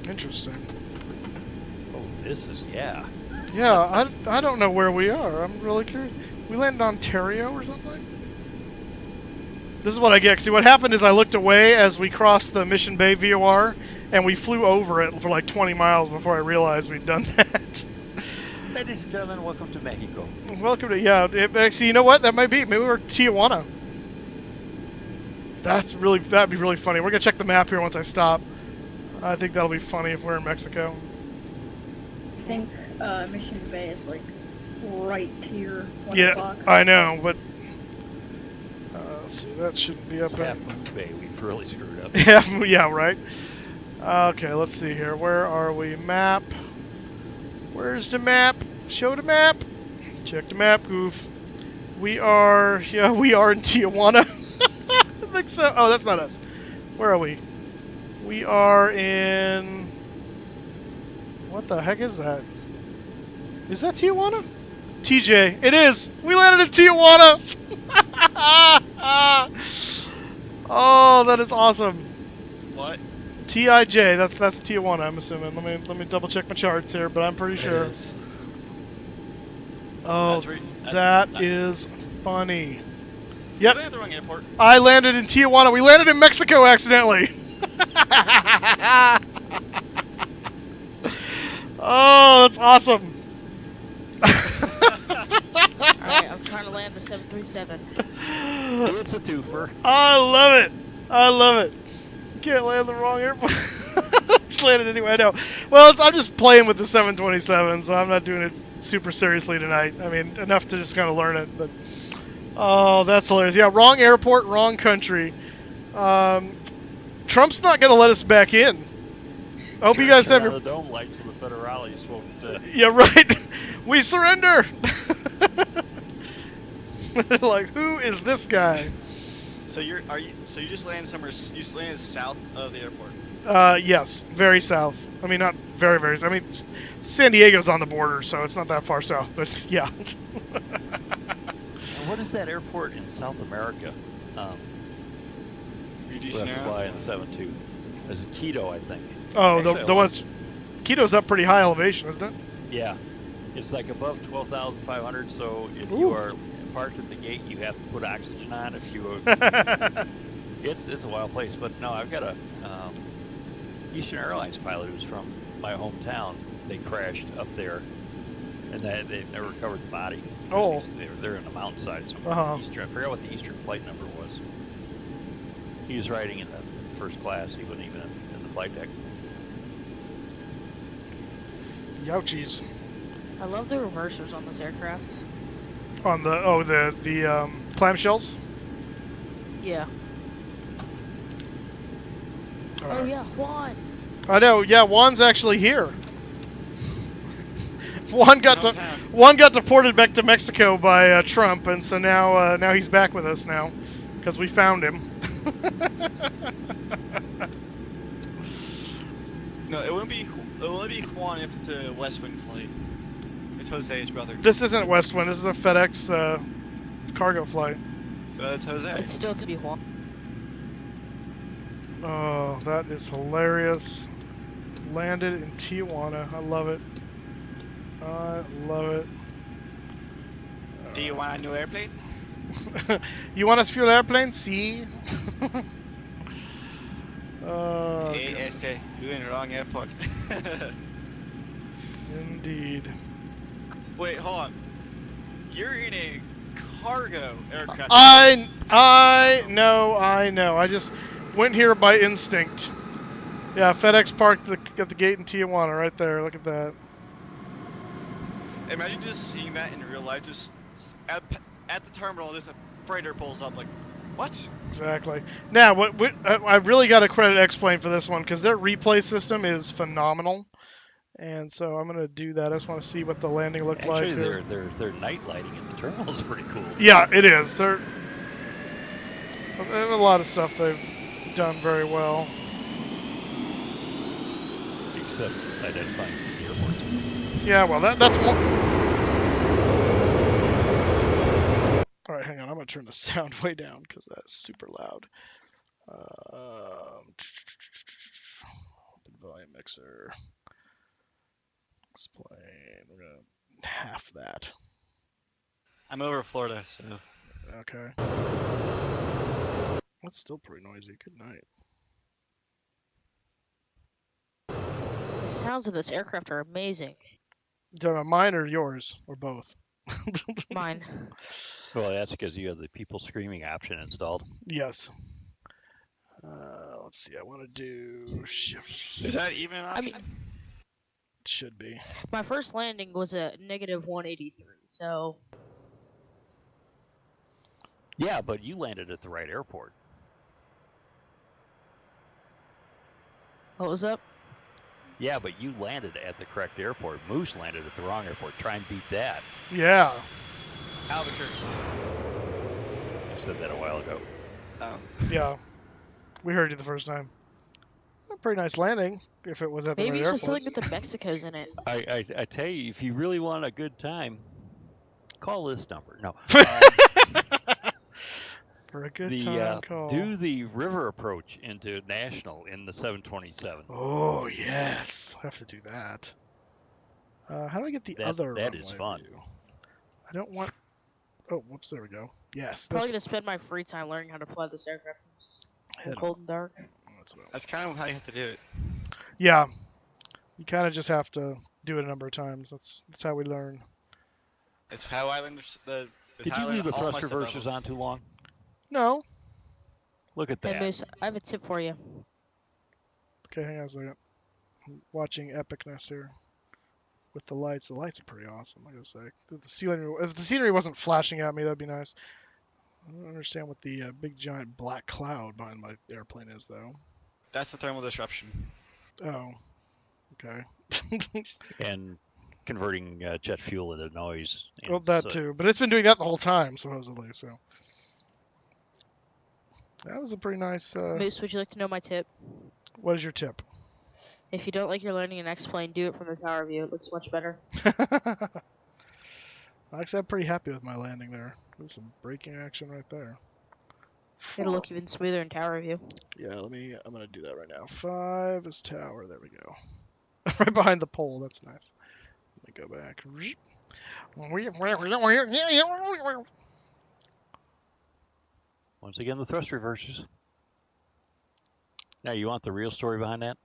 Interesting. Oh, this is, yeah. Yeah, I don't know where we are. I'm really curious. We landed in Ontario or something? This is what I get. See, what happened is I looked away as we crossed the Mission Bay VOR, and we flew over it for like 20 miles before I realized we'd done that. Ladies and gentlemen, welcome to Mexico. Welcome to, yeah, actually, you know what? That might be. Maybe we're Tijuana. That'd be really funny. We're going to check the map here once I stop. I think that'll be funny if we're in Mexico. I think Mission Bay is like right here. 1 Yeah, o'clock. I know, but let's see, that shouldn't be up Half in. Moon Bay, we've really screwed up. Yeah, right. Okay, let's see here. Where are we? Map. Where's the map? Show the map. Check the map, goof. We are in Tijuana. I think so. Oh, that's not us. Where are we? We are in. What the heck is that? Is that Tijuana? TJ. It is. We landed in Tijuana. Oh, that is awesome. What? TIJ. That's Tijuana. I'm assuming. Let me double check my charts here, but I'm pretty sure. It is. Oh, that is funny. Yep. Yep. At the wrong airport. I landed in Tijuana. We landed in Mexico accidentally. Oh, that's awesome. Alright, I'm trying to land the 737. It's a twofer. I love it. I love it. Can't land the wrong airport. Just landed anyway. I know. Well, I'm just playing with the 727, so I'm not doing it super seriously tonight. I mean, enough to just kind of learn it. But oh, that's hilarious. Yeah, wrong airport, wrong country. Trump's not going to let us back in. I hope you guys have Turn your. on the dome lights so the federales won't. Yeah, right. We surrender. Like, who is this guy? So you just landed somewhere? You just landed south of the airport. Yes, very south. I mean, not very, very. I mean, San Diego's on the border, so it's not that far south. But yeah. And what is that airport in South America? Rio de Let's Janeiro? fly in the 7-2. There's Quito, I think. Oh, Actually, the one's Quito's up pretty high elevation, isn't it? Yeah, it's like above 12,500. So if Ooh. you are parked at the gate, you have to put oxygen on. If you, it's a wild place. But no, I've got a Eastern Airlines pilot who's from my hometown. They crashed up there, and they never recovered the body. Oh. They're in the mountainside somewhere. Eastern, I forgot what the Eastern flight number was. He was riding in the first class. He wasn't even in the flight deck. Youchies. I love the reversers on this aircraft. On the the clamshells. Yeah. Oh yeah, Juan. I know. Yeah, Juan's actually here. Juan got deported back to Mexico by Trump, and so now he's back with us now because we found him. No, it wouldn't be Juan if it's a West Wing flight. It's Jose's brother. This isn't West Wind. This is a FedEx cargo flight. So that's Jose. It's still to be Juan. Oh, that is hilarious. Landed in Tijuana. I love it. I love it. Do you want a new airplane? You want us fuel airplane? See? Oh, ASA, you're in the wrong airport. Indeed. Wait, hold on. You're in a cargo aircraft. I know. I just went here by instinct. Yeah, FedEx parked at the gate in Tijuana right there. Look at that. Imagine just seeing that in real life. Just at the terminal, just a freighter pulls up. Like, what? Exactly. Now, I really got to credit X-Plane for this one because their replay system is phenomenal. And so I'm gonna do that. I just want to see what the landing looked like. Actually, their night lighting in the terminal is pretty cool. Yeah, it is. They have a lot of stuff they've done very well. Except identifying the airports. Yeah, well, that's more. All right, hang on. I'm gonna turn the sound way down because that's super loud. The volume mixer. Explain. We're gonna half that. I'm over Florida, so. Okay. That's still pretty noisy. Good night. The sounds of this aircraft are amazing. You talking about mine or yours or both? Mine. Well, that's because you have the people screaming option installed. Yes. Let's see. I want to do shift. Is that even an option? I mean, it should be. My first landing was at -183, so. Yeah, but you landed at the right airport. What was up? Yeah, but you landed at the correct airport. Moose landed at the wrong airport. Try and beat that. Yeah. Albuquerque. I said that a while ago. Oh. Yeah. We heard you the first time. A pretty nice landing if it was at the Maybe right it's airport. just something with the Mexicos in it. I tell you, if you really want a good time, call this number. No. For a good time call. Do the river approach into National in the 727. Oh, yes. I have to do that. How do I get the other That is fun. View? I don't want... Oh, whoops, there we go. Yes. Probably going to spend my free time learning how to fly this aircraft in cold and dark. That's kind of how you have to do it. Yeah. You kind of just have to do it a number of times. That's how we learn. It's how I learned the... Did you leave the thrust reversers on too long? No. Look at that. Hey, Moose, I have a tip for you. Okay, hang on a second. I'm watching epicness here with the lights. The lights are pretty awesome, I gotta say. If the scenery wasn't flashing at me, that'd be nice. I don't understand what the big giant black cloud behind my airplane is, though. That's the thermal disruption. Oh. Okay. And converting jet fuel into noise. Well, that too. But it's been doing that the whole time, supposedly, so. That was a pretty nice... Moose, would you like to know my tip? What is your tip? If you don't like your landing in X-Plane, do it from the tower view. It looks much better. Actually, I'm pretty happy with my landing there. There's some braking action right there. It'll look even smoother in tower view. Yeah, I'm gonna do that right now. 5 is tower. There we go. Right behind the pole. That's nice. Let me go back. Once again, the thrust reversers. Now, you want the real story behind that?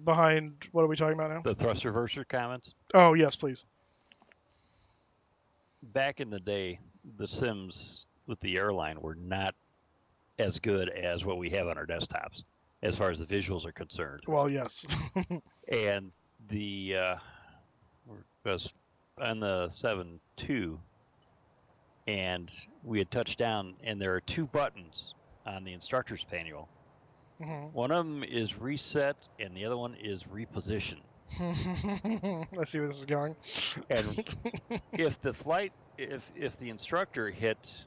Behind, what are we talking about now? The thrust reverser comments? Oh, yes, please. Back in the day, the sims with the airline were not as good as what we have on our desktops, as far as the visuals are concerned. Well, yes. And the was on the 7.2, and we had touched down, and there are 2 buttons on the instructor's manual. One of them is reset, and the other one is reposition. I see where this is going. And if the instructor hit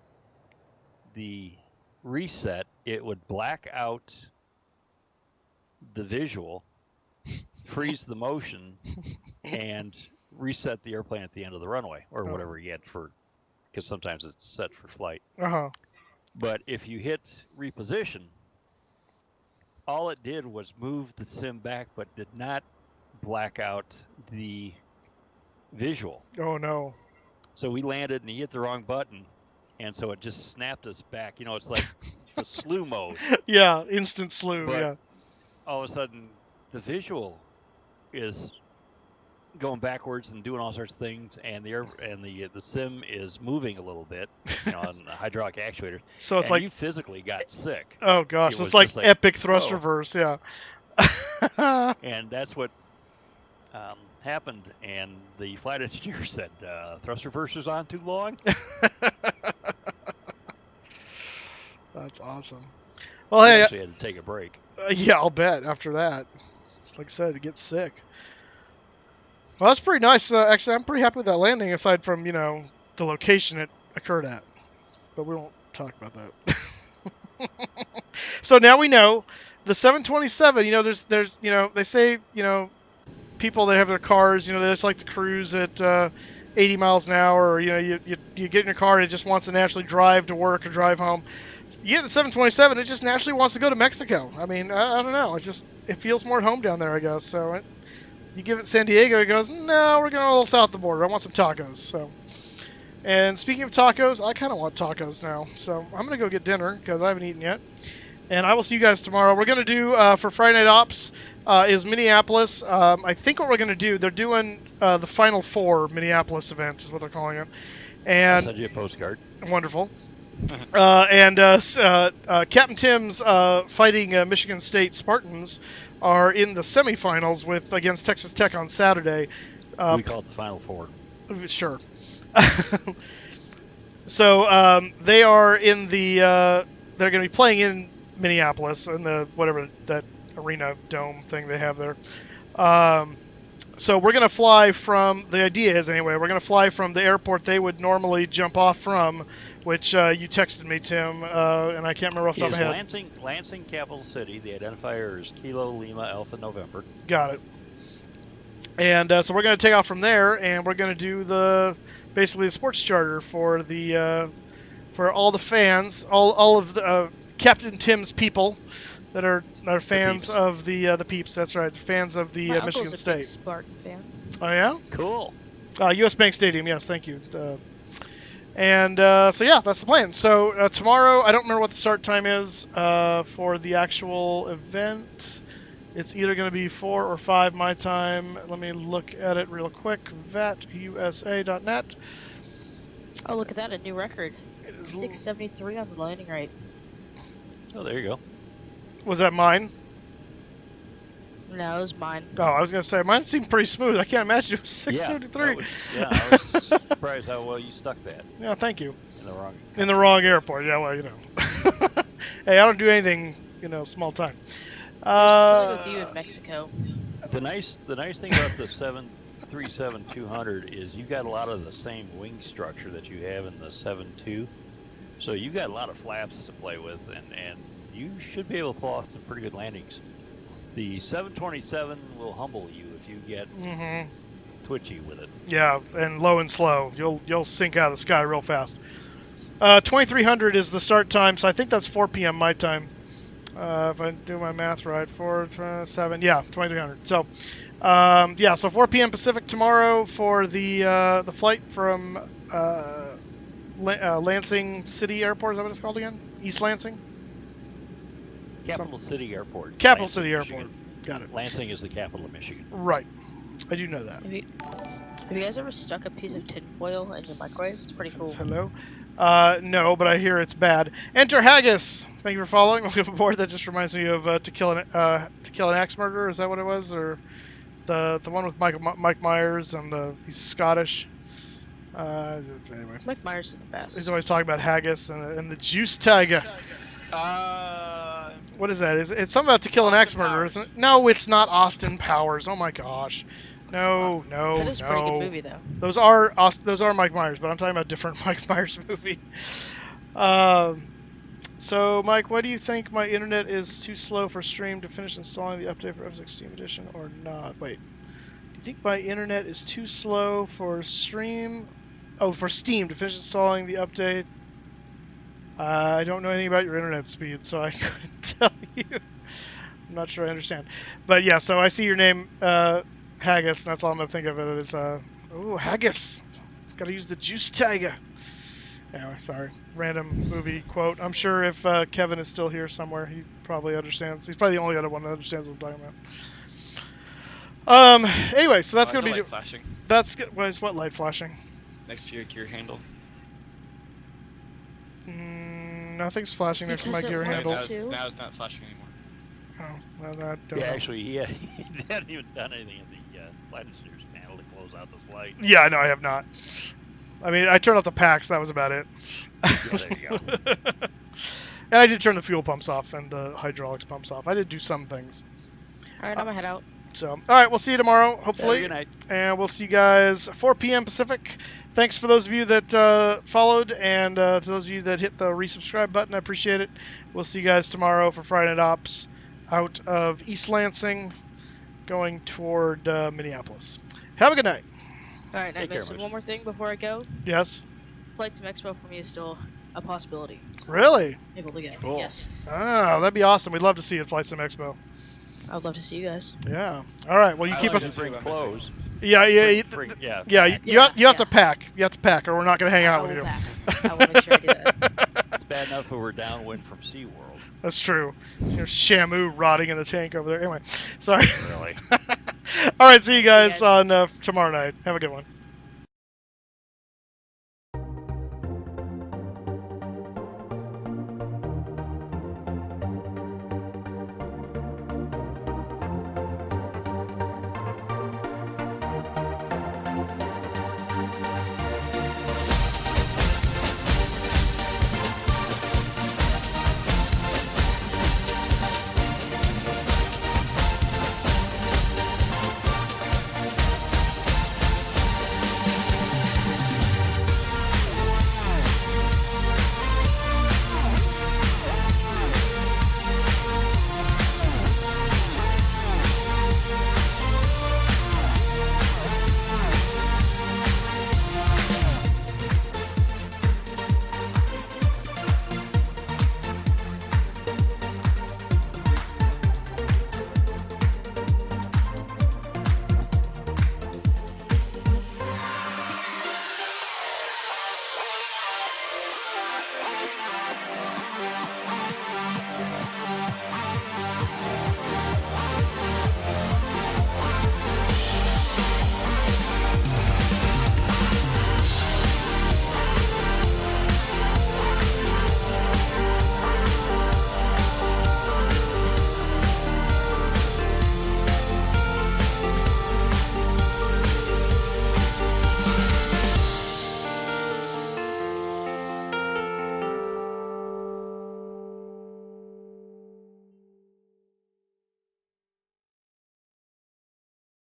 the reset, it would black out the visual, freeze the motion, and reset the airplane at the end of the runway, or whatever you had for, because sometimes it's set for flight. But if you hit reposition, all it did was move the sim back, but did not black out the visual. Oh, no. So we landed, and he hit the wrong button, and so it just snapped us back. You know, it's like the slew mode. Yeah, instant slew, But yeah. all of a sudden, the visual is going backwards and doing all sorts of things, and the sim is moving a little bit, you know, on the hydraulic actuators. So it's and like you physically got sick. Oh gosh, It it's was like just epic thrust whoa. reverse, yeah. And that's what happened, and the flight engineer said, thrust reversers on too long? That's awesome. Well, hey, actually had to take a break. Yeah, I'll bet after that. Like I said, to get sick. Well, that's pretty nice. Actually, I'm pretty happy with that landing, aside from, you know, the location it occurred at. But we won't talk about that. So now we know the 727, you know, there's, you know, they say, you know, people that have their cars, you know, they just like to cruise at 80 miles an hour, or, you know, you get in your car and it just wants to naturally drive to work or drive home. You get the 727, it just naturally wants to go to Mexico. I mean, I don't know. It feels more at home down there, I guess. So you give it San Diego, it goes, no, we're going a little south of the border. I want some tacos. So, and speaking of tacos, I kind of want tacos now. So I'm going to go get dinner because I haven't eaten yet. And I will see you guys tomorrow. We're going to do, for Friday Night Ops, is Minneapolis. I think what we're going to do, they're doing the Final Four Minneapolis event, is what they're calling it. And I'll send you a postcard. Wonderful. And Captain Tim's fighting Michigan State Spartans are in the semifinals against Texas Tech on Saturday. We call it the Final Four. Sure. So they are in the. They're going to be playing in Minneapolis in the whatever that arena dome thing they have there. So we're going to fly from. The idea is anyway. We're going to fly from the airport they would normally jump off from, which you texted me, Tim, and I can't remember off the top of my head. Lansing, capital city. The identifier is Kilo Lima Alpha November. Got it. And so we're going to take off from there, and we're going to do basically the sports charter for all the fans, all of the Captain Tim's people that are fans of the Peeps. That's right, fans of the My Michigan uncle's a State. big Spartan fan. Oh yeah. Cool. U.S. Bank Stadium. Yes, thank you. And so yeah, that's the plan. So tomorrow, I don't remember what the start time is for the actual event. It's either going to be 4 or 5 my time. Let me look at it real quick. VATUSA.net. Oh, look at that, a new record. 673 on the landing rate. Oh, there you go. Was that mine? No, it was mine. Oh, I was going to say, mine seemed pretty smooth. I can't imagine it was 673. I was surprised how well you stuck that. Yeah, thank you. In the wrong airport. Yeah, well, you know. Hey, I don't do anything, you know, small time. Something with you in Mexico. The nice thing about the 737-200 is you got a lot of the same wing structure that you have in the 7.2. So you got a lot of flaps to play with, and you should be able to pull off some pretty good landings. The 727 will humble you if you get twitchy with it. Yeah, and low and slow. You'll sink out of the sky real fast. 2300 is the start time, so I think that's 4 p.m. my time. If I do my math right, 4, 7, yeah, 2300. So, yeah, so 4 p.m. Pacific tomorrow for the flight from Lansing City Airport. Is that what it's called again? East Lansing? Capital City Airport. Capital Lansing, City Airport. Michigan. Got it. Lansing is the capital of Michigan. Right. I do know that. Have you guys ever stuck a piece of tinfoil in your microwave? It's pretty cool. Hello? No, but I hear it's bad. Enter Haggis. Thank you for following. Welcome aboard. That just reminds me of To Kill an Axe Murderer. Is that what it was, or the one with Mike Myers and he's Scottish? Anyway, Mike Myers is the best. he's always talking about haggis and the juice tiger. What is that? It's something about To Kill an Axe Murderer, isn't it? No, it's not Austin Powers. Oh my gosh. No. That is a pretty good movie, though. Those are Mike Myers, but I'm talking about a different Mike Myers movie. So, Mike, why do you think my internet is too slow for Stream to finish installing the update for F16 Edition or not? Wait. Do you think my internet is too slow for Stream? Oh, for Steam to finish installing the update? I don't know anything about your internet speed, so I couldn't tell you. I'm not sure I understand. But yeah, so I see your name, Haggis, and that's all I'm going to think of it is, ooh, Haggis. It's got to use the juice tiger. Anyway, sorry. Random movie quote. I'm sure if Kevin is still here somewhere, he probably understands. He's probably the only other one that understands what I'm talking about. Anyway, so that's going to be... light flashing That's good. What light flashing? next to your gear handle. Nothing's flashing next to my gear handle. Now it's not flashing anymore. Oh, well, I don't Yeah, know. actually, he hadn't even done anything in the flight engineer's panel to close out the flight. Yeah, no, I have not. I mean, I turned off the packs. That was about it. Yeah, there you go. And I did turn the fuel pumps off and the hydraulics pumps off. I did do some things. All right, I'm gonna head out. So, all right, we'll see you tomorrow, hopefully. Good night. And we'll see you guys 4 p.m. Pacific. Thanks for those of you that followed, and to those of you that hit the resubscribe button. I appreciate it. We'll see you guys tomorrow for Friday Night Ops out of East Lansing, going toward Minneapolis. Have a good night. All right, Take now, care, so Mitch. one more thing before I go. Yes? FlyJSim Expo for me is still a possibility. Really? Able to get. Cool. Yes. Oh, that'd be awesome. We'd love to see you at FlightSim Expo. I'd love to see you guys. Yeah. All right. Well, you I keep like us. it. Bring clothes. Yeah. Yeah. You have to pack. You have to pack, or we're not going to hang out I with will you. back. I will make sure I do that. It's bad enough that we're downwind from SeaWorld. That's true. There's Shamu rotting in the tank over there. Anyway, sorry. Really. All right. See you guys guys. on tomorrow night. Have a good one.